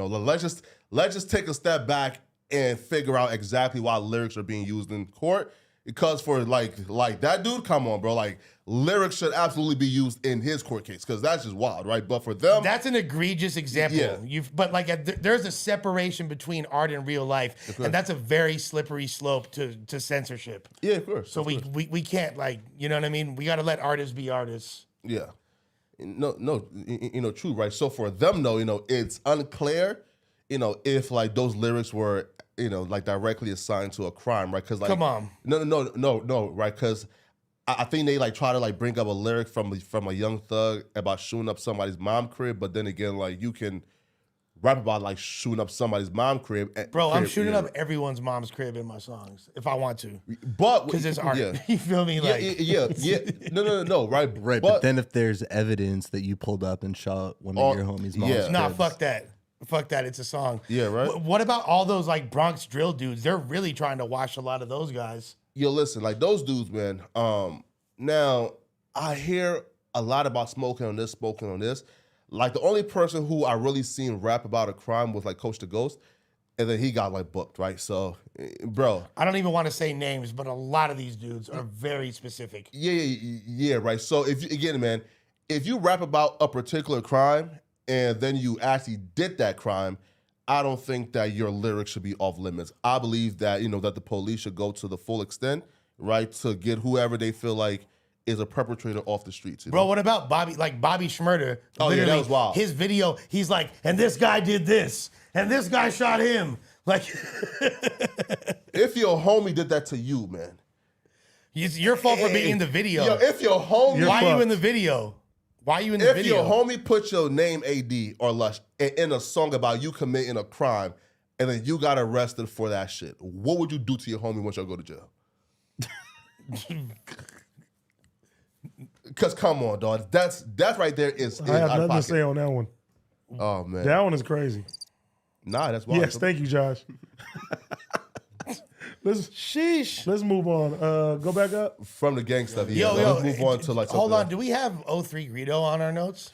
Speaker 4: let's just take a step back and figure out exactly why lyrics are being used in court. Because for like that dude, come on, bro. Like lyrics should absolutely be used in his court case because that's just wild, right? But for them,
Speaker 3: That's an egregious example.
Speaker 4: Yeah.
Speaker 3: But like, there's a separation between art and real life, and that's a very slippery slope to censorship.
Speaker 4: yeah, of course.
Speaker 3: So
Speaker 4: of course.
Speaker 3: we can't, like, you know what I mean? We got to let artists be artists.
Speaker 4: Yeah. No, true, right? So for them, though, it's unclear, if like those lyrics were, like directly assigned to a crime, right? Because like,
Speaker 3: Come on.
Speaker 4: No, right? Because I think they like try to like bring up a lyric from a Young Thug about shooting up somebody's mom crib, but then again, like you can rap about like shooting up somebody's mom crib.
Speaker 3: Bro, I'm
Speaker 4: crib,
Speaker 3: shooting
Speaker 4: yeah.
Speaker 3: up everyone's mom's crib in my songs if I want to.
Speaker 4: but
Speaker 3: Because it's art.
Speaker 4: Yeah.
Speaker 3: You feel me? Like,
Speaker 4: yeah. No, right,
Speaker 1: Right, but then if there's evidence that you pulled up and shot one of your homies' moms,
Speaker 4: yeah.
Speaker 3: nah,
Speaker 1: cribs,
Speaker 3: fuck that. Fuck that. It's a song.
Speaker 4: Yeah, right?
Speaker 3: What about all those like Bronx drill dudes? They're really trying to wash a lot of those guys.
Speaker 4: Yo, listen, like those dudes, man. Now I hear a lot about smoking on this. Like the only person who I really seen rap about a crime was like Coach the Ghost, and then he got like booked, right? So, bro,
Speaker 3: I don't even want to say names, but a lot of these dudes are very specific.
Speaker 4: yeah, right. So if you rap about a particular crime and then you actually did that crime, I don't think that your lyrics should be off limits. I believe that that the police should go to the full extent, right, to get whoever they feel like is a perpetrator off the streets.
Speaker 3: Bro, what about Bobby Shmurda?
Speaker 4: Oh, yeah, that was wild.
Speaker 3: His video, he's like, and this guy did this, and this guy shot him. Like,
Speaker 4: if your homie did that to you, man.
Speaker 3: it's your fault for being in the video.
Speaker 4: Yo, if your homie...
Speaker 3: Why are you in the video? Why are you in the video?
Speaker 4: If your homie put your name AD or Lush in a song about you committing a crime and then you got arrested for that shit, what would you do to your homie once y'all go to jail? Because come on, dog. That's right there is
Speaker 2: I have
Speaker 4: out of
Speaker 2: nothing to
Speaker 4: pocket.
Speaker 2: say on that one.
Speaker 4: Oh, man.
Speaker 2: That one is crazy.
Speaker 4: Nah, that's wild.
Speaker 2: Yes, thank you, Josh. Let's move on. Go back up.
Speaker 4: From the gang stuff.
Speaker 3: Yo,
Speaker 4: let's move on to like
Speaker 3: hold
Speaker 4: something
Speaker 3: on. Do we have 03 Greedo on our notes?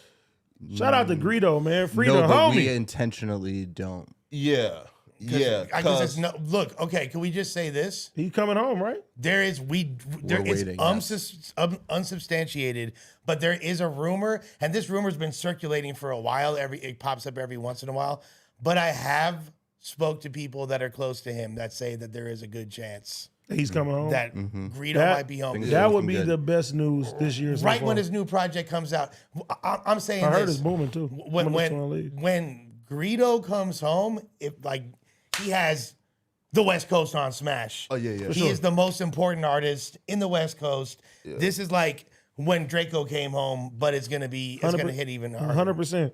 Speaker 2: Shout out to Greedo, man. Free
Speaker 1: No,
Speaker 2: the
Speaker 1: but
Speaker 2: homie.
Speaker 1: we intentionally don't.
Speaker 4: Yeah. Yeah.
Speaker 3: Because it's no look. Okay, can we just say this?
Speaker 2: He's coming home, right?
Speaker 3: There is there is
Speaker 1: waiting,
Speaker 3: unsubstantiated, but there is a rumor, and this rumor's been circulating for a while. It pops up every once in a while. But I have spoke to people that are close to him that say that there is a good chance
Speaker 2: He's coming home.
Speaker 3: that Greedo might be home.
Speaker 2: That would be the best news this year. So
Speaker 3: Right
Speaker 2: far.
Speaker 3: when his new project comes out, I'm saying
Speaker 2: I heard
Speaker 3: this.
Speaker 2: it's booming too.
Speaker 3: When Greedo comes home, he has the West Coast on smash.
Speaker 4: Oh, yeah, yeah.
Speaker 3: He is the most important artist in the West Coast. Yeah. This is like when Draco came home, but it's gonna hit even harder.
Speaker 2: 100%.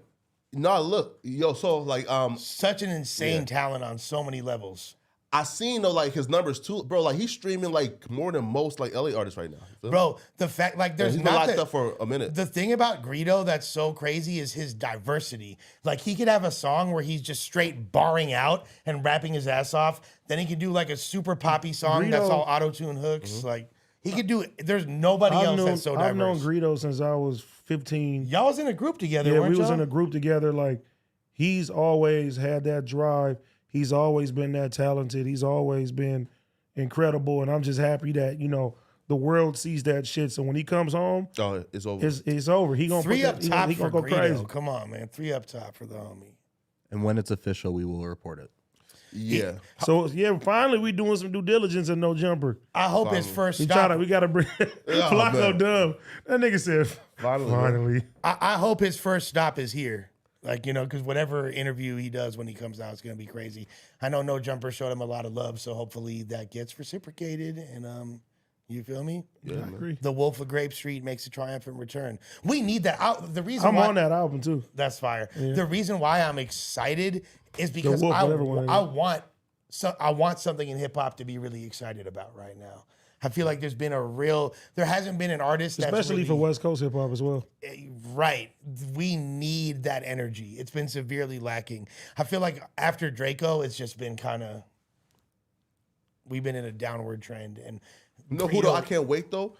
Speaker 4: No, look, yo, so like
Speaker 3: such an insane talent on so many levels.
Speaker 4: I seen though like his numbers too, bro. Like he's streaming like more than most like LA artists right now.
Speaker 3: Bro, the fact like there's
Speaker 4: he's been
Speaker 3: not
Speaker 4: locked up for a minute.
Speaker 3: The thing about Greedo that's so crazy is his diversity. Like he could have a song where he's just straight barring out and rapping his ass off. Then he could do like a super poppy song that's all auto-tune hooks. Like he could do. There's nobody else that's so diverse.
Speaker 2: I've known Greedo since I was 15.
Speaker 3: Y'all was in a group together.
Speaker 2: Yeah,
Speaker 3: weren't
Speaker 2: we was
Speaker 3: y'all?
Speaker 2: in a group together. Like he's always had that drive. He's always been that talented. He's always been incredible. And I'm just happy that, the world sees that shit. So when he comes home,
Speaker 4: it's over.
Speaker 2: It's over. He gonna
Speaker 3: three
Speaker 2: put
Speaker 3: up
Speaker 2: that,
Speaker 3: top
Speaker 2: he
Speaker 3: for
Speaker 2: gonna go
Speaker 3: Greedo.
Speaker 2: crazy.
Speaker 3: Come on, man. 3 up top for the homie.
Speaker 1: And when it's official, we will report it.
Speaker 4: Yeah.
Speaker 2: So finally we doing some due diligence and No Jumper.
Speaker 3: I hope his first stop.
Speaker 2: We gotta bring Flacco Dub. That nigga said finally.
Speaker 3: I hope his first stop is here. Like, because whatever interview he does when he comes out, it's going to be crazy. I know No Jumper showed him a lot of love, so hopefully that gets reciprocated. And you feel me?
Speaker 2: Yeah, I agree.
Speaker 3: The Wolf of Grape Street makes a triumphant return. We need that.
Speaker 2: I'm on that album too.
Speaker 3: That's fire.
Speaker 2: Yeah.
Speaker 3: The reason why I'm excited is because
Speaker 2: Wolf,
Speaker 3: I
Speaker 2: want
Speaker 3: something in hip hop to be really excited about right now. I feel like there hasn't been an artist that's
Speaker 2: especially
Speaker 3: really,
Speaker 2: for West Coast hip hop as well.
Speaker 3: Right. We need that energy. It's been severely lacking. I feel like after Draco, it's just been we've been in a downward trend. And
Speaker 4: who though I can't wait though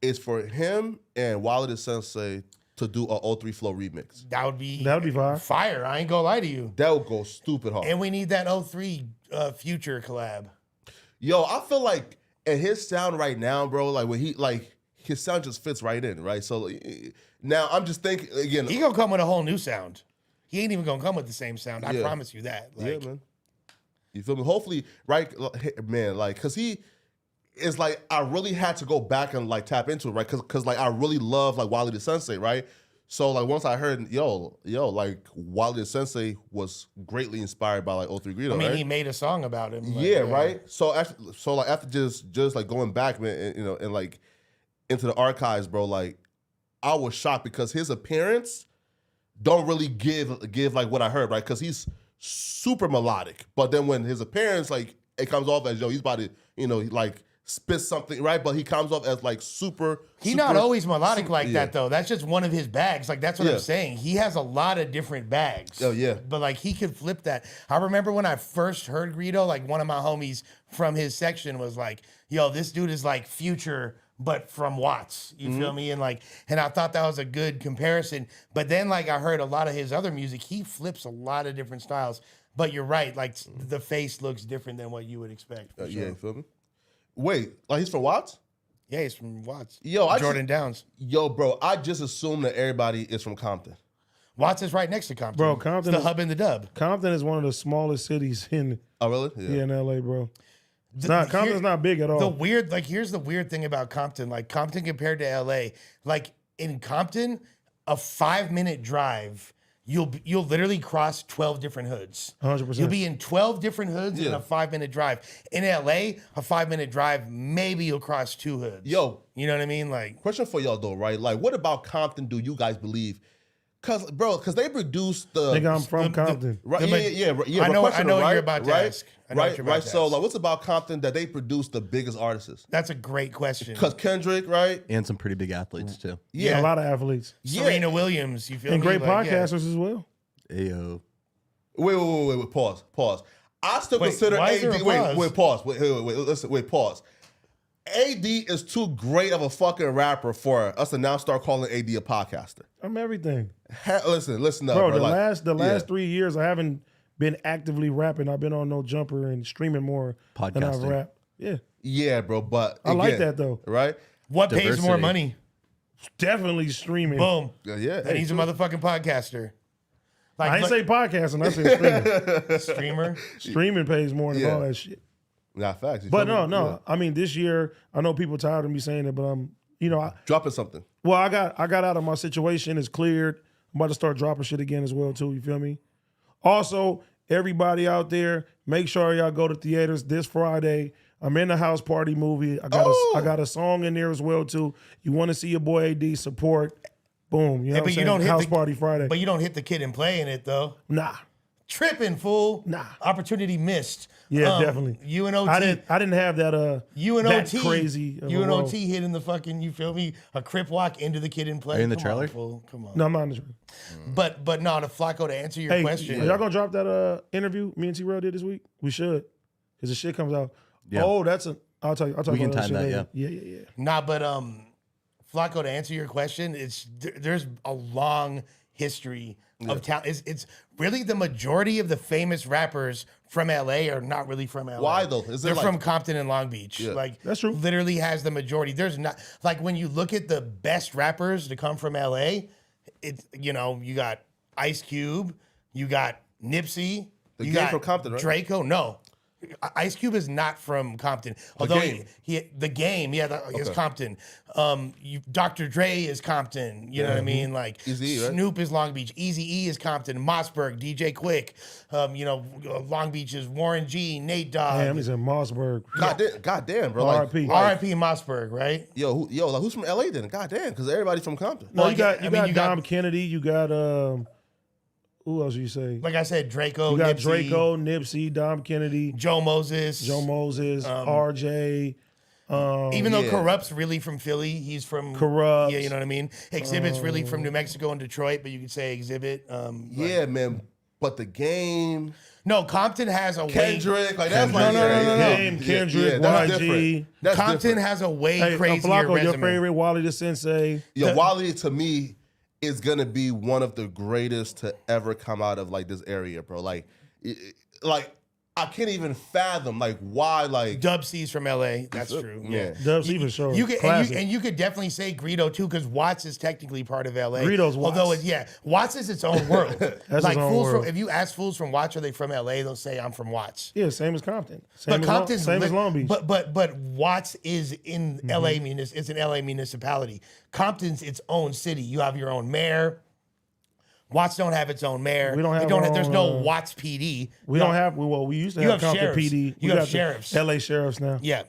Speaker 4: is for him and Walid Sensei to do a 03 Flow remix.
Speaker 3: That would be
Speaker 2: fire.
Speaker 3: I ain't gonna lie to you.
Speaker 4: That would go stupid hard.
Speaker 3: And we need that 03 Future collab.
Speaker 4: Yo, I feel like and his sound right now, bro, like when his sound just fits right in, right? So now I'm just thinking again.
Speaker 3: He gonna come with a whole new sound. He ain't even gonna come with the same sound. I
Speaker 4: Yeah.
Speaker 3: promise you that.
Speaker 4: Yeah, man. You feel me? Hopefully, right, man, like, cause he is like, I really had to go back and like tap into it, right? Cause like I really love like Wally the Sensei, right? So like once I heard, like Wally the Sensei was greatly inspired by like 03 Greedo.
Speaker 3: I mean,
Speaker 4: right?
Speaker 3: he made a song about him. Like,
Speaker 4: Yeah, right. So after just like going back, man, and like into the archives, bro, like I was shocked because his appearance don't really give like what I heard, right? Because he's super melodic, but then when his appearance, like it comes off as he's about to, like spit something, right? But he comes off as like super.
Speaker 3: He's not always melodic like that though. That's just one of his bags. Like that's what
Speaker 4: Yeah.
Speaker 3: I'm saying. He has a lot of different bags.
Speaker 4: Oh yeah.
Speaker 3: But like he could flip that. I remember when I first heard Greedo, like one of my homies from his section was like, "Yo, this dude is like Future, but from Watts." You feel me? And I thought that was a good comparison. But then like I heard a lot of his other music. He flips a lot of different styles. But you're right. Like the face looks different than what you would expect. For sure.
Speaker 4: Yeah, you feel me? Wait, like he's from Watts?
Speaker 3: Yeah, he's from Watts.
Speaker 4: Jordan
Speaker 3: Downs.
Speaker 4: Yo, bro, I just assume that everybody is from Compton.
Speaker 3: Watts is right next to Compton.
Speaker 2: Bro, Compton
Speaker 3: it's the hub and the dub.
Speaker 2: Compton is one of the smallest cities in
Speaker 4: Oh, really?
Speaker 2: in LA, bro. Compton's not big at all.
Speaker 3: The weird, like, here's the weird thing about Compton. Like, Compton compared to LA, like, in Compton, a 5-minute drive, you'll literally cross 12 different hoods.
Speaker 2: 100%.
Speaker 3: You'll be in 12 different hoods in a 5-minute drive. In LA, a 5-minute drive, maybe you'll cross 2 hoods.
Speaker 4: Yo.
Speaker 3: You know what I mean? Like,
Speaker 4: Question for y'all though, right? Like, what about Compton do you guys believe? Cause they produced the
Speaker 2: Nigga, I'm from Compton.
Speaker 4: right?
Speaker 3: I
Speaker 4: but
Speaker 3: know
Speaker 4: question,
Speaker 3: what
Speaker 4: right?
Speaker 3: you're about to
Speaker 4: right?
Speaker 3: ask. I know what
Speaker 4: Right,
Speaker 3: you're about
Speaker 4: right.
Speaker 3: to
Speaker 4: So,
Speaker 3: ask.
Speaker 4: like, what's about Compton that they produced the biggest artists?
Speaker 3: That's a great question.
Speaker 4: Cause Kendrick, right?
Speaker 1: And some pretty big athletes too.
Speaker 2: Yeah, a lot of athletes.
Speaker 3: Serena Williams, you feel
Speaker 2: And
Speaker 3: me?
Speaker 2: great
Speaker 3: Like, yeah.
Speaker 2: podcasters as well.
Speaker 1: Ayo.
Speaker 4: Wait. Pause. I still
Speaker 3: Wait,
Speaker 4: consider
Speaker 3: why is there a
Speaker 4: AD.
Speaker 3: pause?
Speaker 4: Wait. Listen. Wait. Pause. AD is too great of a fucking rapper for us to now start calling AD a podcaster.
Speaker 2: I'm everything.
Speaker 4: Listen up,
Speaker 2: Bro,
Speaker 4: bro.
Speaker 2: the last 3 years, I haven't been actively rapping. I've been on No Jumper and streaming more than I've
Speaker 1: Podcasting.
Speaker 2: rapped. Yeah.
Speaker 4: Yeah, bro. But
Speaker 2: I like
Speaker 4: again,
Speaker 2: that, though.
Speaker 4: right?
Speaker 3: What pays more
Speaker 1: Diversity.
Speaker 3: money?
Speaker 2: Definitely streaming.
Speaker 3: Boom.
Speaker 4: Yeah.
Speaker 3: And he's a motherfucking podcaster. Like,
Speaker 2: I ain't say podcasting. I said streaming.
Speaker 3: streamer.
Speaker 2: Streaming pays more than
Speaker 4: Yeah.
Speaker 2: all that shit.
Speaker 4: Nah, facts. You
Speaker 2: But
Speaker 4: feel me?
Speaker 2: no.
Speaker 4: Yeah.
Speaker 2: I mean, this year, I know people tired of me saying it, but
Speaker 4: Dropping something.
Speaker 2: I got out of my situation. It's cleared. I'm about to start dropping shit again as well too. You feel me? Also, everybody out there, make sure y'all go to theaters this Friday. I'm in the House Party movie. I got a song in there as well too. You want to see your boy AD support? Boom. You know what I'm
Speaker 3: but you
Speaker 2: saying?
Speaker 3: don't hit
Speaker 2: House
Speaker 3: the-
Speaker 2: Party Friday.
Speaker 3: But you don't hit the kid and play in it, though.
Speaker 2: Nah.
Speaker 3: Tripping, fool.
Speaker 2: Nah.
Speaker 3: Opportunity missed.
Speaker 2: Yeah, definitely.
Speaker 3: UNOT.
Speaker 2: I didn't have that
Speaker 3: UNOT.
Speaker 2: that crazy. of a
Speaker 3: UNOT
Speaker 2: role.
Speaker 3: hitting the fucking, you feel me? A crip walk into the kid and play.
Speaker 1: Are you in the
Speaker 3: Come
Speaker 1: trailer?
Speaker 3: On, fool. Come on.
Speaker 2: No, I'm not in the trailer.
Speaker 3: But no, to Flacco, to answer your
Speaker 2: Hey,
Speaker 3: question.
Speaker 2: are y'all gonna drop that interview me and T-Rail did this week? We should, because the shit comes out.
Speaker 1: Yeah.
Speaker 2: Oh, I'll tell you. I'll talk
Speaker 1: We
Speaker 2: about
Speaker 1: can
Speaker 2: that shit
Speaker 1: time that,
Speaker 2: later. Yeah.
Speaker 3: Nah, but Flacco, to answer your question, there's a long history of talent. It's really the majority of the famous rappers from LA are not really from LA.
Speaker 4: Why, though? Is it
Speaker 3: They're
Speaker 4: like-
Speaker 3: from Compton and Long Beach.
Speaker 4: Yeah.
Speaker 3: Like,
Speaker 2: That's true.
Speaker 3: Literally has the majority. There's not, like, when you look at the best rappers to come from LA, it's, you got Ice Cube, you got Nipsey,
Speaker 4: The
Speaker 3: you
Speaker 4: Game
Speaker 3: got
Speaker 4: from Compton, right?
Speaker 3: Draco. No. Ice Cube is not from Compton. Although
Speaker 4: Game.
Speaker 3: the game, is Compton. Dr. Dre is Compton. You know what I mean? Like
Speaker 4: Eazy-E, right?
Speaker 3: Snoop is Long Beach. Eazy-E is Compton. Mossberg, DJ Quick. Long Beach is Warren G, Nate Dogg.
Speaker 2: Damn, he's in Mossberg.
Speaker 4: God damn, bro. Like,
Speaker 2: R.I.P.
Speaker 3: R.I.P. Mossberg, right?
Speaker 4: like, who's from LA then? God damn, because everybody's from Compton.
Speaker 2: No,
Speaker 3: Well,
Speaker 2: you got
Speaker 3: I mean, you got-
Speaker 2: Dom Kennedy. You got who else you say?
Speaker 3: Like I said, Draco,
Speaker 2: You got
Speaker 3: Nipsey,
Speaker 2: Draco, Nipsey, Dom Kennedy,
Speaker 3: Joe Moses.
Speaker 2: RJ.
Speaker 3: Even though Corrupt's really from Philly, he's from
Speaker 2: Corrupt.
Speaker 3: Yeah, you know what I mean. Exhibit's really from New Mexico and Detroit, but you could say Exhibit.
Speaker 4: Yeah, man. But the game,
Speaker 3: No, Compton has a way.
Speaker 4: Kendrick, like that's
Speaker 1: Kendrick.
Speaker 4: like
Speaker 3: No.
Speaker 2: Game, Kendrick,
Speaker 4: that's
Speaker 2: YG.
Speaker 4: different. That's
Speaker 3: Compton
Speaker 4: different.
Speaker 3: has a way
Speaker 2: Hey,
Speaker 3: crazier
Speaker 2: Flacco,
Speaker 3: resume.
Speaker 2: your favorite Wally the Sensei.
Speaker 4: Yo, Wally to me is gonna be one of the greatest to ever come out of like this area, bro. Like I can't even fathom like why like
Speaker 3: Dub C's from LA. That's true. Yeah.
Speaker 2: Dubs even sure.
Speaker 3: You could
Speaker 2: Classic.
Speaker 3: and you could definitely say Greedo too, because Watts is technically part of LA.
Speaker 2: Greedo's Watts.
Speaker 3: Although Watts is its own world.
Speaker 2: That's
Speaker 3: like
Speaker 2: his own
Speaker 3: fools
Speaker 2: world.
Speaker 3: from, if you ask fools from Watts, are they from LA? They'll say I'm from Watts.
Speaker 2: Yeah, same as Compton. Same
Speaker 3: But
Speaker 2: as
Speaker 3: Compton's
Speaker 2: same as Long Beach.
Speaker 3: But Watts is in
Speaker 2: Mm-hmm.
Speaker 3: LA. It's an LA municipality. Compton's its own city. You have your own mayor. Watts don't have its own mayor.
Speaker 2: We don't have
Speaker 3: They
Speaker 2: our
Speaker 3: There's
Speaker 2: own,
Speaker 3: no Watts PD.
Speaker 2: we don't have. We used to
Speaker 3: You
Speaker 2: have
Speaker 3: have
Speaker 2: Compton
Speaker 3: sheriffs.
Speaker 2: PD.
Speaker 3: You
Speaker 2: We
Speaker 3: have
Speaker 2: got the
Speaker 3: sheriffs.
Speaker 2: LA sheriffs now.
Speaker 3: Yeah.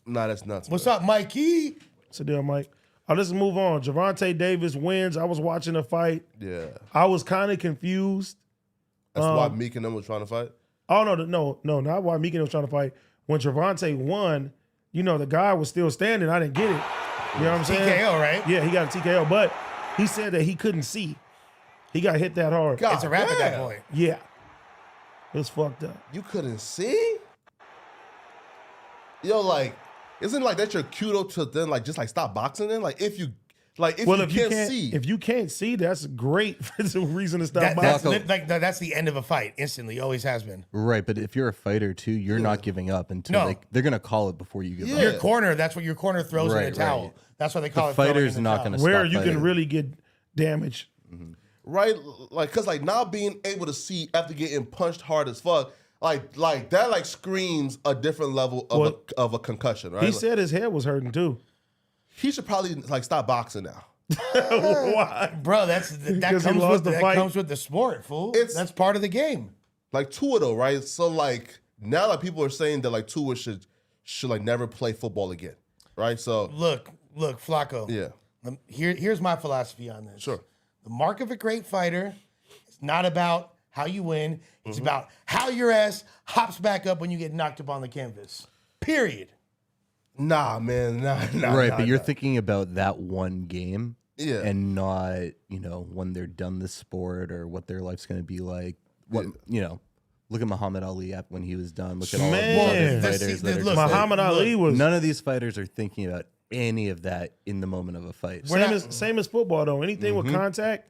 Speaker 4: nah, that's nuts.
Speaker 3: What's
Speaker 4: bro.
Speaker 3: up, Mikey?
Speaker 2: So deal, Mike. Let's move on. Javante Davis wins. I was watching the fight.
Speaker 4: Yeah,
Speaker 2: I was kind of confused.
Speaker 4: that's why Meek and them was trying to fight.
Speaker 2: Oh no, not why Meek was trying to fight. When Javante won, the guy was still standing. I didn't get it. You know what I'm saying?
Speaker 3: TKO, right?
Speaker 2: Yeah, he got a TKO, but he said that he couldn't see. He got hit that hard.
Speaker 4: God
Speaker 3: It's a wrap at that
Speaker 4: damn.
Speaker 3: point.
Speaker 2: Yeah, it was fucked up.
Speaker 4: You couldn't see? Yo, like, isn't like that's your kudo to then like just like stop boxing then? Like if you can't see.
Speaker 2: if you can't see, that's great. It's a reason to stop
Speaker 3: That's
Speaker 2: boxing.
Speaker 3: that's the end of a fight instantly. Always has been.
Speaker 1: Right, but if you're a fighter too, you're not giving up until
Speaker 3: No.
Speaker 1: they're gonna call it before you give
Speaker 4: Yeah.
Speaker 1: up.
Speaker 3: Your corner. That's what your corner throws in
Speaker 1: Right,
Speaker 3: the towel.
Speaker 1: right.
Speaker 3: That's why they call
Speaker 1: The
Speaker 3: it. throwing
Speaker 1: fighter's
Speaker 3: in the
Speaker 1: not
Speaker 3: towel.
Speaker 1: gonna
Speaker 2: Where
Speaker 1: stop
Speaker 2: you can
Speaker 1: fighting.
Speaker 2: really get damage.
Speaker 4: Right? Like, cause like now being able to see after getting punched hard as fuck, Like that like screams a different level of a concussion, right?
Speaker 2: He said his head was hurting too.
Speaker 4: He should probably like stop boxing now.
Speaker 2: Why?
Speaker 3: Bro, that comes with the sport, fool. That's part of the game.
Speaker 4: Like Tua though, right? So like now that people are saying that like Tua should like never play football again, right? So
Speaker 3: look, Flacco.
Speaker 4: Yeah.
Speaker 3: Here's my philosophy on this.
Speaker 4: Sure.
Speaker 3: The mark of a great fighter is not about how you win. It's about how your ass hops back up when you get knocked up on the canvas. Period.
Speaker 4: Nah, man, nah.
Speaker 1: Right,
Speaker 4: nah,
Speaker 1: but you're
Speaker 4: nah.
Speaker 1: thinking about that one game,
Speaker 4: Yeah.
Speaker 1: and not when they're done the sport or what their life's going to be like. What look at Muhammad Ali when he was done. Look at all of these
Speaker 2: Man.
Speaker 1: other fighters that are
Speaker 3: Look,
Speaker 1: just
Speaker 2: Muhammad Ali was
Speaker 1: none of these fighters are thinking about any of that in the moment of a fight.
Speaker 2: same as football though. Anything with contact,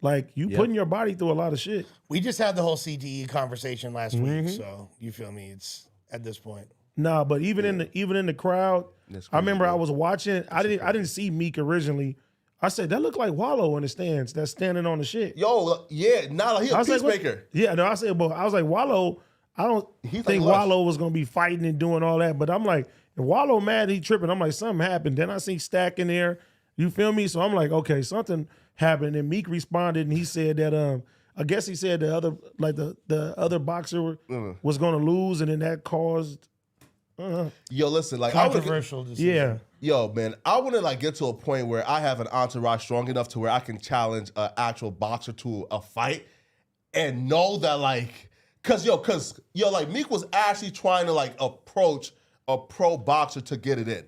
Speaker 2: like you putting your body through a lot of shit.
Speaker 3: We just had the whole CTE conversation last week, so you feel me? It's at this point.
Speaker 2: Nah, but even in the crowd, I remember I was watching. I didn't see Meek originally. I said that looked like Wallow in the stands. That's standing on the shit.
Speaker 4: Yo, yeah, nah, he a
Speaker 2: I was like,
Speaker 4: peacemaker.
Speaker 2: I said, but I was like Wallow. I don't think
Speaker 4: like
Speaker 2: Wallow was gonna be fighting and doing all that. But I'm like, if Wallow mad, he tripping. I'm like, something happened. Then I see Stack in there. You feel me? So I'm like, okay, something happened. And Meek responded and he said that I guess he said the other boxer was gonna lose, and then that caused.
Speaker 4: Yo, listen, like
Speaker 3: Controversial decision.
Speaker 2: Yeah.
Speaker 4: Yo, man, I want to like get to a point where I have an entourage strong enough to where I can challenge an actual boxer to a fight and know that like, cause like Meek was actually trying to like approach a pro boxer to get it in.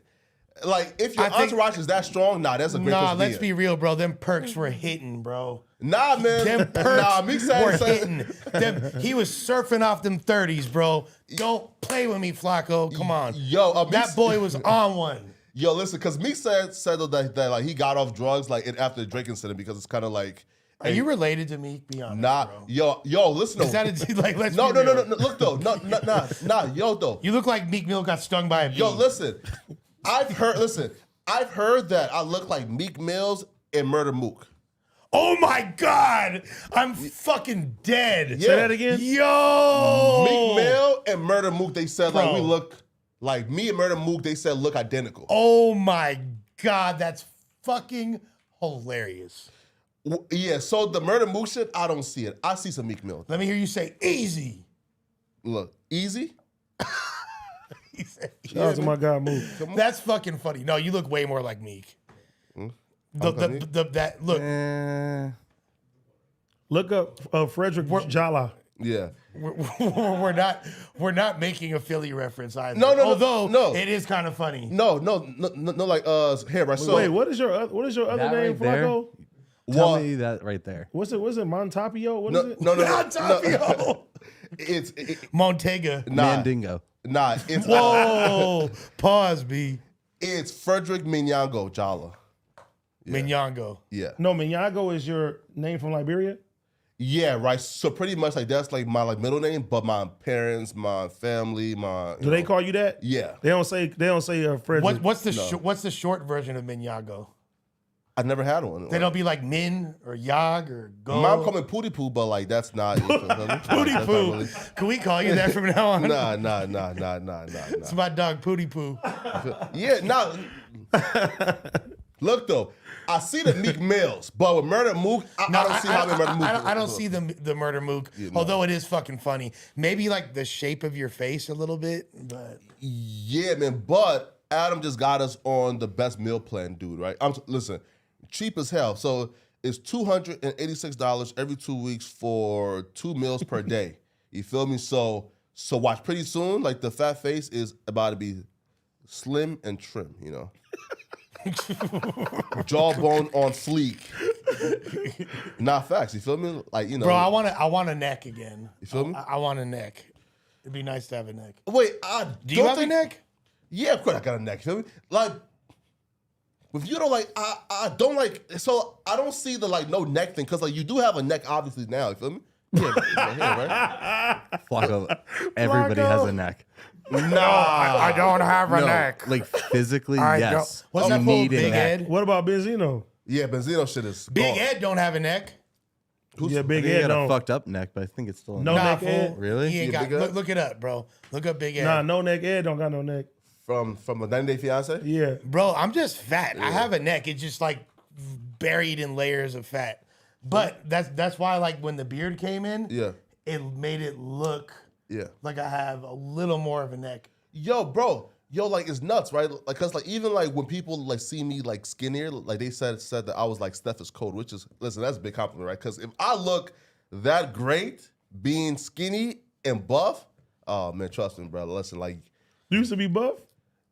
Speaker 4: Like if your entourage is that strong, that's a great place to be
Speaker 3: let's
Speaker 4: in.
Speaker 3: be real, bro. Them perks were hitting, bro.
Speaker 4: Nah, man.
Speaker 3: Them perks
Speaker 4: Meek
Speaker 3: were
Speaker 4: said
Speaker 3: hitting. He was surfing off them 30s, bro. Don't play with me, Flacco. Come on.
Speaker 4: Yo,
Speaker 3: that boy was on one.
Speaker 4: Yo, listen, because Meek said that like he got off drugs like after the Drake incident because it's kind of like.
Speaker 3: Are you related to Meek? Be honest,
Speaker 4: Nah,
Speaker 3: bro.
Speaker 4: yo, listen.
Speaker 3: Is that like? Let's
Speaker 4: no.
Speaker 3: be real.
Speaker 4: Look though, nah, yo though.
Speaker 3: You look like Meek Mill got stung by a bee.
Speaker 4: Yo, listen. I've heard that I look like Meek Mills and Murder Mook.
Speaker 3: Oh my God, I'm fucking dead.
Speaker 2: Say that again.
Speaker 3: Yo,
Speaker 4: Meek Mill and Murder Mook. They said
Speaker 3: Bro.
Speaker 4: like we look like me and Murder Mook. They said look identical.
Speaker 3: Oh my God, that's fucking hilarious.
Speaker 4: Yeah. So the Murder Mook shit, I don't see it. I see some Meek Mill.
Speaker 3: Let me hear you say easy.
Speaker 4: Look, easy.
Speaker 3: He said,
Speaker 2: Shout out to my guy Mook.
Speaker 3: that's fucking funny. No, you look way more like Meek. That look.
Speaker 2: Look up Frederick Jala.
Speaker 4: Yeah.
Speaker 3: We're not making a Philly reference either.
Speaker 4: No,
Speaker 3: Although it is kind of funny.
Speaker 4: No, like here, right? So
Speaker 2: Wait, what is your other
Speaker 1: That
Speaker 2: name,
Speaker 1: right there?
Speaker 2: Flacco?
Speaker 1: Tell me that right there.
Speaker 2: What's it? Montapio? What is it?
Speaker 4: No.
Speaker 3: Tapio.
Speaker 4: It's
Speaker 3: Montega.
Speaker 1: Mandingo.
Speaker 4: Nah, it's
Speaker 3: Whoa. Pause, B.
Speaker 4: It's Frederick Minyango Jala.
Speaker 3: Minyango.
Speaker 4: Yeah.
Speaker 2: No, Minyago is your name from Liberia?
Speaker 4: Yeah, right. So pretty much like that's like my like middle name, but my parents, my family,
Speaker 2: Do they call you that?
Speaker 4: Yeah.
Speaker 2: They don't say Frederick.
Speaker 3: What's the short version of Minyago?
Speaker 4: I never had one.
Speaker 3: They don't be like Min or Yag or Go.
Speaker 4: Mom called me Pootie Poo, but like that's not
Speaker 3: Pootie Poo.
Speaker 4: Really.
Speaker 3: Can we call you that from now on?
Speaker 4: Nah.
Speaker 3: It's my dog Pootie Poo.
Speaker 4: Yeah, nah. Look though, I see the Meek Mills, but with Murder Mook, I don't see how Murder Mook.
Speaker 3: I don't see the Murder Mook, although it is fucking funny. Maybe like the shape of your face a little bit, but
Speaker 4: yeah, man. But Adam just got us on the best meal plan, dude. Right? Listen, cheap as hell. So it's $286 every 2 weeks for 2 meals per day. You feel me? So watch. Pretty soon, like the fat face is about to be slim and trim. You know. Jawbone on fleek. Not facts. You feel me? Like
Speaker 3: bro, I want a neck again.
Speaker 4: You feel me?
Speaker 3: I want a neck. It'd be nice to have a neck.
Speaker 4: Wait,
Speaker 3: do you have a neck?
Speaker 4: Yeah, of course I got a neck. You feel me? Like, if you don't like, I don't like. So I don't see the like no neck thing because like you do have a neck obviously now. You feel me? Yeah, right here, right?
Speaker 1: Flacco, everybody has a neck.
Speaker 3: No, I don't have a neck.
Speaker 1: Like physically, yes.
Speaker 3: What's
Speaker 1: You
Speaker 3: that for
Speaker 1: need a
Speaker 3: Big
Speaker 1: neck.
Speaker 3: Ed?
Speaker 2: What about Benzino?
Speaker 4: Yeah, Benzino shit is
Speaker 3: Big
Speaker 4: gone.
Speaker 3: Ed don't have a neck.
Speaker 2: Yeah,
Speaker 1: I
Speaker 2: Big
Speaker 1: think he
Speaker 2: Ed
Speaker 1: got a
Speaker 2: don't.
Speaker 1: fucked up neck, but I think it's still.
Speaker 2: No
Speaker 3: Nah,
Speaker 2: neck
Speaker 3: fool.
Speaker 2: Ed?
Speaker 1: Really?
Speaker 3: He ain't
Speaker 4: Yeah,
Speaker 3: got.
Speaker 4: Big Ed?
Speaker 3: Look it up, bro. Look up Big Ed.
Speaker 2: Nah, no neck Ed don't got no neck.
Speaker 4: From a 90 Day Fiance?
Speaker 2: Yeah.
Speaker 3: Bro, I'm just fat. I have a neck. It's just like buried in layers of fat. But that's why like when the beard came in,
Speaker 4: Yeah.
Speaker 3: it made it look
Speaker 4: Yeah.
Speaker 3: like I have a little more of a neck.
Speaker 4: Yo, bro. Yo, like it's nuts, right? Like, cause like even like when people like see me like skinnier, like they said that I was like Steph is cold, which is listen, that's a big compliment, right? Cause if I look that great being skinny and buff, oh man, trust me, bro. Listen, like
Speaker 2: You used to be buff?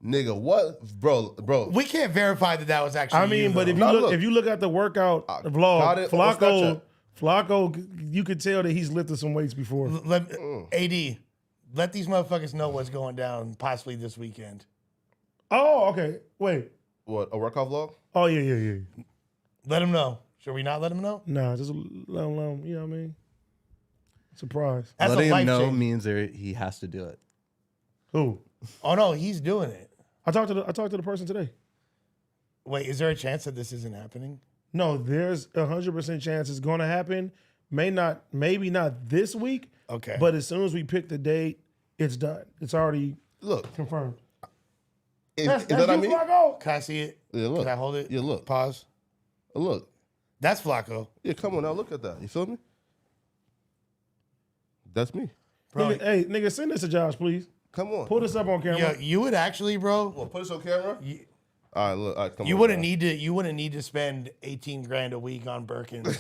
Speaker 4: nigga, what, bro?
Speaker 3: We can't verify that was actually.
Speaker 2: I mean,
Speaker 3: you,
Speaker 2: but
Speaker 3: though.
Speaker 2: if you
Speaker 4: No,
Speaker 2: look,
Speaker 4: look.
Speaker 2: if you look at the workout
Speaker 4: got
Speaker 2: vlog,
Speaker 4: it on Snapchat.
Speaker 2: Flacco, you could tell that he's lifted some weights before.
Speaker 3: AD, let these motherfuckers know what's going down possibly this weekend.
Speaker 2: Oh, okay. Wait.
Speaker 4: What, a workout vlog?
Speaker 2: Oh yeah.
Speaker 3: Let them know. Should we not let them know?
Speaker 2: Nah, just let him, you know what I mean? Surprise.
Speaker 3: That's
Speaker 1: Letting
Speaker 3: a
Speaker 1: him
Speaker 3: life
Speaker 1: know
Speaker 3: change.
Speaker 1: means he has to do it.
Speaker 2: Who?
Speaker 3: Oh no, he's doing it.
Speaker 2: I talked to the person today.
Speaker 3: Wait, is there a chance that this isn't happening?
Speaker 2: No, there's 100% chance it's going to happen. Maybe not this week.
Speaker 3: Okay.
Speaker 2: But as soon as we pick the date, it's done. It's already
Speaker 4: Look,
Speaker 2: confirmed.
Speaker 4: is
Speaker 2: That's
Speaker 4: that I
Speaker 2: you,
Speaker 4: mean?
Speaker 2: Flacco?
Speaker 3: Can I see it?
Speaker 4: Yeah, look.
Speaker 3: Can I hold it?
Speaker 4: Yeah, look.
Speaker 3: Pause.
Speaker 4: Look.
Speaker 3: That's Flacco.
Speaker 4: Yeah, come on now, look at that. You feel me? That's me.
Speaker 3: Bro,
Speaker 2: Nigga, send this to Josh, please.
Speaker 4: Come on.
Speaker 2: Pull this up on camera.
Speaker 3: yeah, you would actually, bro.
Speaker 4: Well, put this on camera. All right, look. All right, come
Speaker 3: You
Speaker 4: on,
Speaker 3: wouldn't
Speaker 4: Josh.
Speaker 3: need to. You wouldn't need to spend 18 grand a week on Birkins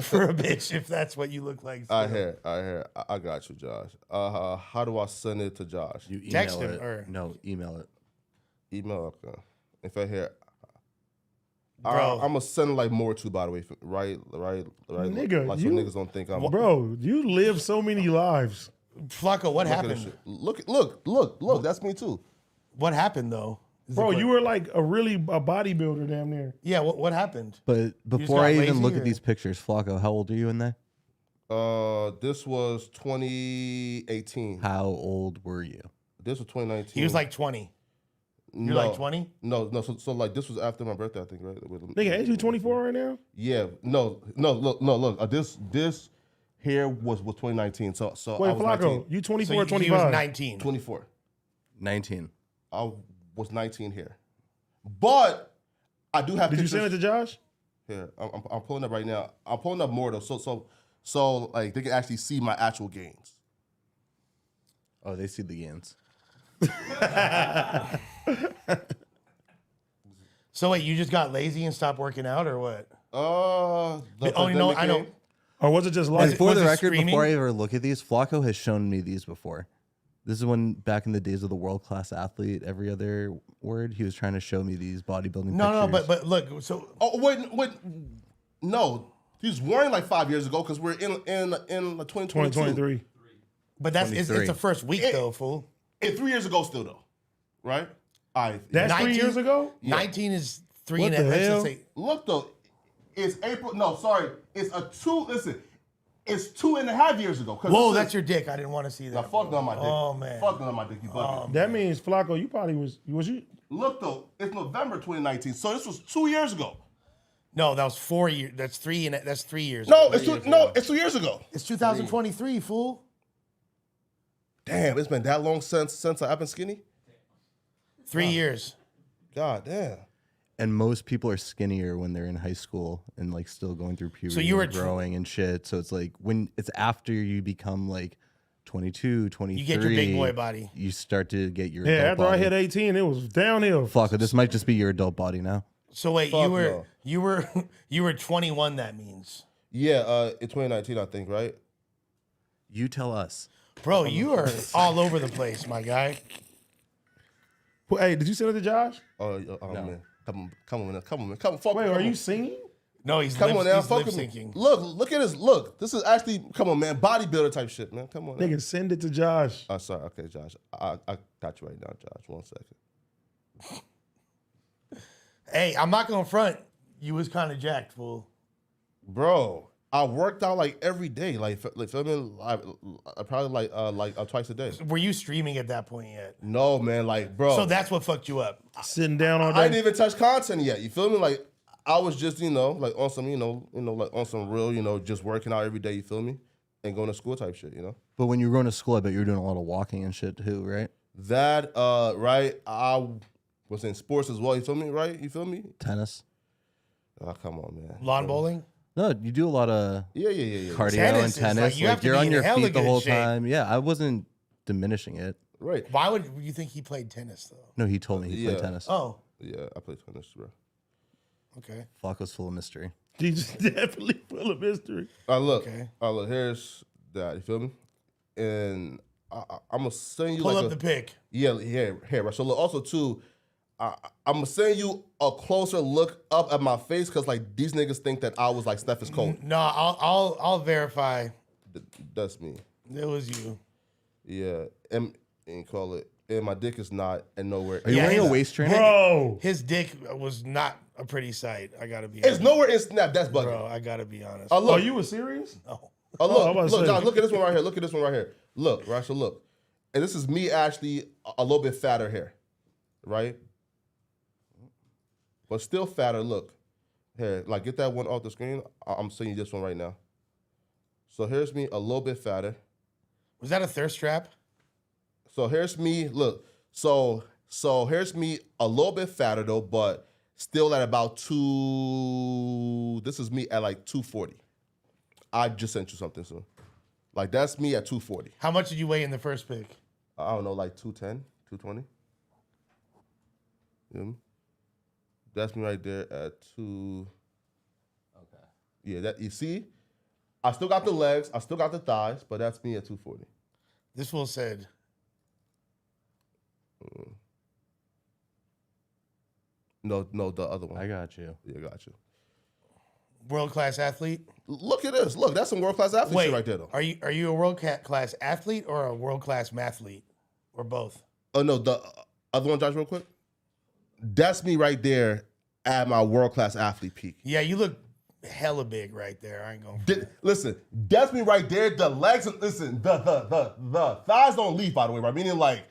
Speaker 3: for a bitch if that's what you look like.
Speaker 4: I
Speaker 3: still.
Speaker 4: hear. I got you, Josh. How do I send it to Josh?
Speaker 1: You email
Speaker 3: Text him
Speaker 1: it.
Speaker 3: or-
Speaker 1: No, email it.
Speaker 4: Email. Okay. If I hear,
Speaker 3: Bro.
Speaker 4: I'm gonna send like more too. By the way, right.
Speaker 2: Nigga,
Speaker 4: like
Speaker 2: you-
Speaker 4: so niggas don't think I'm.
Speaker 2: Bro, you live so many lives.
Speaker 3: Flacco, what
Speaker 4: Look at this
Speaker 3: happened?
Speaker 4: shit. Look. That's me too.
Speaker 3: What happened though? Is
Speaker 2: Bro,
Speaker 3: the
Speaker 2: you were like a bodybuilder damn near.
Speaker 3: Yeah, what happened?
Speaker 1: But
Speaker 3: just
Speaker 1: before
Speaker 3: got
Speaker 1: I even
Speaker 3: lazy,
Speaker 1: look
Speaker 3: or-
Speaker 1: at these pictures, Flacco, how old are you in there?
Speaker 4: This was 2018.
Speaker 1: How old were you?
Speaker 4: This was 2019.
Speaker 3: He was like 20. You're like 20?
Speaker 4: No. So like this was after my birthday, I think, right?
Speaker 2: Nigga, ain't you 24 right now?
Speaker 4: Yeah. No. Look. This here was 2019. So
Speaker 2: Wait,
Speaker 4: I was
Speaker 2: Flacco,
Speaker 4: 19.
Speaker 2: you
Speaker 3: So
Speaker 2: 24
Speaker 3: he
Speaker 2: or
Speaker 3: was
Speaker 2: 25?
Speaker 3: 19.
Speaker 4: 24.
Speaker 1: 19.
Speaker 4: I was 19 here, but I do have.
Speaker 2: Did you
Speaker 4: pictures.
Speaker 2: send it to Josh?
Speaker 4: Here, I'm pulling up right now. I'm pulling up more though, so like they can actually see my actual gains.
Speaker 1: Oh, they see the gains.
Speaker 3: So wait, you just got lazy and stopped working out or what?
Speaker 4: The
Speaker 3: Oh, you know,
Speaker 4: pandemic
Speaker 3: I know.
Speaker 4: came.
Speaker 2: Or was it just like
Speaker 1: For
Speaker 3: was
Speaker 1: the
Speaker 3: it
Speaker 1: record,
Speaker 3: streaming?
Speaker 1: before I ever look at these, Flacco has shown me these before. This is when back in the days of the world class athlete, every other word, he was trying to show me these bodybuilding
Speaker 3: No,
Speaker 1: pictures.
Speaker 3: but look, so
Speaker 4: Oh wait, no. He was warning like 5 years ago because we're in 2022.
Speaker 2: 2023?
Speaker 3: but that's it's
Speaker 1: 23.
Speaker 3: the first week though, fool.
Speaker 4: And 3 years ago still though, right? All right.
Speaker 2: That's 3
Speaker 3: 19
Speaker 2: years ago?
Speaker 3: 19 is three
Speaker 2: What
Speaker 3: and a
Speaker 2: the
Speaker 3: let's just
Speaker 2: hell?
Speaker 3: say
Speaker 4: Look though, it's April. No, sorry, it's a two. Listen, it's 2.5 years ago.
Speaker 3: whoa, that's your dick. I didn't want to see that.
Speaker 4: Now fuck on my dick.
Speaker 3: Oh man.
Speaker 4: Fuck on my dick. You bugging.
Speaker 2: That means Flacco, you probably was you?
Speaker 4: Look though, it's November 2019, so this was 2 years ago.
Speaker 3: No, that was 4 years. That's 3 and that's 3 years.
Speaker 4: No,
Speaker 3: ago.
Speaker 4: it's 2 years ago.
Speaker 3: It's 2023, fool.
Speaker 4: Damn, it's been that long since I've been skinny.
Speaker 3: 3 years.
Speaker 4: God damn.
Speaker 1: And most people are skinnier when they're in high school and like still going through puberty
Speaker 3: you were
Speaker 1: and growing and shit. So it's like when it's after you become like 22, 23.
Speaker 3: You get your big boy body.
Speaker 1: You start to get your
Speaker 2: Yeah,
Speaker 1: adult
Speaker 2: after I
Speaker 1: body.
Speaker 2: hit 18, it was downhill.
Speaker 1: Flacco, this might just be your adult body now.
Speaker 3: So wait,
Speaker 4: Fuck
Speaker 3: you were 21. That means,
Speaker 4: Yeah, in 2019, I think, right?
Speaker 1: You tell us.
Speaker 3: bro, you are all over the place, my guy.
Speaker 2: Hey, did you send it to Josh?
Speaker 4: Oh man, come on, man. Fuck,
Speaker 2: Wait,
Speaker 4: come
Speaker 2: are
Speaker 4: on.
Speaker 2: you singing?
Speaker 3: No, he's
Speaker 4: Come on now,
Speaker 3: he's
Speaker 4: fuck
Speaker 3: lip
Speaker 4: with me.
Speaker 3: syncing.
Speaker 4: Look at this. Look, this is actually, come on, man, bodybuilder type shit, man. Come on. Now.
Speaker 2: Nigga, send it to Josh.
Speaker 4: Oh, sorry. Okay, Josh. I got you right now, Josh. 1 second.
Speaker 3: Hey, I'm not gonna front. You was kind of jacked, fool.
Speaker 4: Bro, I worked out like every day, like feel me? I probably like twice a day.
Speaker 3: Were you streaming at that point yet?
Speaker 4: No, man, like bro.
Speaker 3: So that's what fucked you up.
Speaker 2: Sitting down all
Speaker 4: I didn't
Speaker 2: day.
Speaker 4: even touch content yet. You feel me? Like I was just, like on some, like on some real, just working out every day, you feel me? And going to school type shit,
Speaker 1: But when you were going to school, I bet you were doing a lot of walking and shit too, right?
Speaker 4: That, right, I was in sports as well, you feel me, right? You feel me?
Speaker 1: Tennis.
Speaker 4: Oh, come on, man.
Speaker 3: Lawn bowling?
Speaker 1: No, you do a lot of
Speaker 4: Yeah.
Speaker 1: cardio
Speaker 3: Tennis
Speaker 1: and
Speaker 3: is
Speaker 1: tennis.
Speaker 3: like, you have to
Speaker 1: you're
Speaker 3: be
Speaker 1: on
Speaker 3: in
Speaker 1: your
Speaker 3: hella
Speaker 1: feet the
Speaker 3: good
Speaker 1: whole
Speaker 3: shape.
Speaker 1: time. Yeah, I wasn't diminishing it.
Speaker 4: Right.
Speaker 3: Why would you think he played tennis though?
Speaker 1: No, he told me he played
Speaker 4: Yeah.
Speaker 1: tennis.
Speaker 3: Oh,
Speaker 4: Yeah, I play tennis, bro.
Speaker 3: okay.
Speaker 1: Flacco's full of mystery.
Speaker 2: He's definitely full of mystery.
Speaker 4: Look,
Speaker 3: Okay.
Speaker 4: look, here's that, you feel me? And I'm going to send you
Speaker 3: Pull
Speaker 4: like
Speaker 3: up the pic.
Speaker 4: Yeah, here, right. So look, also too, I'm gonna send you a closer look up at my face because like these niggas think that I was like Steph is cold.
Speaker 3: No, I'll verify.
Speaker 4: That's me.
Speaker 3: It was you.
Speaker 4: Yeah, and call it. And my dick is not and nowhere.
Speaker 1: Are you
Speaker 3: Yeah,
Speaker 1: wearing a
Speaker 3: he's-
Speaker 1: waist trainer?
Speaker 2: Bro.
Speaker 3: His dick was not a pretty sight. I gotta be.
Speaker 4: It's
Speaker 3: honest.
Speaker 4: nowhere in Snap. That's bugging.
Speaker 3: Bro, I gotta be honest.
Speaker 4: Oh
Speaker 2: Oh,
Speaker 4: look,
Speaker 2: you were serious?
Speaker 3: No.
Speaker 4: oh
Speaker 2: I'm
Speaker 4: look,
Speaker 2: about to
Speaker 4: look,
Speaker 2: say.
Speaker 4: John, look at this one right here. Look at this one right here. Look, right. So look, and this is me actually a little bit fatter here, right? But still fatter. Look, here, like get that one off the screen. I'm sending you this one right now. So here's me a little bit fatter.
Speaker 3: Was that a thirst trap?
Speaker 4: So here's me. Look, so here's me a little bit fatter though, but still at about two. This is me at like 240. I just sent you something soon. Like that's me at 240.
Speaker 3: How much did you weigh in the first pic?
Speaker 4: I don't know, like 210, 220. You know me? That's me right there at 2. Okay. Yeah, that you see, I still got the legs, I still got the thighs, but that's me at 240.
Speaker 3: This fool said,
Speaker 4: No, the other one.
Speaker 1: I got you.
Speaker 4: Yeah, got you.
Speaker 3: world class athlete.
Speaker 4: Look at this. Look, that's some world class athlete
Speaker 3: Wait,
Speaker 4: shit right there, though.
Speaker 3: are you a world class athlete or a world class mathlete or both?
Speaker 4: Oh no, the other one, Josh, real quick. That's me right there at my world class athlete peak.
Speaker 3: Yeah, you look hella big right there. I ain't gonna.
Speaker 4: Listen, that's me right there. The legs, listen, the thighs don't leave, by the way, right? Meaning like,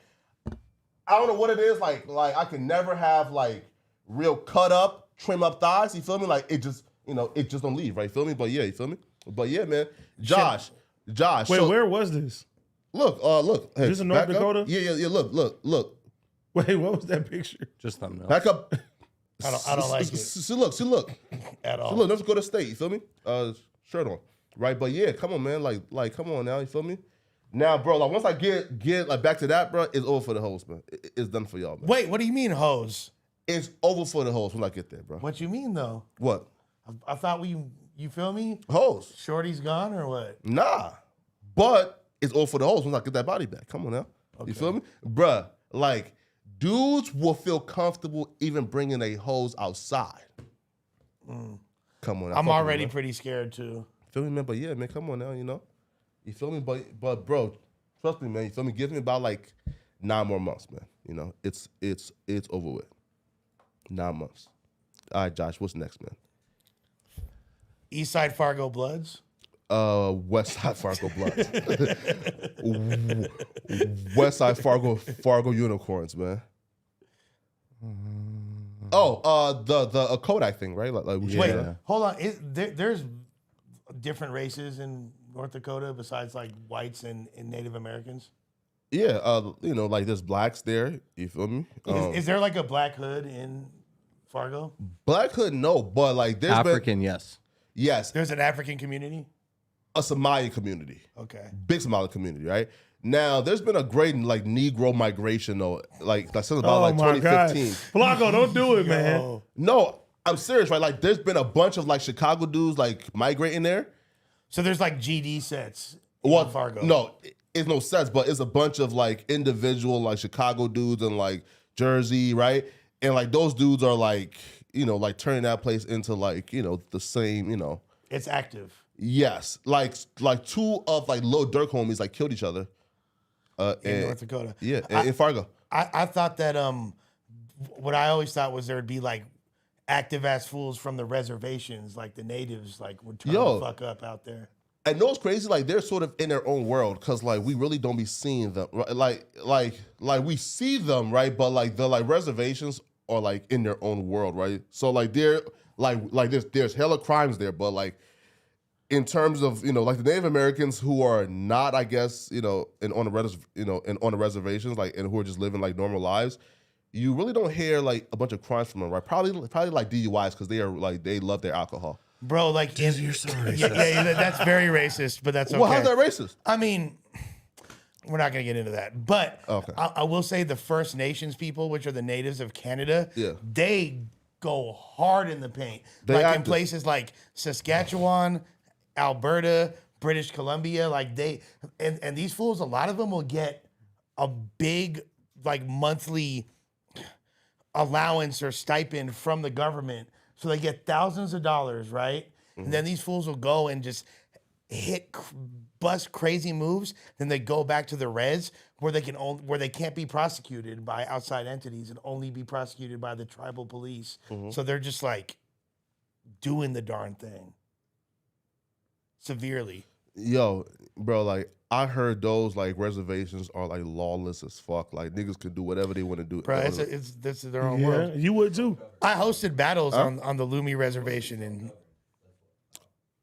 Speaker 4: I don't know what it is. Like I can never have like real cut up, trim up thighs. You feel me? Like it just don't leave, right? You feel me? But yeah, you feel me? But yeah, man. Josh.
Speaker 2: Wait,
Speaker 4: so,
Speaker 2: where was this?
Speaker 4: Look. Hey,
Speaker 2: This in North
Speaker 4: back up.
Speaker 2: Dakota?
Speaker 4: Yeah. Look.
Speaker 2: Wait, what was that picture?
Speaker 1: Just thumbnail.
Speaker 4: Back up.
Speaker 3: I don't like it
Speaker 4: See, look.
Speaker 3: at all.
Speaker 4: So look, North Dakota State, you feel me? Shirt on, right? But yeah, come on, man. Like, come on now, you feel me? Now, bro, like once I get like back to that, bro, it's over for the hoes, man. It's done for y'all, man.
Speaker 3: Wait, what do you mean hose?
Speaker 4: It's over for the hoes when I get there, bro.
Speaker 3: What you mean though?
Speaker 4: What?
Speaker 3: I thought you feel me?
Speaker 4: Hoes?
Speaker 3: Shorty's gone or what?
Speaker 4: Nah. But it's over for the hoes when I get that body back. Come on now. You feel me? Bruh, like, dudes will feel comfortable even bringing a hose outside. Come on now.
Speaker 3: I'm
Speaker 4: Fuck with me,
Speaker 3: already
Speaker 4: man.
Speaker 3: pretty scared too.
Speaker 4: Feel me, man? But yeah, man, come on now, You feel me? But bro, trust me, man. You feel me? Give me about like 9 more months, man. It's over with. 9 months. All right, Josh, what's next, man?
Speaker 3: Eastside Fargo Bloods.
Speaker 4: West Side Fargo Bloods. West Side Fargo Unicorns, man. Oh, the Kodak thing, right? Like we
Speaker 3: Wait,
Speaker 4: should-
Speaker 3: hold on. There's different races in North Dakota besides like whites and Native Americans.
Speaker 4: Yeah, like there's blacks there. You feel me?
Speaker 3: Is there like a black hood in Fargo?
Speaker 4: Black hood, no, but like there's
Speaker 1: African, yes.
Speaker 4: yes,
Speaker 3: There's an African community.
Speaker 4: a Somali community,
Speaker 3: Okay.
Speaker 4: big Somali community, right? Now there's been a great like Negro migration though, like since about like
Speaker 2: my God.
Speaker 4: 2015.
Speaker 2: Flacco, don't do it, man.
Speaker 3: Oh.
Speaker 4: No, I'm serious, right? Like there's been a bunch of like Chicago dudes like migrating there.
Speaker 3: So there's like GD sets in
Speaker 4: Well,
Speaker 3: Fargo.
Speaker 4: no, it's no sense, but it's a bunch of like individual like Chicago dudes and like Jersey, right? And like those dudes are like, like turning that place into like, the same,
Speaker 3: It's active.
Speaker 4: Yes. Like 2 of like Lil Durk homies like killed each other.
Speaker 3: In North Dakota.
Speaker 4: Yeah, in Fargo.
Speaker 3: I thought that what I always thought was there'd be like active ass fools from the reservations, like the natives, like would turn
Speaker 4: Yo.
Speaker 3: the fuck up out there.
Speaker 4: And those crazy, like they're sort of in their own world because like we really don't be seeing them. Right? Like we see them, right? But like the like reservations are like in their own world, right? So like they're Like there's hella crimes there, but like in terms of like the Native Americans who are not, I guess, on the reservations, like, and who are just living like normal lives, you really don't hear like a bunch of crimes from them, right? Probably like DUIs because they love their alcohol.
Speaker 3: Bro, like
Speaker 1: You're so racist.
Speaker 3: yeah, that's very racist, but that's okay.
Speaker 4: Well, how's that racist?
Speaker 3: I mean, we're not gonna get into that, but
Speaker 4: Okay.
Speaker 3: I will say the First Nations people, which are the natives of Canada,
Speaker 4: Yeah.
Speaker 3: they go hard in the paint.
Speaker 4: They
Speaker 3: like in
Speaker 4: active.
Speaker 3: places like Saskatchewan, Alberta, British Columbia, like and these fools, a lot of them will get a big like monthly allowance or stipend from the government. So they get thousands of dollars, right? And then these fools will go and just bust crazy moves. Then they go back to the res where they can't be prosecuted by outside entities and only be prosecuted by the tribal police. So they're just like doing the darn thing severely.
Speaker 4: Yo, bro, like I heard those like reservations are like lawless as fuck. Like niggas can do whatever they want to do.
Speaker 3: Bro, this is their own
Speaker 2: Yeah,
Speaker 3: world.
Speaker 2: you would too.
Speaker 3: I hosted battles on the Lumi reservation, and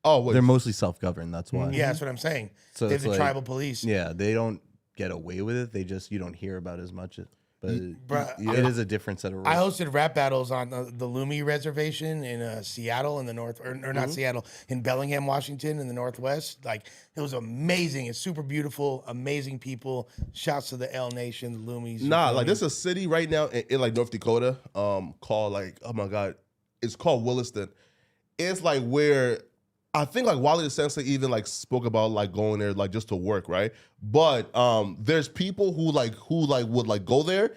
Speaker 4: Oh, wait.
Speaker 1: They're mostly self-governed. That's why.
Speaker 3: yeah, that's what I'm saying.
Speaker 1: So
Speaker 3: They're
Speaker 1: it's
Speaker 3: the
Speaker 1: like-
Speaker 3: tribal police.
Speaker 1: Yeah, they don't get away with it. You don't hear about as much. But
Speaker 3: Bruh,
Speaker 1: it is a different set of rules.
Speaker 3: I hosted rap battles on the Lumi reservation in Seattle in the north, or not Seattle, in Bellingham, Washington, in the northwest. Like it was amazing. It's super beautiful, amazing people. Shouts to the L Nation, the Lumis.
Speaker 4: Nah, like there's a city right now in like North Dakota, called like, oh my God, it's called Williston. It's like where I think like Wally the Sensei even like spoke about like going there like just to work, right? But there's people who would like go there.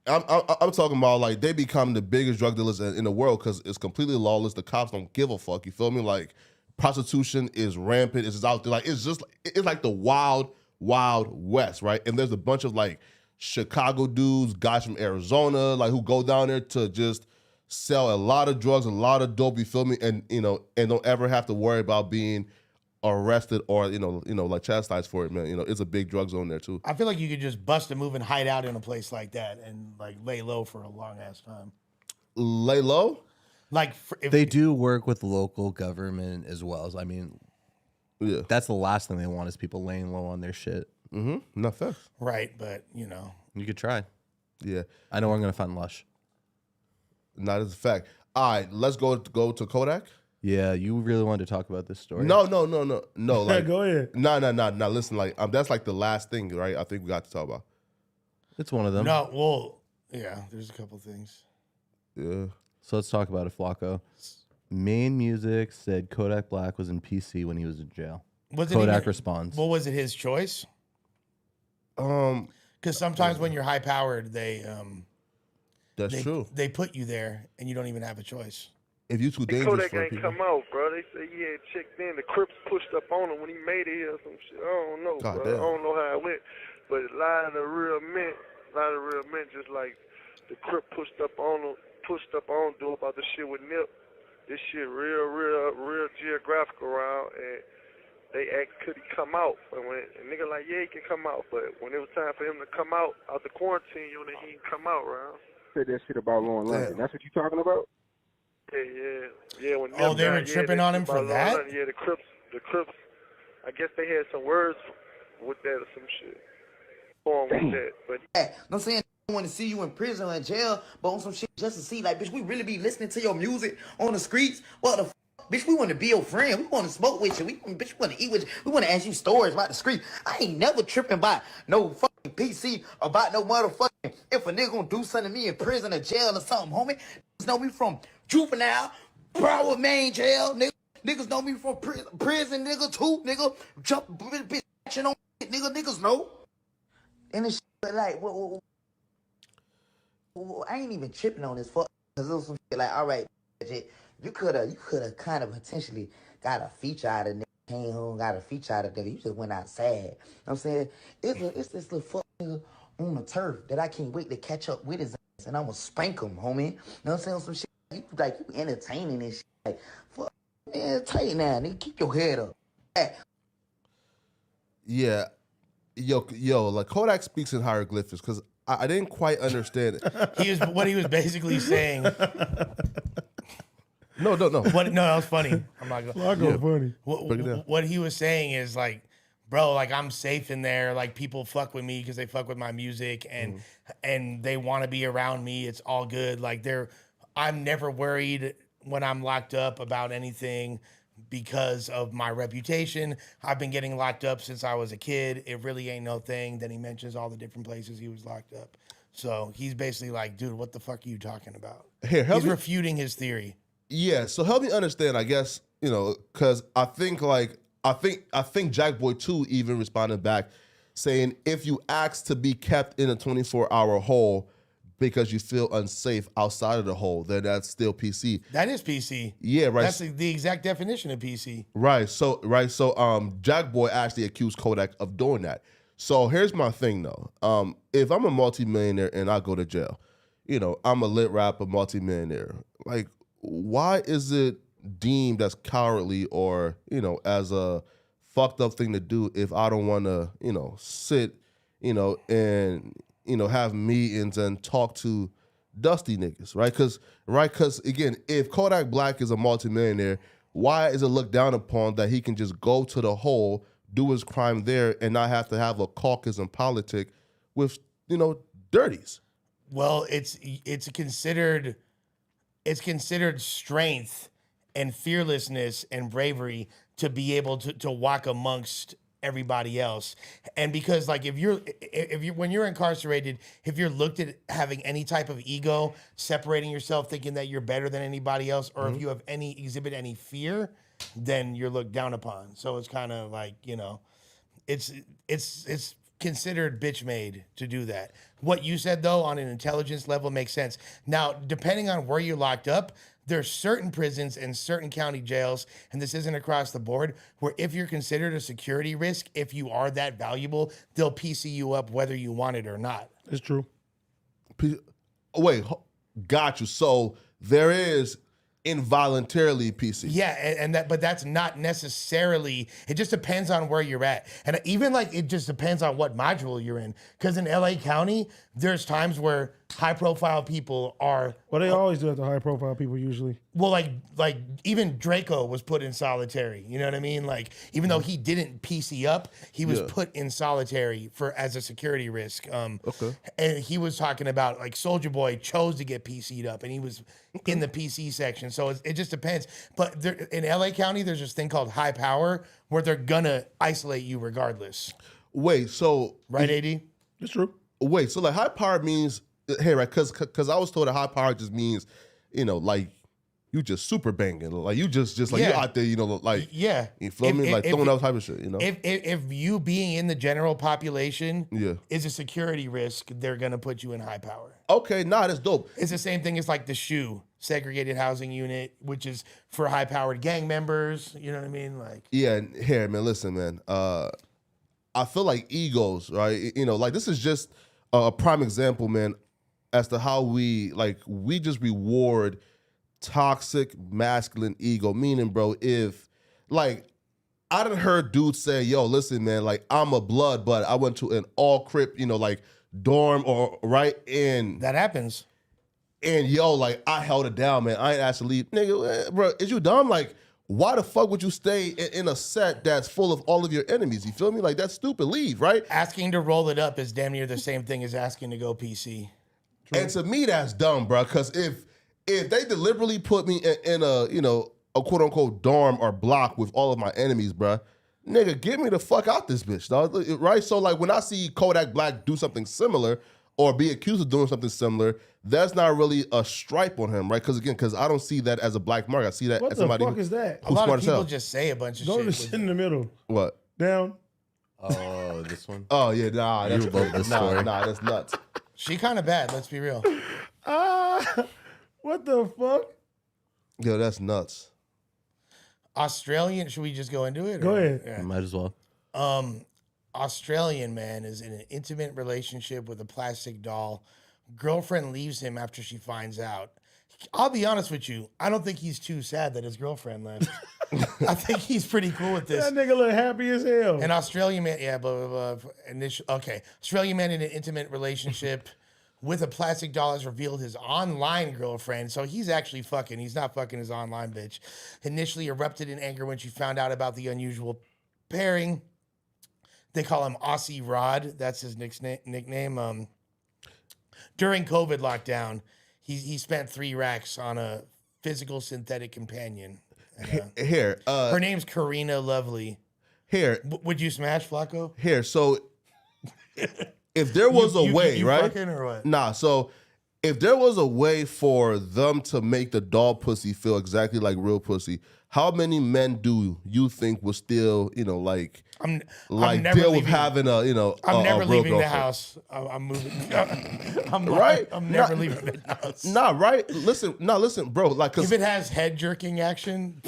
Speaker 4: I'm talking about like they become the biggest drug dealers in the world because it's completely lawless. The cops don't give a fuck. You feel me? Like prostitution is rampant. It's just out there. Like it's like the wild west, right? And there's a bunch of like Chicago dudes, guys from Arizona, like who go down there to just sell a lot of drugs, a lot of dope. You feel me? And and don't ever have to worry about being arrested or like chastised for it, man. It's a big drug zone there too.
Speaker 3: I feel like you could just bust a move and hide out in a place like that and like lay low for a long ass time.
Speaker 4: Lay low?
Speaker 3: Like if
Speaker 1: They do work with local government as well. I mean,
Speaker 4: Yeah.
Speaker 1: that's the last thing they want is people laying low on their shit.
Speaker 4: Mm-hmm. Not facts.
Speaker 3: right, but
Speaker 1: You could try.
Speaker 4: Yeah.
Speaker 1: I know where I'm going to find Lush.
Speaker 4: Not as a fact. All right, let's go to Kodak.
Speaker 1: Yeah, you really wanted to talk about this story.
Speaker 4: No. Like,
Speaker 2: Go ahead.
Speaker 4: No. Listen, like that's like the last thing, right? I think we got to talk about.
Speaker 1: It's one of them.
Speaker 3: no, well, yeah, there's a couple things.
Speaker 4: Yeah.
Speaker 1: So let's talk about it, Flacco. Main Music said Kodak Black was in PC when he was in jail.
Speaker 3: Was it
Speaker 1: Kodak
Speaker 3: even-
Speaker 1: responds.
Speaker 3: Well, was it his choice? Because sometimes when you're high powered,
Speaker 4: That's true.
Speaker 3: They put you there, and you don't even have a choice.
Speaker 4: If you too dangerous
Speaker 9: Kodak
Speaker 4: for
Speaker 9: ain't
Speaker 4: people.
Speaker 9: come out, bro. They say he had checked in. The Crips pushed up on him when he made it here or some shit. I don't know,
Speaker 4: God
Speaker 9: bro.
Speaker 4: damn.
Speaker 9: I don't know how it went. But a lot of the real men, just like the Crip pushed up on dude about the shit with Nip. This shit real geographical around, and they asked could he come out. And when a nigga like, yeah, he can come out. But when it was time for him to come out the quarantine unit, he didn't come out, round.
Speaker 5: Said that shit about Lauren London. That's what you talking about?
Speaker 9: Yeah. When
Speaker 3: Oh,
Speaker 9: Nip
Speaker 3: they were
Speaker 9: died,
Speaker 3: tripping
Speaker 9: they
Speaker 3: on him
Speaker 9: about
Speaker 3: for
Speaker 9: Lil
Speaker 3: that?
Speaker 9: London. Yeah, the Crips. I guess they had some words with that or some shit. With that, but
Speaker 10: I'm saying I want to see you in prison or in jail, but on some shit just to see, like, bitch, we really be listening to your music on the streets. What the fuck? Bitch, we want to be your friend. We want to smoke with you. We want to eat with you. We want to ask you stories about the street. I ain't never tripping by no fucking PC about no motherfucking. If a nigga gonna do something to me in prison or jail or something, homie, niggas know me from juvenile, Broward, Main jail, nigga. Niggas know me from prison, nigga, too, nigga. Jump, bitch, action on shit, nigga. Niggas know. And it's like, well, I ain't even tripping on this fuck. Cause it was some shit like, all right, you could have kind of potentially got a feature out of nigga, came home, got a feature out of nigga. You just went outside. You know what I'm saying? It's this little fuck nigga on the turf that I can't wait to catch up with his ass, and I'm gonna spank him, homie. You know what I'm saying? Some shit you entertaining this shit. Like, fuck, man, tight now, nigga. Keep your head up.
Speaker 4: Yeah. Yo, like Kodak speaks in hieroglyphics because I didn't quite understand it.
Speaker 3: What he was basically saying.
Speaker 4: No.
Speaker 3: What? No, that was funny. I'm not going.
Speaker 2: Flacco funny.
Speaker 4: Break it down.
Speaker 3: What he was saying is like, bro, like I'm safe in there. Like people fuck with me because they fuck with my music and they want to be around me. It's all good. Like I'm never worried when I'm locked up about anything because of my reputation. I've been getting locked up since I was a kid. It really ain't no thing. Then he mentions all the different places he was locked up. So he's basically like, dude, what the fuck are you talking about?
Speaker 4: Here, help
Speaker 3: He's
Speaker 4: me.
Speaker 3: refuting his theory.
Speaker 4: Yeah, so help me understand, I guess, because I think Jack Boy 2 even responded back saying if you ask to be kept in a 24-hour hole because you feel unsafe outside of the hole, then that's still PC.
Speaker 3: That is PC.
Speaker 4: Yeah, right.
Speaker 3: That's the exact definition of PC.
Speaker 4: Right. So Jack Boy actually accused Kodak of doing that. So here's my thing though. If I'm a multimillionaire and I go to jail, I'm a lit rapper, multimillionaire. Like, why is it deemed as cowardly or, as a fucked up thing to do if I don't want to, sit, and, have meetings and talk to dusty niggas, right? Because again, if Kodak Black is a multimillionaire, why is it looked down upon that he can just go to the hole, do his crime there, and not have to have a caucus in politics with, dirties?
Speaker 3: Well, it's considered strength and fearlessness and bravery to be able to walk amongst everybody else. And because like if you're when you're incarcerated, if you're looked at having any type of ego, separating yourself, thinking that you're better than anybody else, or if you have exhibit any fear, then you're looked down upon. So it's kind of like, it's considered bitch made to do that. What you said though on an intelligence level makes sense. Now, depending on where you're locked up, there's certain prisons and certain county jails, and this isn't across the board, where if you're considered a security risk, if you are that valuable, they'll PC you up whether you want it or not.
Speaker 2: It's true.
Speaker 4: Wait, got you. So there is involuntarily PC.
Speaker 3: Yeah, but that's not necessarily. It just depends on where you're at, and even like it just depends on what module you're in. Because in LA County, there's times where high-profile people are.
Speaker 2: Well, they always do it to high-profile people usually.
Speaker 3: Well, like even Draco was put in solitary. You know what I mean? Like even though he didn't PC up, he was put in solitary as a security risk.
Speaker 4: Okay.
Speaker 3: And he was talking about like Soulja Boy chose to get PC'd up, and he was in the PC section. So it just depends. But in LA County, there's this thing called high power where they're gonna isolate you regardless.
Speaker 4: Wait, so
Speaker 3: right, AD?
Speaker 2: It's true.
Speaker 4: Wait, so like high power means right? Because I was told that high power just means, like you just super banging, like you just like you out there, like you feel me, like throwing that type of shit,
Speaker 3: If you being in the general population is a security risk, they're gonna put you in high power.
Speaker 4: Okay, that's dope.
Speaker 3: It's the same thing as like the SHU, segregated housing unit, which is for high powered gang members. You know what I mean? Like
Speaker 4: here, man. Listen, man. I feel like egos, right? Like this is just a prime example, man, as to how we just reward toxic masculine ego. Meaning, bro, if like I done heard dudes say, yo, listen, man, like I'm a blood, but I went to an all crip, like dorm or right, and
Speaker 3: that happens.
Speaker 4: And yo, like I held it down, man. I ain't asked to leave. Nigga, bro, is you dumb? Like, why the fuck would you stay in a set that's full of all of your enemies? You feel me? Like that's stupid. Leave, right?
Speaker 3: Asking to roll it up is damn near the same thing as asking to go PC.
Speaker 4: True. And to me, that's dumb, bro. Because if they deliberately put me in a quote unquote dorm or block with all of my enemies, bro, nigga, get me the fuck out this bitch, dog. Right? So like when I see Kodak Black do something similar or be accused of doing something similar, that's not really a stripe on him, right? Because I don't see that as a black mark. I see that as somebody.
Speaker 2: What the fuck is that?
Speaker 3: A lot of people just say a bunch of shit.
Speaker 2: Go to sit in the middle.
Speaker 4: What?
Speaker 2: Down.
Speaker 1: Oh, this one.
Speaker 4: Oh yeah, nah, that's that's nuts.
Speaker 3: She kind of bad. Let's be real.
Speaker 2: What the fuck?
Speaker 4: Yo, that's nuts.
Speaker 3: Australian. Should we just go into it?
Speaker 2: Go ahead.
Speaker 1: Yeah. Might as well.
Speaker 3: Australian man is in an intimate relationship with a plastic doll. Girlfriend leaves him after she finds out. I'll be honest with you. I don't think he's too sad that his girlfriend left. I think he's pretty cool with this.
Speaker 2: That nigga look happy as hell.
Speaker 3: An Australian man, Australian man in an intimate relationship with a plastic doll has revealed his online girlfriend. So he's actually fucking. He's not fucking his online bitch. Initially erupted in anger when she found out about the unusual pairing. They call him Aussie Rod. That's his nickname. During COVID lockdown, he spent 3 racks on a physical synthetic companion.
Speaker 4: Here,
Speaker 3: her name's Karina Lovely.
Speaker 4: Here,
Speaker 3: would you smash Flacco?
Speaker 4: Here, so if there was a way,
Speaker 3: you
Speaker 4: right?
Speaker 3: Fucking or what?
Speaker 4: Nah, so if there was a way for them to make the doll pussy feel exactly like real pussy, how many men do you think would still, like,
Speaker 3: I'm
Speaker 4: deal with
Speaker 3: leaving.
Speaker 4: having a,
Speaker 3: I'm never
Speaker 4: real
Speaker 3: leaving the
Speaker 4: girlfriend?
Speaker 3: house. I'm moving.
Speaker 4: Right?
Speaker 3: I'm never leaving the house.
Speaker 4: Nah, right? Listen, bro. Like, cause
Speaker 3: if it has head jerking action,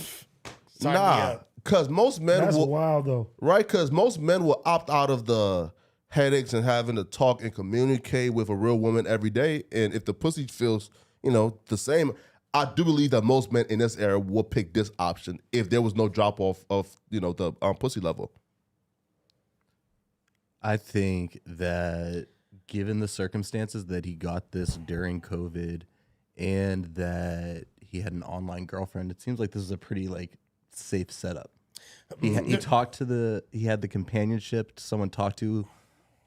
Speaker 3: sign me
Speaker 4: nah,
Speaker 3: up.
Speaker 4: because most men
Speaker 2: That's
Speaker 4: will,
Speaker 2: wild though.
Speaker 4: right? Because most men will opt out of the headaches and having to talk and communicate with a real woman every day. And if the pussy feels, the same, I do believe that most men in this era will pick this option if there was no drop off of, the pussy level.
Speaker 1: I think that given the circumstances that he got this during COVID and that he had an online girlfriend, it seems like this is a pretty safe setup. He had the companionship to someone talk to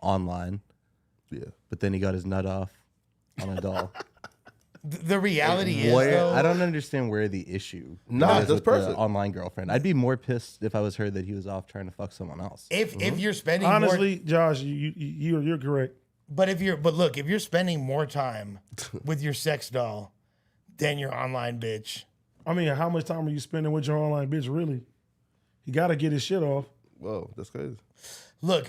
Speaker 1: online.
Speaker 4: Yeah.
Speaker 1: But then he got his nut off on a doll.
Speaker 3: The reality is, though,
Speaker 1: I don't understand where the issue
Speaker 4: Nah,
Speaker 1: is
Speaker 4: this
Speaker 1: with
Speaker 4: person.
Speaker 1: the online girlfriend. I'd be more pissed if I was heard that he was off trying to fuck someone else.
Speaker 3: if you're spending
Speaker 2: Honestly,
Speaker 3: more,
Speaker 2: Josh, you're correct.
Speaker 3: but if you're spending more time with your sex doll than your online bitch,
Speaker 2: I mean, how much time are you spending with your online bitch? Really, you got to get his shit off.
Speaker 4: Whoa, that's crazy.
Speaker 3: look.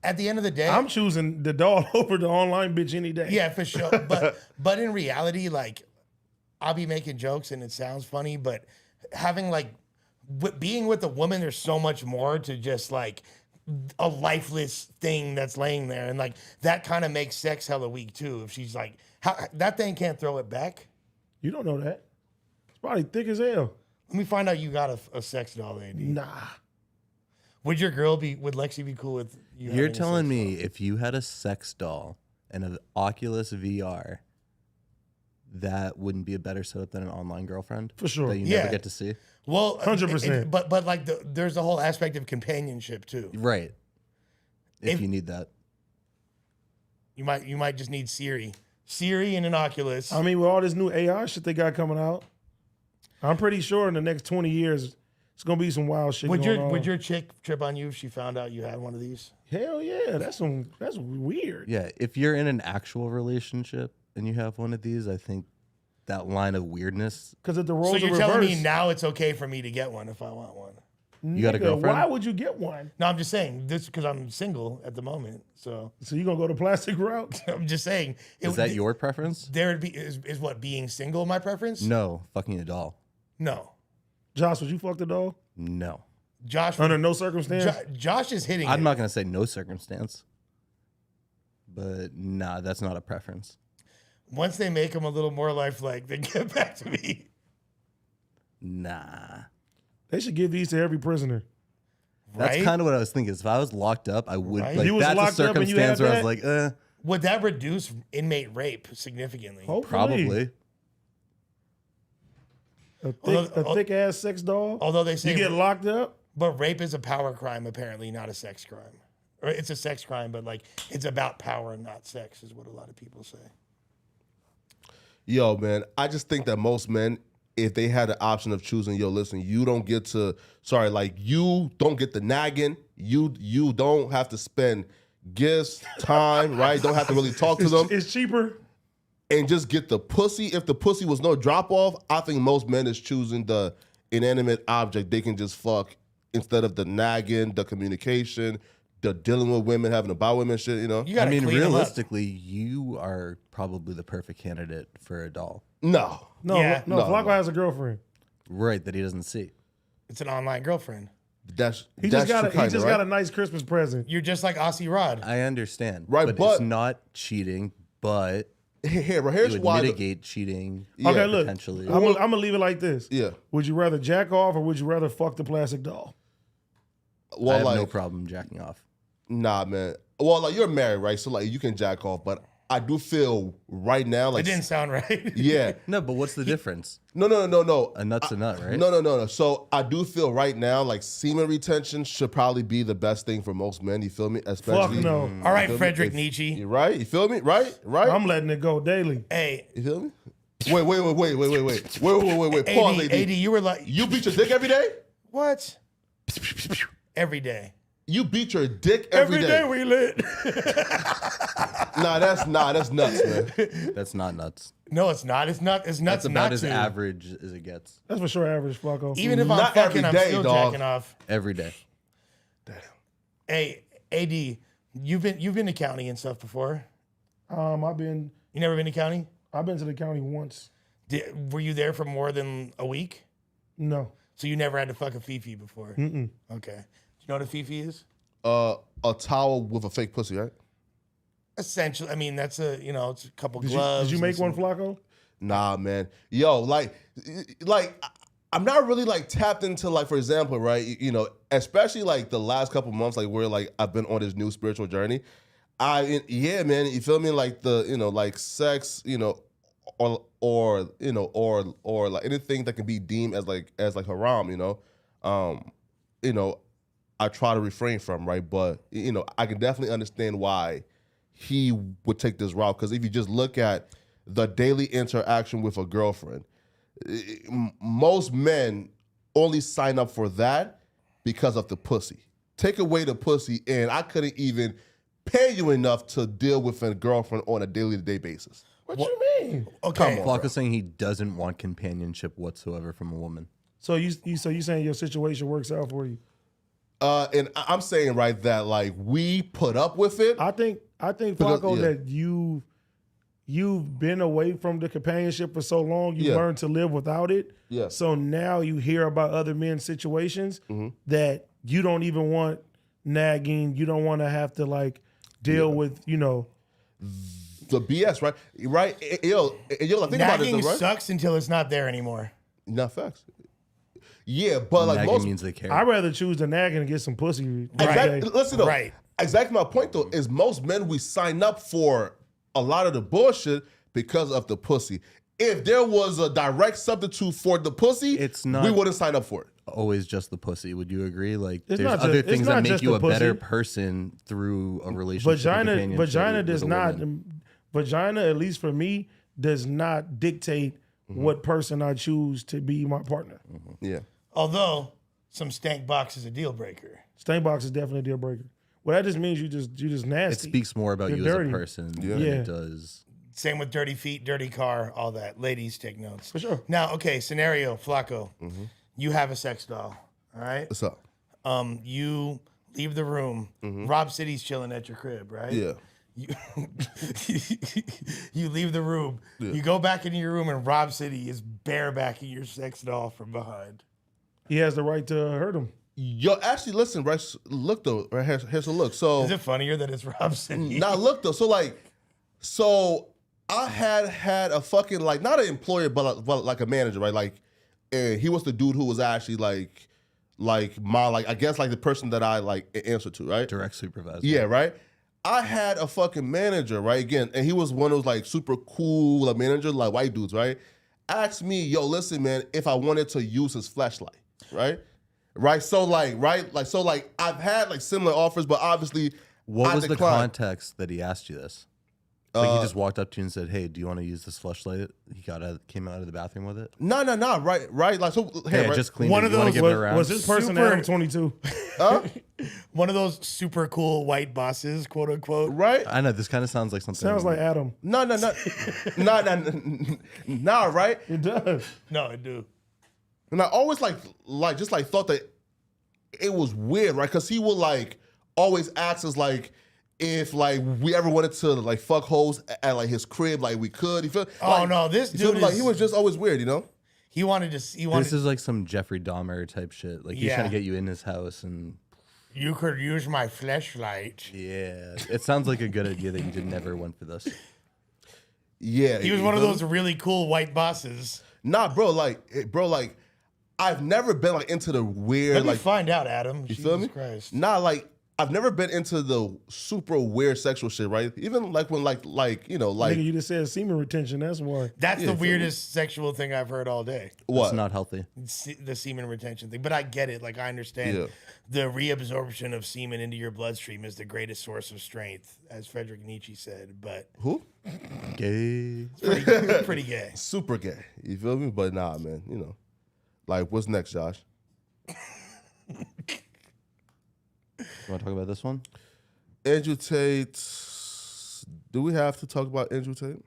Speaker 3: At the end of the day,
Speaker 2: I'm choosing the doll over the online bitch any day.
Speaker 3: yeah, for sure. But in reality, I'll be making jokes and it sounds funny, but having being with a woman, there's so much more to just a lifeless thing that's laying there, and that kind of makes sex hella weak too. If she's that thing can't throw it back.
Speaker 2: You don't know that. It's probably thick as hell.
Speaker 3: Let me find out you got a sex doll, AD.
Speaker 2: Nah.
Speaker 3: Would Lexi be cool with you?
Speaker 1: You're
Speaker 3: having a
Speaker 1: telling
Speaker 3: sex
Speaker 1: me
Speaker 3: doll?
Speaker 1: if you had a sex doll and an Oculus VR, that wouldn't be a better setup than an online girlfriend?
Speaker 2: For sure.
Speaker 1: That you
Speaker 3: Yeah.
Speaker 1: never get to see?
Speaker 3: Well,
Speaker 2: 100%.
Speaker 3: But there's the whole aspect of companionship too.
Speaker 1: Right. If
Speaker 3: If-
Speaker 1: you need that.
Speaker 3: You might just need Siri and an Oculus.
Speaker 2: I mean, with all this new AI shit they got coming out, I'm pretty sure in the next 20 years, it's gonna be some wild shit
Speaker 3: Would
Speaker 2: going on.
Speaker 3: your chick trip on you if she found out you had one of these?
Speaker 2: Hell yeah, that's weird.
Speaker 1: Yeah. If you're in an actual relationship and you have one of these, I think that line of weirdness.
Speaker 2: Because if the
Speaker 3: So
Speaker 2: roles
Speaker 3: you're
Speaker 2: are
Speaker 3: telling
Speaker 2: reversed,
Speaker 3: me now it's okay for me to get one if I want one?
Speaker 1: You got a
Speaker 2: nigga,
Speaker 1: girlfriend?
Speaker 2: Why would you get one?
Speaker 3: No, I'm just saying this because I'm single at the moment. So
Speaker 2: So you gonna go the plastic route?
Speaker 3: I'm just saying.
Speaker 1: Is that your preference?
Speaker 3: There would be is what being single my preference?
Speaker 1: No. Fucking a doll.
Speaker 3: No.
Speaker 2: Josh, would you fuck the dog?
Speaker 1: No.
Speaker 3: Josh.
Speaker 2: Under no circumstance.
Speaker 3: Josh is hitting.
Speaker 1: I'm
Speaker 3: it.
Speaker 1: not going to say no circumstance. But nah, that's not a preference.
Speaker 3: Once they make him a little more lifelike, then get back to me.
Speaker 1: Nah.
Speaker 2: They should give these to every prisoner.
Speaker 1: That's
Speaker 3: Right?
Speaker 1: kind of what I was thinking. If I was locked up, I would.
Speaker 3: Right?
Speaker 1: Like,
Speaker 2: You was
Speaker 1: that's a
Speaker 2: locked up and you had
Speaker 1: circumstance where I
Speaker 2: that?
Speaker 1: was like,
Speaker 3: Would that reduce inmate rape significantly?
Speaker 2: Hopefully.
Speaker 1: probably.
Speaker 2: A thick ass sex dog.
Speaker 3: Although they say
Speaker 2: You get locked up.
Speaker 3: But rape is a power crime, apparently, not a sex crime. Or it's a sex crime, but it's about power and not sex, is what a lot of people say.
Speaker 4: Yo, man, I just think that most men, if they had the option of choosing, listen, you don't get to, you don't get the nagging. You don't have to spend gifts, time, right? Don't have to really talk to them.
Speaker 2: It's cheaper.
Speaker 4: And just get the pussy. If the pussy was no drop off, I think most men is choosing the inanimate object they can just fuck instead of the nagging, the communication, the dealing with women, having to buy women shit,
Speaker 3: You
Speaker 1: I
Speaker 3: gotta
Speaker 1: mean,
Speaker 3: clean 'em up.
Speaker 1: realistically, you are probably the perfect candidate for a doll.
Speaker 4: No.
Speaker 2: No,
Speaker 3: Yeah.
Speaker 2: no. Flacco has a girlfriend.
Speaker 1: Right, that he doesn't see.
Speaker 3: It's an online girlfriend.
Speaker 2: He just got a nice Christmas present.
Speaker 3: You're just like Aussie Rod.
Speaker 1: I understand.
Speaker 4: Right,
Speaker 1: but
Speaker 4: but-
Speaker 1: it's not cheating, but
Speaker 4: Here's
Speaker 1: it would
Speaker 4: why.
Speaker 1: mitigate cheating
Speaker 2: Okay, look.
Speaker 1: potentially.
Speaker 2: I'm gonna leave it like this.
Speaker 4: Yeah.
Speaker 2: Would you rather jack off or would you rather fuck the plastic doll?
Speaker 1: I have no problem jacking off.
Speaker 4: Nah, man. Well, you're married, right? So you can jack off, but I do feel right now like
Speaker 3: It didn't sound right.
Speaker 4: yeah.
Speaker 1: No, but what's the difference?
Speaker 4: No.
Speaker 1: A nut's a nut, right?
Speaker 4: No. So I do feel right now like semen retention should probably be the best thing for most men. You feel me? Especially.
Speaker 2: Fuck no.
Speaker 3: All right,
Speaker 4: You feel me?
Speaker 3: Frederick Nietzsche.
Speaker 4: You right? You feel me? Right?
Speaker 2: I'm letting it go daily.
Speaker 3: Hey,
Speaker 4: You feel me? Wait. Pause,
Speaker 3: AD, you were like,
Speaker 4: You beat your dick every day?
Speaker 3: what? Every day.
Speaker 4: You beat your dick every day.
Speaker 2: we lit.
Speaker 4: That's nuts, man.
Speaker 1: That's not nuts.
Speaker 3: No, it's not. It's not. It's nuts.
Speaker 1: That's about
Speaker 3: not
Speaker 1: as
Speaker 3: to.
Speaker 1: average as it gets.
Speaker 2: That's for sure average, Flacco.
Speaker 3: Even if I'm
Speaker 4: Not
Speaker 3: fucking,
Speaker 4: every
Speaker 3: I'm
Speaker 4: day,
Speaker 3: still
Speaker 4: dog.
Speaker 3: jacking off.
Speaker 1: Every day.
Speaker 3: Hey, AD, you've been to county and stuff before.
Speaker 2: I've been
Speaker 3: You never been to county?
Speaker 2: to the county once.
Speaker 3: Were you there for more than a week?
Speaker 2: No.
Speaker 3: So you never had to fuck a Fifi before?
Speaker 2: Mm-mm.
Speaker 3: Okay. Do you know what a Fifi is?
Speaker 4: A towel with a fake pussy, right?
Speaker 3: Essentially, I mean, that's it's a couple
Speaker 2: Did
Speaker 3: gloves.
Speaker 2: you make
Speaker 3: and
Speaker 2: one,
Speaker 3: some-
Speaker 2: Flacco?
Speaker 4: Nah, man. Yo, like I'm not really like tapped into like, for example, right? Especially like the last couple months, like where like I've been on this new spiritual journey. Yeah, man. You feel me? Like the like sex, or like anything that can be deemed as like haram, I try to refrain from, right? But I can definitely understand why he would take this route, because if you just look at the daily interaction with a girlfriend, most men only sign up for that because of the pussy. Take away the pussy, and I couldn't even pay you enough to deal with a girlfriend on a daily-to-day basis.
Speaker 2: What you mean?
Speaker 3: Okay.
Speaker 4: Come on.
Speaker 1: Flocko's saying he doesn't want companionship whatsoever from a woman.
Speaker 2: So you saying your situation works out for you?
Speaker 4: And I'm saying, right, that like we put up with it.
Speaker 2: I think
Speaker 4: Because-
Speaker 2: Flacco,
Speaker 4: yeah.
Speaker 2: that you've been away from the companionship for so long, you
Speaker 4: Yeah.
Speaker 2: learned to live without it.
Speaker 4: Yeah.
Speaker 2: So now you hear about other men's situations that you don't even want nagging. You don't want to have to like deal with,
Speaker 4: The BS, right? Right? Yo, think about
Speaker 3: Nagging
Speaker 4: it, though, right?
Speaker 3: sucks until it's not there anymore.
Speaker 4: Not facts. Yeah, but like
Speaker 1: Nagging
Speaker 4: most,
Speaker 1: means they care.
Speaker 2: I'd rather choose the nagging and get some pussy.
Speaker 4: exactly,
Speaker 2: Right.
Speaker 4: listen though,
Speaker 3: Right.
Speaker 4: exactly my point though is most men, we sign up for a lot of the bullshit because of the pussy. If there was a direct substitute for the pussy,
Speaker 1: It's not-
Speaker 4: we wouldn't sign up for it.
Speaker 1: Always just the pussy. Would you agree? Like,
Speaker 2: It's
Speaker 1: there's
Speaker 2: not
Speaker 1: other
Speaker 2: just- it's
Speaker 1: things
Speaker 2: not
Speaker 1: that make
Speaker 2: just
Speaker 1: you
Speaker 2: the
Speaker 1: a better
Speaker 2: pussy.
Speaker 1: person through a relationship. and
Speaker 2: Vagina
Speaker 1: companionship
Speaker 2: does
Speaker 1: with a
Speaker 2: not.
Speaker 1: woman.
Speaker 2: Vagina, at least for me, does not dictate
Speaker 1: Mm-hmm.
Speaker 2: what person I choose to be my partner.
Speaker 4: Yeah.
Speaker 3: Although some stank box is a deal breaker.
Speaker 2: Stain box is definitely a deal breaker. Well, that just means you just nasty.
Speaker 1: It speaks more about
Speaker 2: You're
Speaker 1: you
Speaker 2: dirty.
Speaker 1: as a person than
Speaker 2: Yeah.
Speaker 1: it does.
Speaker 3: Same with dirty feet, dirty car, all that. Ladies, take notes.
Speaker 2: For sure.
Speaker 3: Now, okay, scenario, Flacco. You have a sex doll, all right?
Speaker 4: What's up?
Speaker 3: You leave the room. Rob City's chilling at your crib, right?
Speaker 4: Yeah.
Speaker 3: You, you leave the room. You go back into your room, and Rob City is barebacking your sex doll from behind.
Speaker 2: He has the right to hurt him.
Speaker 4: Yo, actually, listen, right? Look though, right? Here's a look. So
Speaker 3: Is it funnier that it's Rob City?
Speaker 4: now look though. So I had a fucking like not an employer, but like a manager, right? Like, and he was the dude who was actually like my I guess like the person that I like answer to, right?
Speaker 1: Direct supervisor.
Speaker 4: Yeah, right. I had a fucking manager, right? Again, and he was one of those like super cool like managers, like white dudes, right? Asked me, yo, listen, man, if I wanted to use his flashlight, right? Right. So like, I've had like similar offers, but obviously,
Speaker 1: What
Speaker 4: I
Speaker 1: was the
Speaker 4: declined.
Speaker 1: context that he asked you this? Like he just walked up to you and said, "Hey, do you want to use this flashlight?" He came out of the bathroom with it.
Speaker 4: No, right. Like so,
Speaker 1: Hey, I
Speaker 4: right?
Speaker 1: just cleaned
Speaker 3: One
Speaker 1: it.
Speaker 3: of
Speaker 1: You wanna
Speaker 3: those
Speaker 1: give it around?
Speaker 2: Was this person
Speaker 3: Super-
Speaker 2: Adam 22?
Speaker 3: One of those super cool white bosses, quote unquote.
Speaker 4: right?
Speaker 1: I know this kind of sounds like something.
Speaker 2: Sounds like Adam.
Speaker 4: No, right?
Speaker 2: It does.
Speaker 3: No, I do.
Speaker 4: And I always just thought that it was weird, right? Because he would like always ask us like if like we ever wanted to like fuck hoes at like his crib, like we could. You feel?
Speaker 3: Oh,
Speaker 4: like,
Speaker 3: no, this
Speaker 4: you feel
Speaker 3: dude
Speaker 4: me? Like
Speaker 3: is-
Speaker 4: he was just always weird, you know?
Speaker 3: He wanted to.
Speaker 1: This is like some Jeffrey Dahmer type shit. Like he's
Speaker 3: Yeah.
Speaker 1: trying to get you in his house, and
Speaker 3: You could use my flashlight.
Speaker 1: yeah, it sounds like a good idea that you just never went for this.
Speaker 4: Yeah,
Speaker 3: He was
Speaker 4: you
Speaker 3: one of
Speaker 4: feel
Speaker 3: those
Speaker 4: me?
Speaker 3: really cool white bosses.
Speaker 4: Nah, bro. Like, I've never been like into the weird
Speaker 3: Let me
Speaker 4: like.
Speaker 3: find out, Adam.
Speaker 4: You feel me?
Speaker 3: Christ.
Speaker 4: Nah, like I've never been into the super weird sexual shit, right? Even like when like
Speaker 2: Nigga, you just said semen retention. That's why.
Speaker 3: That's the weirdest sexual thing I've heard all day.
Speaker 4: What?
Speaker 1: It's not healthy.
Speaker 3: The semen retention thing. But I get it. Like, I understand the reabsorption of semen into your bloodstream is the greatest source of strength, as Friedrich Nietzsche said. But
Speaker 4: who?
Speaker 1: Gay.
Speaker 3: It's pretty gay.
Speaker 4: Super gay. You feel me? But nah, man. Like, what's next, Josh?
Speaker 1: You want to talk about this one?
Speaker 4: Andrew Tate. Do we have to talk about Andrew Tate?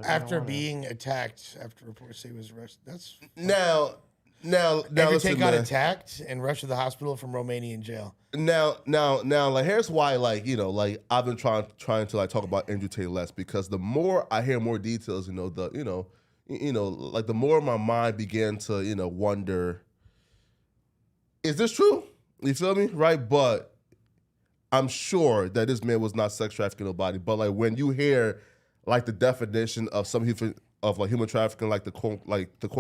Speaker 3: After being attacked, after reports say he was arrested. That's
Speaker 4: now.
Speaker 3: Andrew
Speaker 4: Listen,
Speaker 3: Tate got
Speaker 4: man.
Speaker 3: attacked and rushed to the hospital from Romanian jail.
Speaker 4: Now, like, here's why, like, I've been trying to like talk about Andrew Tate less, because the more I hear more details, like the more my mind began to, wonder, is this true? You feel me? Right? But I'm sure that this man was not sex trafficking nobody. But like when you hear like the definition of human trafficking, like the quote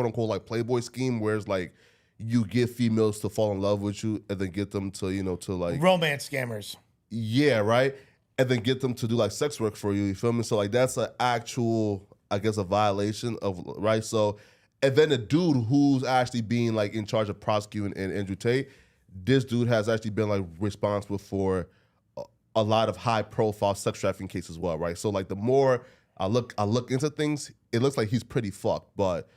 Speaker 4: unquote like Playboy scheme, where it's like you get females to fall in love with you and then get them to to like
Speaker 3: romance scammers.
Speaker 4: Yeah, right. And then get them to do like sex work for you. You feel me? So like that's an actual, I guess, a violation of right. So and then the dude who's actually being like in charge of prosecuting and Andrew Tate, this dude has actually been like responsible for a lot of high profile sex trafficking cases as well, right? So like the more I look into things, it looks like he's pretty fucked. But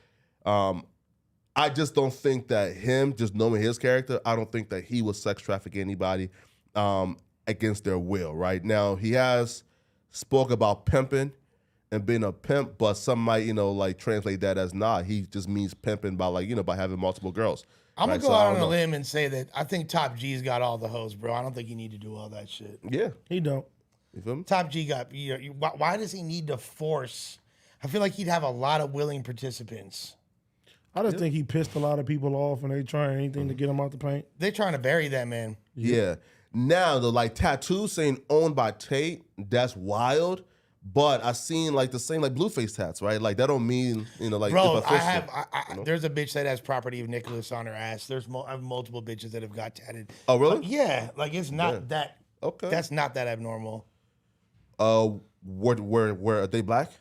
Speaker 4: I just don't think that him, just knowing his character, I don't think that he was sex trafficking anybody against their will, right? Now he has spoke about pimping and being a pimp, but some might, like translate that as not. He just means pimping by like, by having multiple girls.
Speaker 3: I'm
Speaker 4: right?
Speaker 3: gonna go out on a limb and say that I think Top G's got all the hoes, bro. I don't think you need to do all that shit.
Speaker 4: Yeah,
Speaker 2: he don't.
Speaker 4: You feel me?
Speaker 3: Top G got. Why does he need to force? I feel like he'd have a lot of willing participants.
Speaker 2: I just think he pissed a lot of people off, and they trying anything to get him out the paint.
Speaker 3: They're trying to bury that man.
Speaker 4: Yeah. Now the like tattoos saying owned by Tate, that's wild. But I seen like the same like Blueface tats, right? Like that don't mean like.
Speaker 3: Bro,
Speaker 4: if
Speaker 3: there's a bitch that has property of Nicholas on her ass. I have multiple bitches that have got tatted.
Speaker 4: Oh really?
Speaker 3: Yeah, like it's not that.
Speaker 4: Okay.
Speaker 3: That's not that abnormal.
Speaker 4: Where are they black?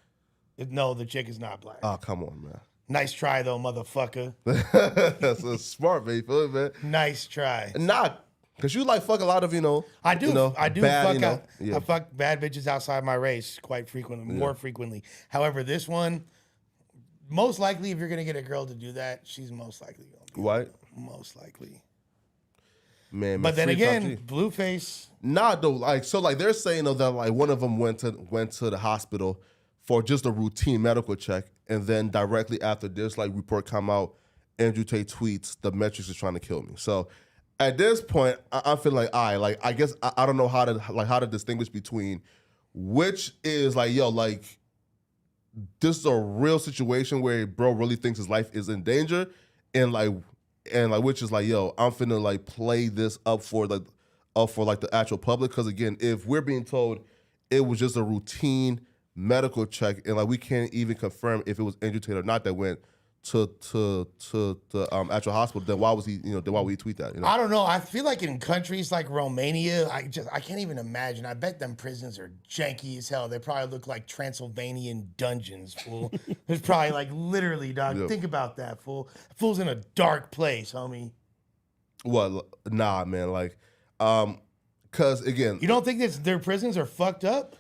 Speaker 3: No, the chick is not black.
Speaker 4: Oh come on, man.
Speaker 3: Nice try though, motherfucker.
Speaker 4: That's a smart man, you feel it, man.
Speaker 3: Nice try.
Speaker 4: Nah, cause you like fuck a lot of
Speaker 3: I do
Speaker 4: bad,
Speaker 3: fuck I fuck bad bitches outside my race quite frequently, more frequently. However, this one, most likely, if you're gonna get a girl to do that, she's most likely gonna be
Speaker 4: white.
Speaker 3: Most likely.
Speaker 4: Man,
Speaker 3: but then again, Blueface.
Speaker 4: Nah, though, like so, like they're saying though that like one of them went to the hospital for just a routine medical check, and then directly after this like report come out, Andrew Tate tweets, "The Metrics is trying to kill me." So at this point, I'm feeling like I guess I don't know how to distinguish between which is like like this is a real situation where bro really thinks his life is in danger, and which is like I'm finna like play this up for the actual public, because again, if we're being told it was just a routine medical check and like we can't even confirm if it was Andrew Tate or not that went to the actual hospital, then why was he then why would he tweet that?
Speaker 3: I don't know. I feel like in countries like Romania, I can't even imagine. I bet them prisons are janky as hell. They probably look like Transylvanian dungeons, fool. There's probably like literally, dog. Think about that, fool. Fool's in a dark place, homie.
Speaker 4: Well, nah, man. Like, cause again,
Speaker 3: you don't think that their prisons are fucked up?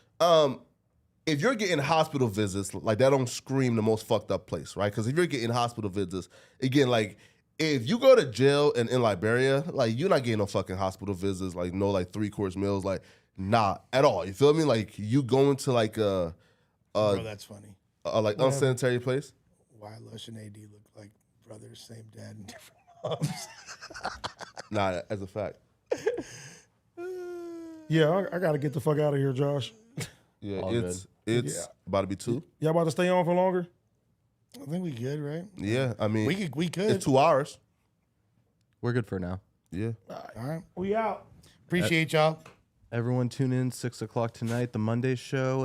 Speaker 4: If you're getting hospital visits, like that don't scream the most fucked up place, right? Because if you're getting hospital visits, again, like if you go to jail in Liberia, like you're not getting no fucking hospital visits, like no like 3-course meals, like not at all. You feel me? Like you going to like
Speaker 3: bro, that's funny.
Speaker 4: Like unsanitary place.
Speaker 3: Why Lush and AD look like brothers, same dad, and different moms?
Speaker 4: Nah, as a fact.
Speaker 2: Yeah, I got to get the fuck out of here, Josh.
Speaker 4: Yeah, it's about to be 2.
Speaker 2: Y'all about to stay on for longer?
Speaker 3: I think we good, right?
Speaker 4: Yeah, I mean
Speaker 3: we could.
Speaker 4: It's 2 hours.
Speaker 1: We're good for now.
Speaker 4: Yeah.
Speaker 3: All right.
Speaker 2: We out.
Speaker 3: Appreciate y'all.
Speaker 1: Everyone tune in 6 o'clock tonight, the Monday show.